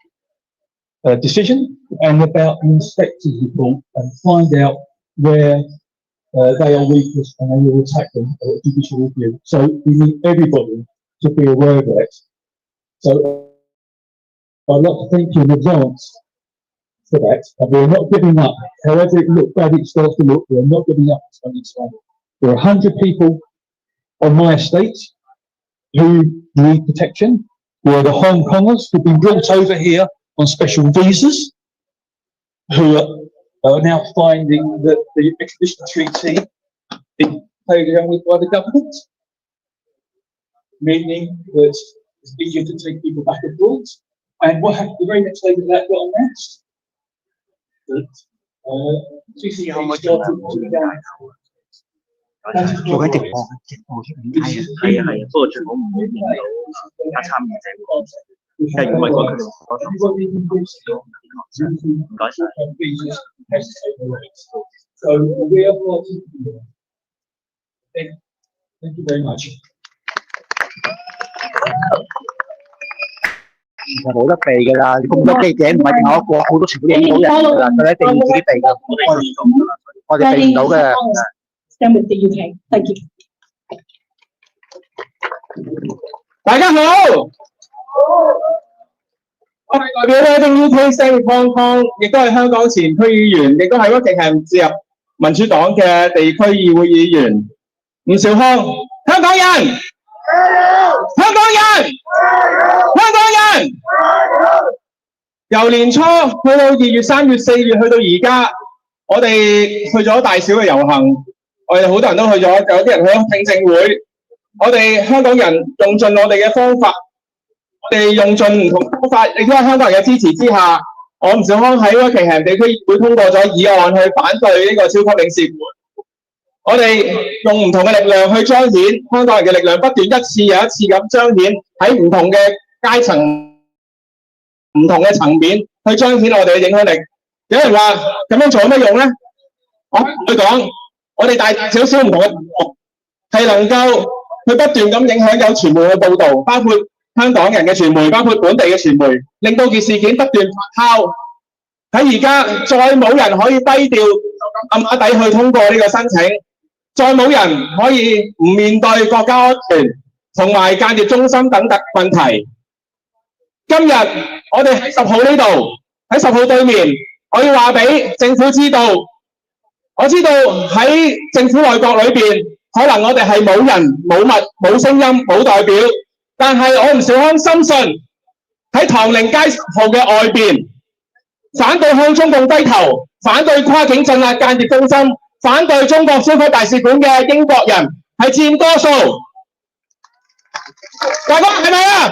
decision and about the inspector's report and find out where they are weakest and they will attack them at a judicial review. So we need everybody to be aware of that. So I'd like to thank you in advance for that. And we're not giving up. However it looks bad, it starts to look, we're not giving up this time. There are 100 people on my estate who need protection. There are the Hong Kongers who've been brought over here on special visas, who are now finding that the extradition treaty is played around with by the government, meaning that it's easier to take people back abroad. And what happened the very next day that got announced? That CCP started to down. 做緊直播，直播出面係啊，不過最好唔好見到而家參與直播，即係因為佢哋好多唔該晒。So we are watching. Thank you very much. 其實冇得避㗎啦，咁多記者唔係淨我一個，好多全部影到人㗎啦，佢一定要自己避㗎，我哋避唔到嘅。Stand with the UK. Thank you. 大家好，我係代表咧啲 UK Stay with Hong Kong， 亦都係香港前區議員，亦都係屈勁係自由民主黨嘅地區議會議員伍兆康。香港人，香港人，香港人。由年初去到2月、3月、4月，去到而家，我哋去咗大小嘅遊行，我哋好多人都去咗，有啲人去咗聽證會。我哋香港人用盡我哋嘅方法，我哋用盡唔同方法，亦都喺香港人嘅支持之下，我吳兆康喺屈奇咸地區議會通過咗議案去反對呢個超級領事館。我哋用唔同嘅力量去彰顯香港人嘅力量，不斷一次又一次咁彰顯喺唔同嘅階層、唔同嘅層面去彰顯我哋嘅影響力。有人話咁樣做有咩用咧？我同佢講，我哋大大小小唔同嘅題目係能夠去不斷咁影響有傳媒嘅報導，包括香港人嘅傳媒，包括本地嘅傳媒，令到件事件不斷發酵。喺而家再冇人可以低調暗啞底去通過呢個申請。再冇人可以唔面對國家安全同埋間諜中心等等問題。今日我哋喺10號呢度，喺10號對面，我要話俾政府知道，我知道喺政府內閣裏邊，可能我哋係冇人、冇物、冇聲音、冇代表，但係我吳兆康深信喺唐寧街10號嘅外邊，反對向中共低頭，反對跨境鎮壓間諜中心，反對中國超級大使館嘅英國人係佔多數，大哥係咪啊？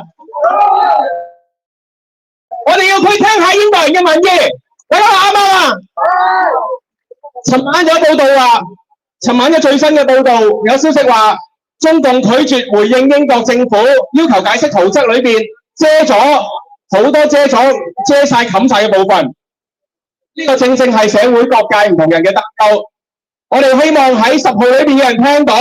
我哋要去聽下英國人嘅民意，大家啱唔啱啊？尋晚有報道話，尋晚嘅最新嘅報道有消息話，中共拒絕回應英國政府要求解釋圖則裏邊遮咗好多遮晒冚晒嘅部分，呢個正正係社會各界唔同人嘅得鬥。我哋希望喺10號裏邊嘅人聽到，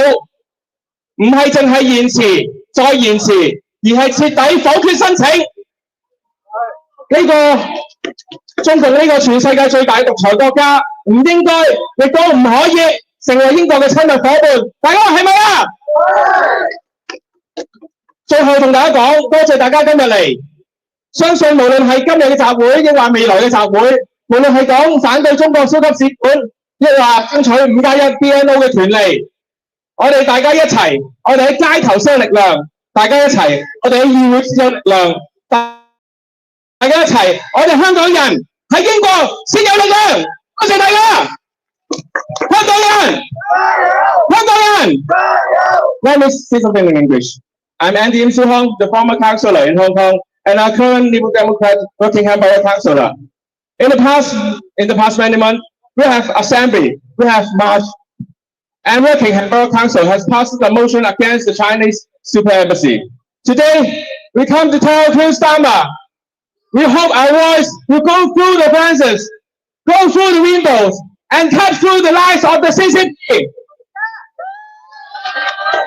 唔係淨係延遲再延遲，而係徹底否決申請。呢個中共呢個全世界最大獨裁國家，唔應該亦都唔可以成為英國嘅親密伙伴。大家話係咪啊？最後同大家講，多謝大家今日嚟。相信無論係今日嘅集會，亦或未來嘅集會，無論係講反對中國超級使館，亦話爭取5+1 BNO 嘅權利，我哋大家一齊，我哋喺街頭先有力量，大家一齊，我哋喺議會先有力量，大家一齊，我哋香港人喺英國先有力量。多謝大家，香港人，香港人。Let me say something in English. I'm Andy M. Suhong, the former councillor in Hong Kong, and our current Liberal Democrat Rockingham Borough Councillor. In the past many months, we have assembly, we have march, and Rockingham Borough Council has passed a motion against the Chinese super embassy. Today, we come to tell King Starmer, we hope our voice will go through the fences, go through the windows, and cut through the lies of the CCP.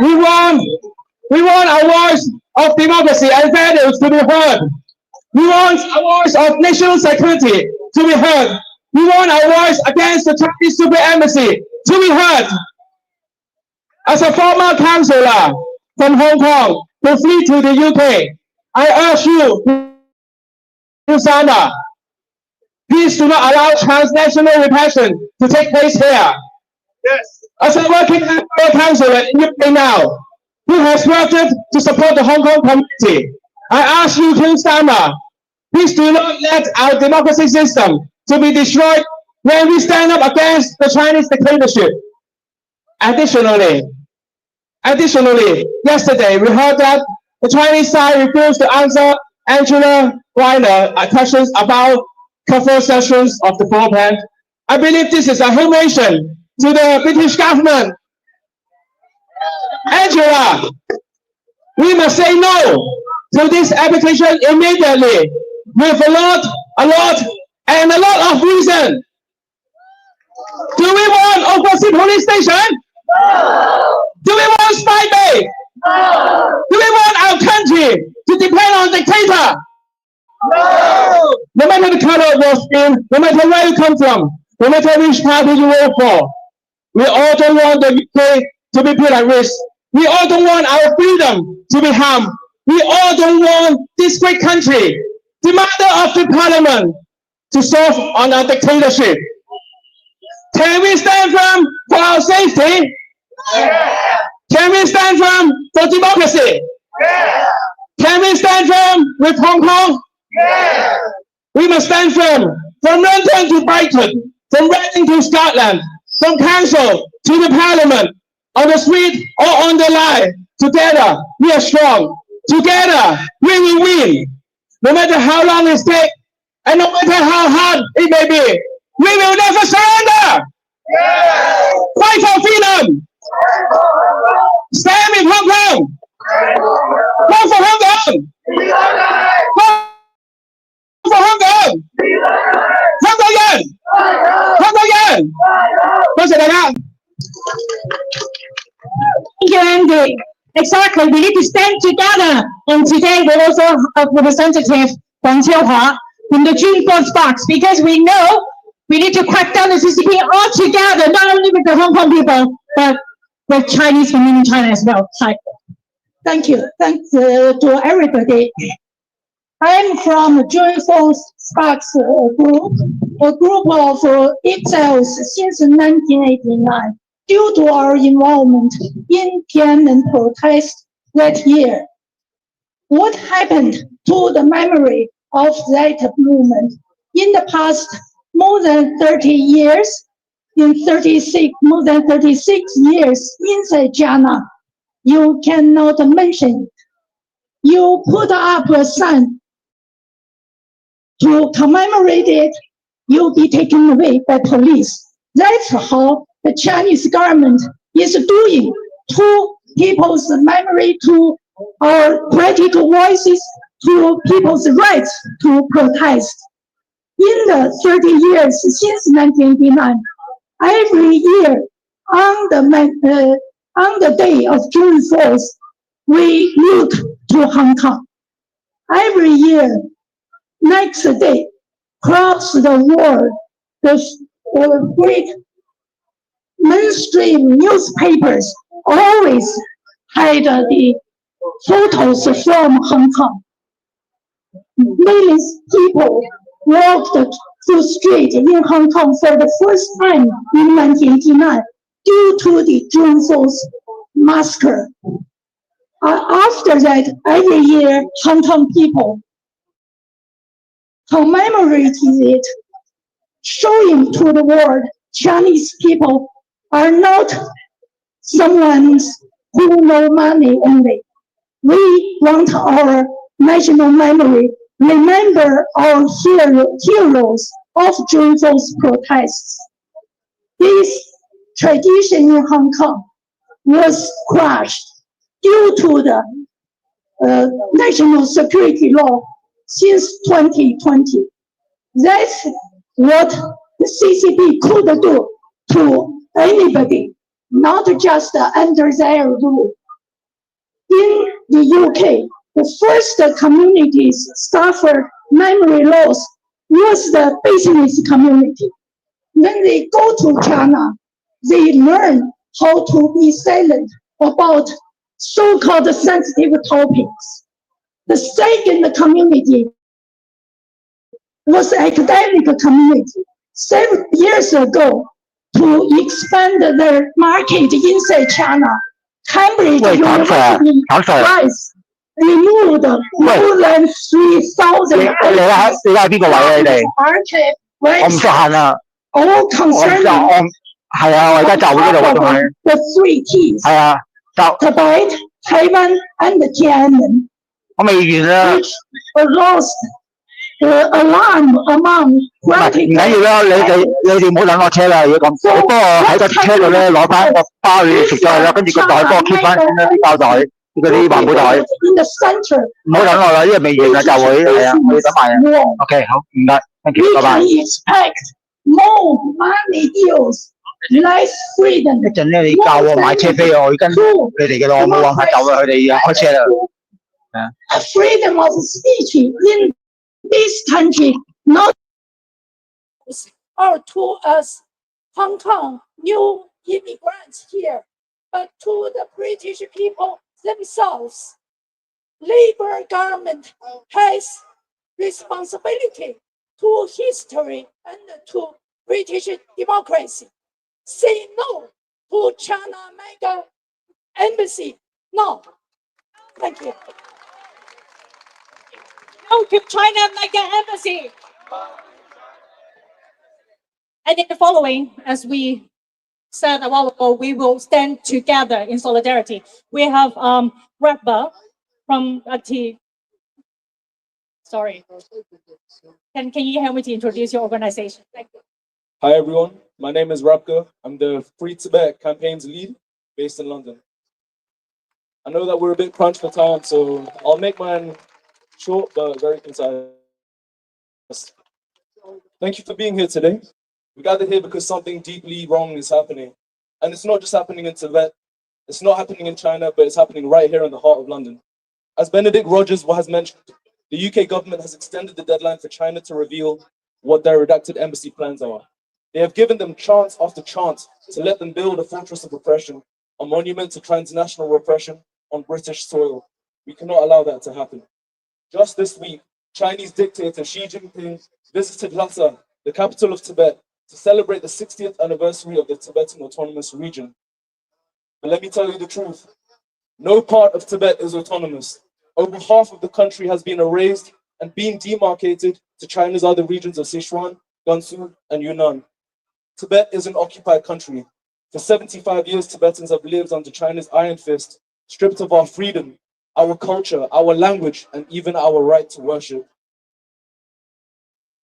We want our voice of democracy and values to be heard. We want a voice of national security to be heard. We want our voice against the Chinese super embassy to be heard. As a former councillor from Hong Kong who flee to the UK, I urge you, Usama, please do not allow transnational repression to take place here. Yes. As a working councillor in UK now, who has worked to support the Hong Kong community, I ask you, King Starmer, please do not let our democracy system to be destroyed when we stand up against the Chinese dictatorship. Additionally, yesterday we heard that the Chinese side refused to answer Angela Weiner questions about cover sessions of the broadband. I believe this is a humiliation to the British government. Angela, we must say no to this application immediately with a lot of reason. Do we want overseas police station? No. Do we want spy base? No. Do we want our country to depend on dictator? No. No matter the color of your skin, no matter where you come from, no matter which party you work for, we all don't want the UK to be put at risk. We all don't want our freedom to be harmed. We all don't want this great country, the mother of the parliament, to serve on our dictatorship. Can we stand firm for our safety? Yeah. Can we stand firm for democracy? Yeah. Can we stand firm with Hong Kong? Yeah. We must stand firm from London to Brighton, from Reading to Scotland, from council to the parliament, on the street or on the line. Together, we are strong. Together, we will win. No matter how long it takes, and no matter how hard it may be, we will never surrender. Yeah. Fight for freedom. Stand with Hong Kong. Vote for Hong Kong. Vote for Hong Kong. Hong Kong人，香港人，多謝大家。Thank you, Andy. Exactly. We need to stand together. And today we also have Representative Wang Qiuhua from the June 4th Sparks, because we know we need to crack down the CCP all together, not only with the Hong Kong people, but with Chinese community in China as well. Hi. Thank you. Thanks to everybody. I'm from June 4th Sparks group, a group of exiles since 1989. Due to our involvement in Tiananmen protest that year, what happened to the memory of that movement in the past more than 30 years, more than 36 years inside China? You cannot mention it. You put up a sign to commemorate it, you'll be taken away by police. That's how the Chinese government is doing to people's memory, to our political voices, to people's rights to protest. In the 30 years since 1989, every year on the day of June 4th, we look to Hong Kong. Every year, next day, across the world, the great mainstream newspapers always had the photos from Hong Kong. Millions of people walked the street in Hong Kong for the first time in 1989 due to the June 4th massacre. After that, every year, Hong Kong people commemorated it, showing to the world Chinese people are not someone who know money only. We want our national memory, remember our heroes of June 4th protests. This tradition in Hong Kong was crushed due to the national security law since 2020. That's what the CCP could do to anybody, not just under their rule. In the UK, the first communities suffered memory loss was the business community. When they go to China, they learn how to be silent about so-called sensitive topics. The second community was academic community. 7 years ago, to expand their market inside China, Cambridge University price removed more than 3,000 market all concerning the 3 T's, Tibet, Taiwan, and Tiananmen, which aroused the alarm among 唔緊要啦，你哋唔好等我車啦，如果咁，你幫我喺個車度咧攞翻個包你食咗佢啦，跟住個袋幫我 keep 翻先啦，啲包袋，嗰啲環保袋。唔好等我啦，因為未完啦，就會係啊，我要等埋啊。OK， 好，唔該 ，thank you， 拜拜。More money deals, less freedom. 一陣咧，你教我買車飛，我要跟你哋嘅咯，我冇辦法走啦，佢哋開車啦。Freedom of speech in this country, not or to us Hong Kong new immigrants here, but to the British people themselves. Labour government has responsibility to history and to British democracy. Say no to China mega embassy. No. Thank you. No to China mega embassy. And in the following, as we said a while ago, we will stand together in solidarity. We have Rabba from sorry. Can you help me to introduce your organization? Thank you. Hi everyone, my name is Rabka. I'm the Free Tibet campaign's lead based in London. I know that we're a bit crunched for time, so I'll make mine short but very concise. Thank you for being here today. We gathered here because something deeply wrong is happening. And it's not just happening in Tibet, it's not happening in China, but it's happening right here in the heart of London. As Benedict Rogers has mentioned, the UK government has extended the deadline for China to reveal what their redacted embassy plans are. They have given them chance after chance to let them build a fortress of repression, a monument to transnational repression on British soil. We cannot allow that to happen. Just this week, Chinese dictator Xi Jinping visited Lhasa, the capital of Tibet, to celebrate the 60th anniversary of the Tibetan Autonomous Region. But let me tell you the truth. No part of Tibet is autonomous. Over half of the country has been erased and been demarcated to China's other regions of Sichuan, Gansu, and Yunnan. Tibet is an occupied country. For 75 years, Tibetans have lived under China's iron fist, stripped of our freedom, our culture, our language, and even our right to worship.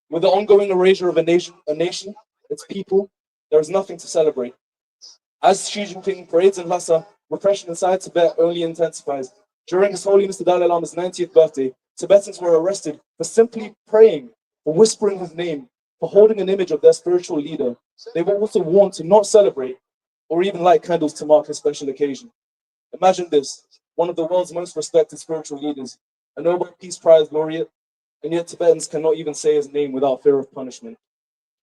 With the ongoing erasure of a nation, its people, there is nothing to celebrate. As Xi Jinping parades in Lhasa, repression inside Tibet only intensifies. During His Holiness the Dalai Lama's 90th birthday, Tibetans were arrested for simply praying, for whispering his name, for holding an image of their spiritual leader. They were also warned to not celebrate or even light candles to mark his special occasion. Imagine this, one of the world's most respected spiritual leaders, a Nobel Peace Prize laureate, and yet Tibetans cannot even say his name without fear of punishment.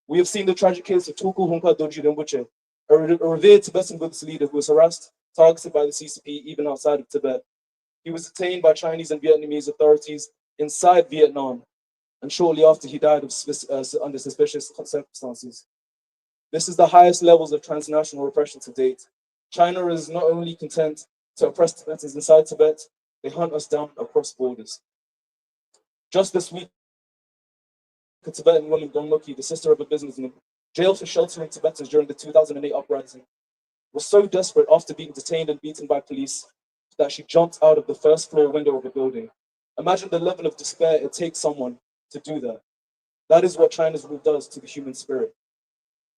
We have seen the tragic case of Tulku Hunkar Dorji Rinpoche, a revered Tibetan Buddhist leader who was harassed, targeted by the CCP even outside of Tibet. He was detained by Chinese and Vietnamese authorities inside Vietnam, and shortly after he died under suspicious circumstances. This is the highest levels of transnational repression to date. China is not only content to oppress Tibetans inside Tibet, they hunt us down across borders. Just this week, a Tibetan woman, Gongloki, the sister of a businessman, jailed for sheltering Tibetans during the 2008 uprising, was so desperate after being detained and beaten by police that she jumped out of the first floor window of a building. Imagine the level of despair it takes someone to do that. That is what China's rule does to the human spirit.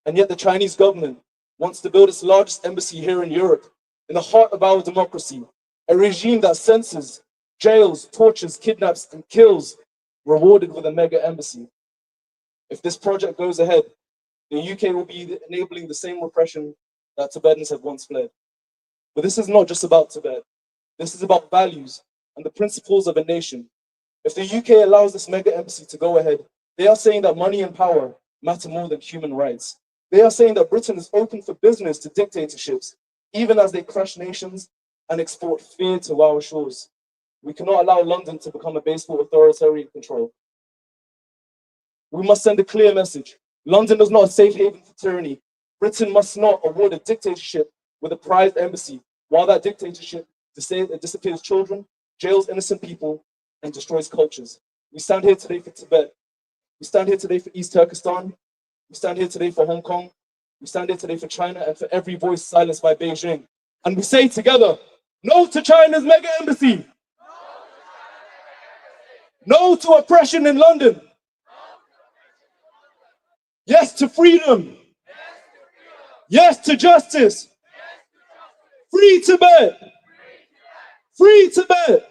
And yet the Chinese government wants to build its largest embassy here in Europe, in the heart of our democracy, a regime that censors, jails, tortures, kidnaps, and kills, rewarded with a mega embassy. If this project goes ahead, the UK will be enabling the same repression that Tibetans have once fled. But this is not just about Tibet. This is about values and the principles of a nation. If the UK allows this mega embassy to go ahead, they are saying that money and power matter more than human rights. They are saying that Britain is open for business to dictatorships, even as they crush nations and export fear to our shores. We cannot allow London to become a base for authoritarian control. We must send a clear message. London is not a safe haven for tyranny. Britain must not award a dictatorship with a prized embassy, while that dictatorship disappears children, jails innocent people, and destroys cultures. We stand here today for Tibet. We stand here today for East Turkestan. We stand here today for Hong Kong. We stand here today for China and for every voice silenced by Beijing. And we say together, no to China's mega embassy. No to oppression in London. Yes to freedom. Yes to justice. Free Tibet. Free Tibet.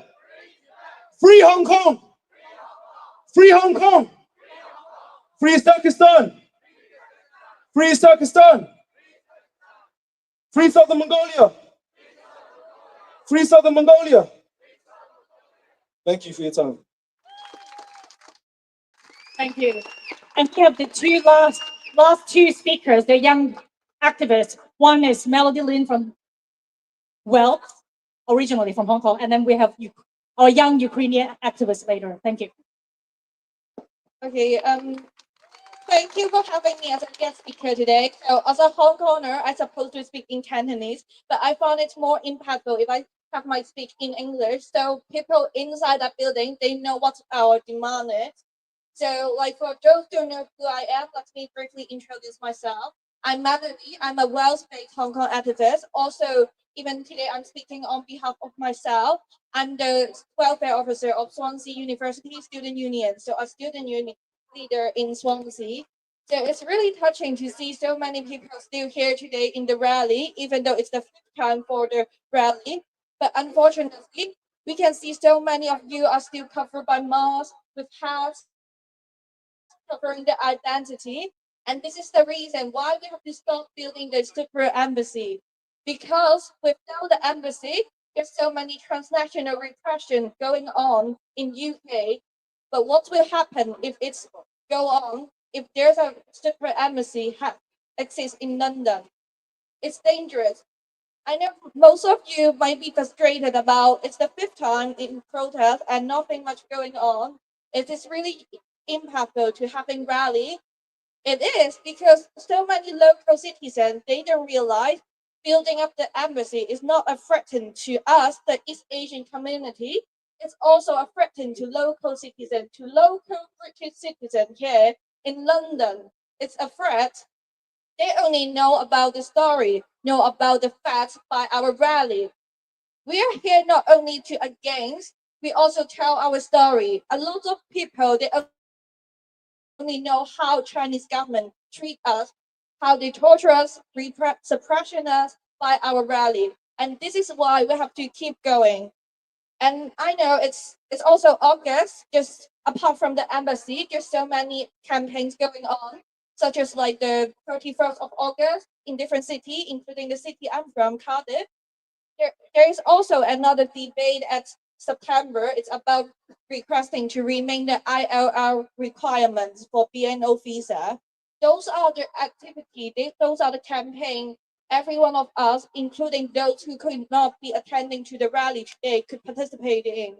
Free Hong Kong. Free Hong Kong. Free Turkestan. Free Turkestan. Free Southern Mongolia. Free Southern Mongolia. Thank you for your time. Thank you. And we have the last two speakers, the young activists. One is Melody Lin from Wales, originally from Hong Kong, and then we have our young Ukrainian activist later. Thank you. Okay. Thank you for having me as a guest speaker today. So as a Hong Konger, I'm supposed to speak in Cantonese, but I found it more impactful if I have my speech in English. So people inside that building, they know what our demand is. So like for those who don't know who I am, let me briefly introduce myself. I'm Melody. I'm a Wales-based Hong Kong activist. Also, even today, I'm speaking on behalf of myself. I'm the welfare officer of Swansea University Student Union, so a student union leader in Swansea. So it's really touching to see so many people still here today in the rally, even though it's the 5th time for the rally. But unfortunately, we can see so many of you are still covered by masks, with hats, covering their identity. And this is the reason why we have to stop building the super embassy. Because without the embassy, there's so many transnational repression going on in UK. But what will happen if it's go on, if there's a super embassy exists in London? It's dangerous. I know most of you might be frustrated about it's the 5th time in protest and nothing much going on. It is really impactful to having rally. It is because so many local citizens, they don't realize building up the embassy is not a threat to us, the East Asian community. It's also a threat to local citizens, to local British citizens here in London. It's a threat. They only know about the story, know about the facts by our rally. We are here not only to against, we also tell our story. A lot of people, they only know how Chinese government treat us, how they torture us, suppression us by our rally. And this is why we have to keep going. And I know it's also August, just apart from the embassy, there's so many campaigns going on, such as like the 31st of August in different cities, including the city I'm from, Cardiff. There is also another debate at September. It's about requesting to remain the ILR requirements for BNO visa. Those are the activities, those are the campaign every one of us, including those who could not be attending to the rally today, could participate in.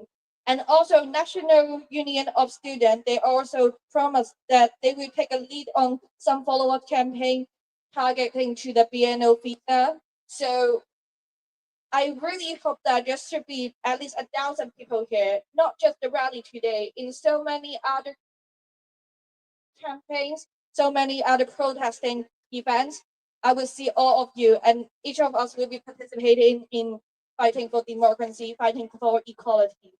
And also National Union of Students, they also promised that they will take a lead on some follow-up campaign targeting to the BNO visa. So I really hope that there should be at least 1,000 people here, not just the rally today, in so many other campaigns, so many other protesting events. I will see all of you, and each of us will be participating in fighting for democracy, fighting for equality.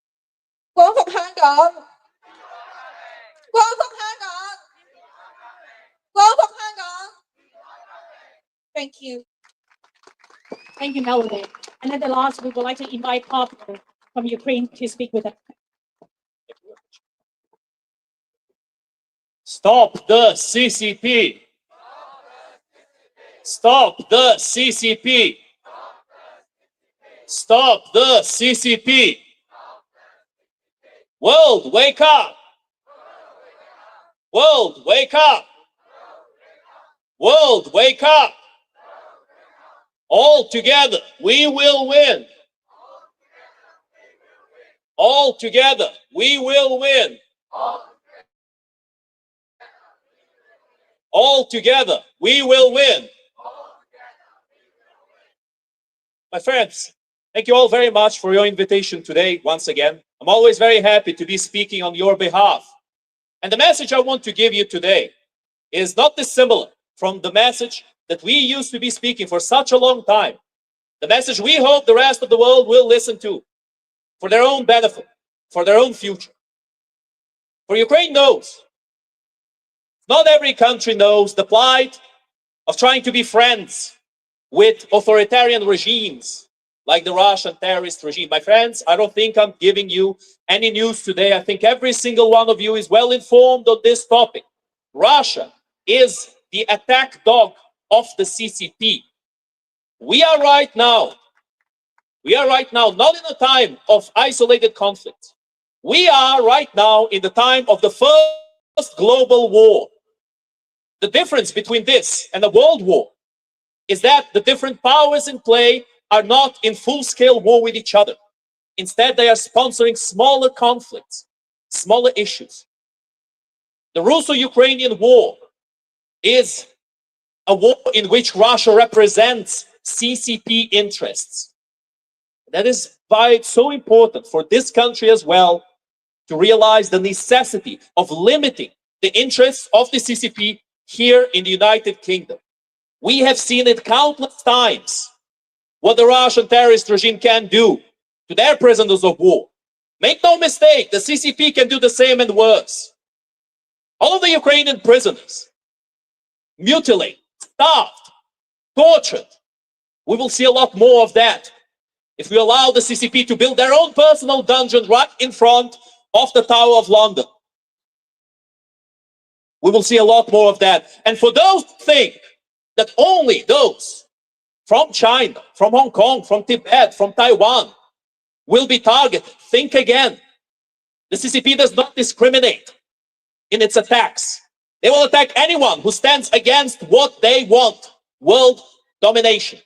光復香港，光復香港，光復香港。Thank you. Thank you, Melody. And at the last, we would like to invite Pablo from Ukraine to speak with us. Stop the CCP! Stop the CCP! Stop the CCP! World, wake up! World, wake up! World, wake up! All together, we will win! All together, we will win! All together, we will win! My friends, thank you all very much for your invitation today, once again. I'm always very happy to be speaking on your behalf. And the message I want to give you today is not dissimilar from the message that we used to be speaking for such a long time. The message we hope the rest of the world will listen to for their own benefit, for their own future. For Ukraine knows, not every country knows the plight of trying to be friends with authoritarian regimes like the Russian terrorist regime. My friends, I don't think I'm giving you any news today. I think every single one of you is well informed on this topic. Russia is the attack dog of the CCP. We are right now not in a time of isolated conflict. We are right now in the time of the first global war. The difference between this and a world war is that the different powers in play are not in full-scale war with each other. Instead, they are sponsoring smaller conflicts, smaller issues. The Russo-Ukrainian war is a war in which Russia represents CCP interests. That is why it's so important for this country as well to realize the necessity of limiting the interests of the CCP here in the United Kingdom. We have seen it countless times what the Russian terrorist regime can do to their prisoners of war. Make no mistake, the CCP can do the same and worse. All of the Ukrainian prisoners, mutilated, starved, tortured. We will see a lot more of that if we allow the CCP to build their own personal dungeon right in front of the Tower of London. We will see a lot more of that. And for those who think that only those from China, from Hong Kong, from Tibet, from Taiwan will be targeted, think again. The CCP does not discriminate in its attacks. They will attack anyone who stands against what they want, world domination.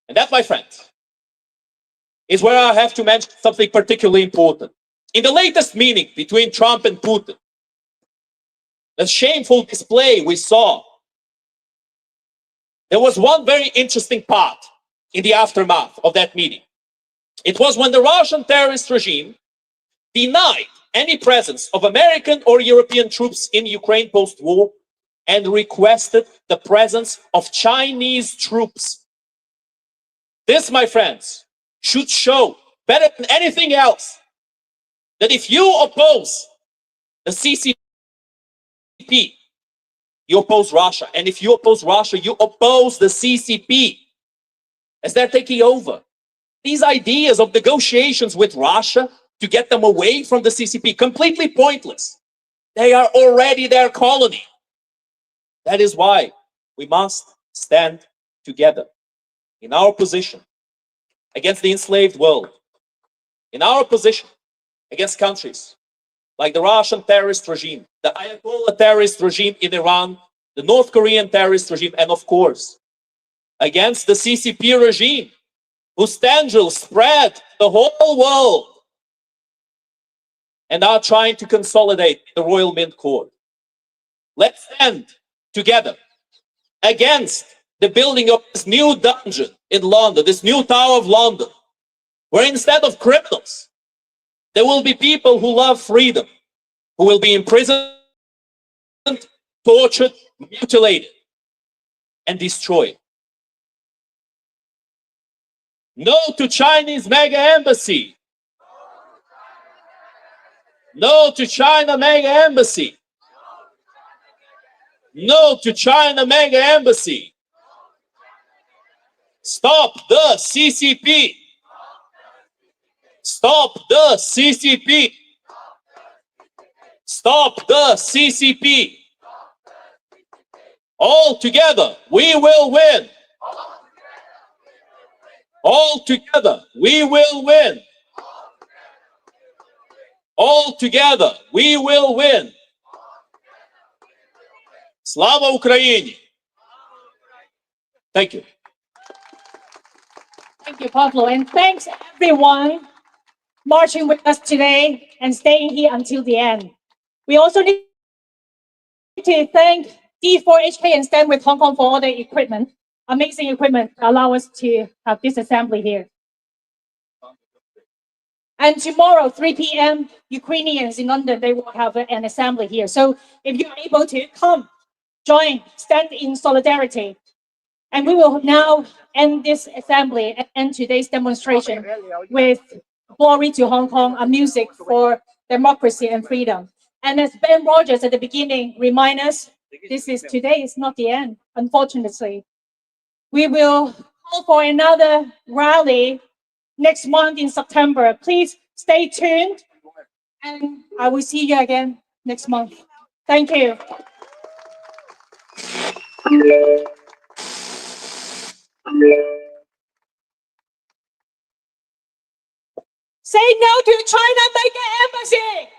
And that, my friends, is where I have to mention something particularly important. In the latest meeting between Trump and Putin, the shameful display we saw, there was one very interesting part in the aftermath of that meeting. It was when the Russian terrorist regime denied any presence of American or European troops in Ukraine post-war and requested the presence of Chinese troops. This, my friends, should show better than anything else that if you oppose the CCP, you oppose Russia. And if you oppose Russia, you oppose the CCP as they're taking over. These ideas of negotiations with Russia to get them away from the CCP, completely pointless. They are already their colony. That is why we must stand together in our position against the enslaved world, in our position against countries like the Russian terrorist regime, the Ayatollah terrorist regime in Iran, the North Korean terrorist regime, and of course, against the CCP regime, whose tendrils spread the whole world and are trying to consolidate the Royal Mint Court. Let's stand together against the building of this new dungeon in London, this new Tower of London, where instead of criminals, there will be people who love freedom, who will be imprisoned, tortured, mutilated, and destroyed. No to Chinese mega embassy. No to China mega embassy. No to China mega embassy. Stop the CCP. Stop the CCP. Stop the CCP. All together, we will win. All together, we will win. All together, we will win. Slava Ukraini. Thank you. Thank you, Pablo, and thanks everyone marching with us today and staying here until the end. We also need to thank D4HK and Stand with Hong Kong for all the equipment, amazing equipment to allow us to have this assembly here. And tomorrow, 3 p.m., Ukrainians in London, they will have an assembly here. So if you're able to come, join, stand in solidarity. And we will now end this assembly and end today's demonstration with Glory to Hong Kong, a music for democracy and freedom. And as Ben Rogers at the beginning remind us, today is not the end, unfortunately. We will call for another rally next month in September. Please stay tuned, and I will see you again next month. Thank you. Say no to China mega embassy.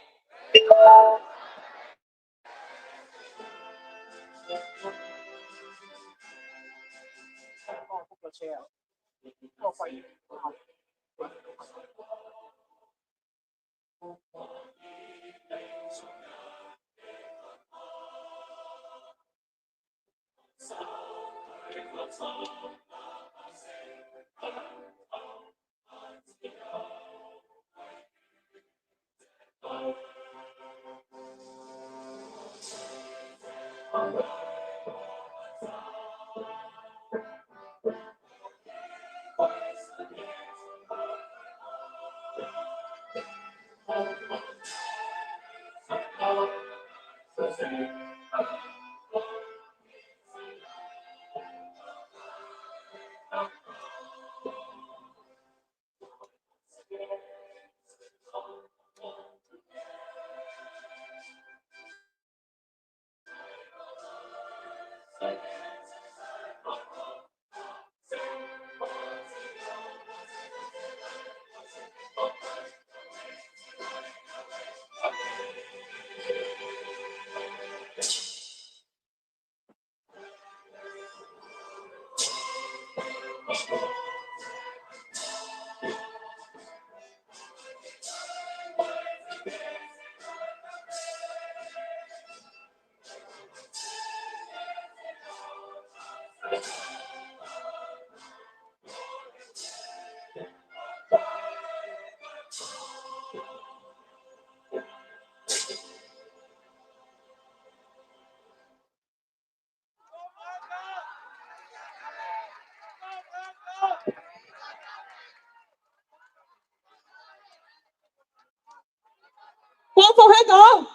光復香港，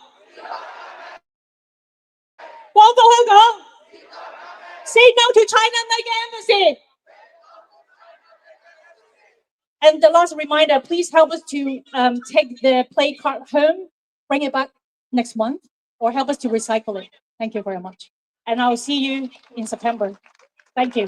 光復香港 ，Say no to China mega embassy. And the last reminder, please help us to take the play card home, bring it back next month, or help us to recycle it. Thank you very much. And I'll see you in September. Thank you.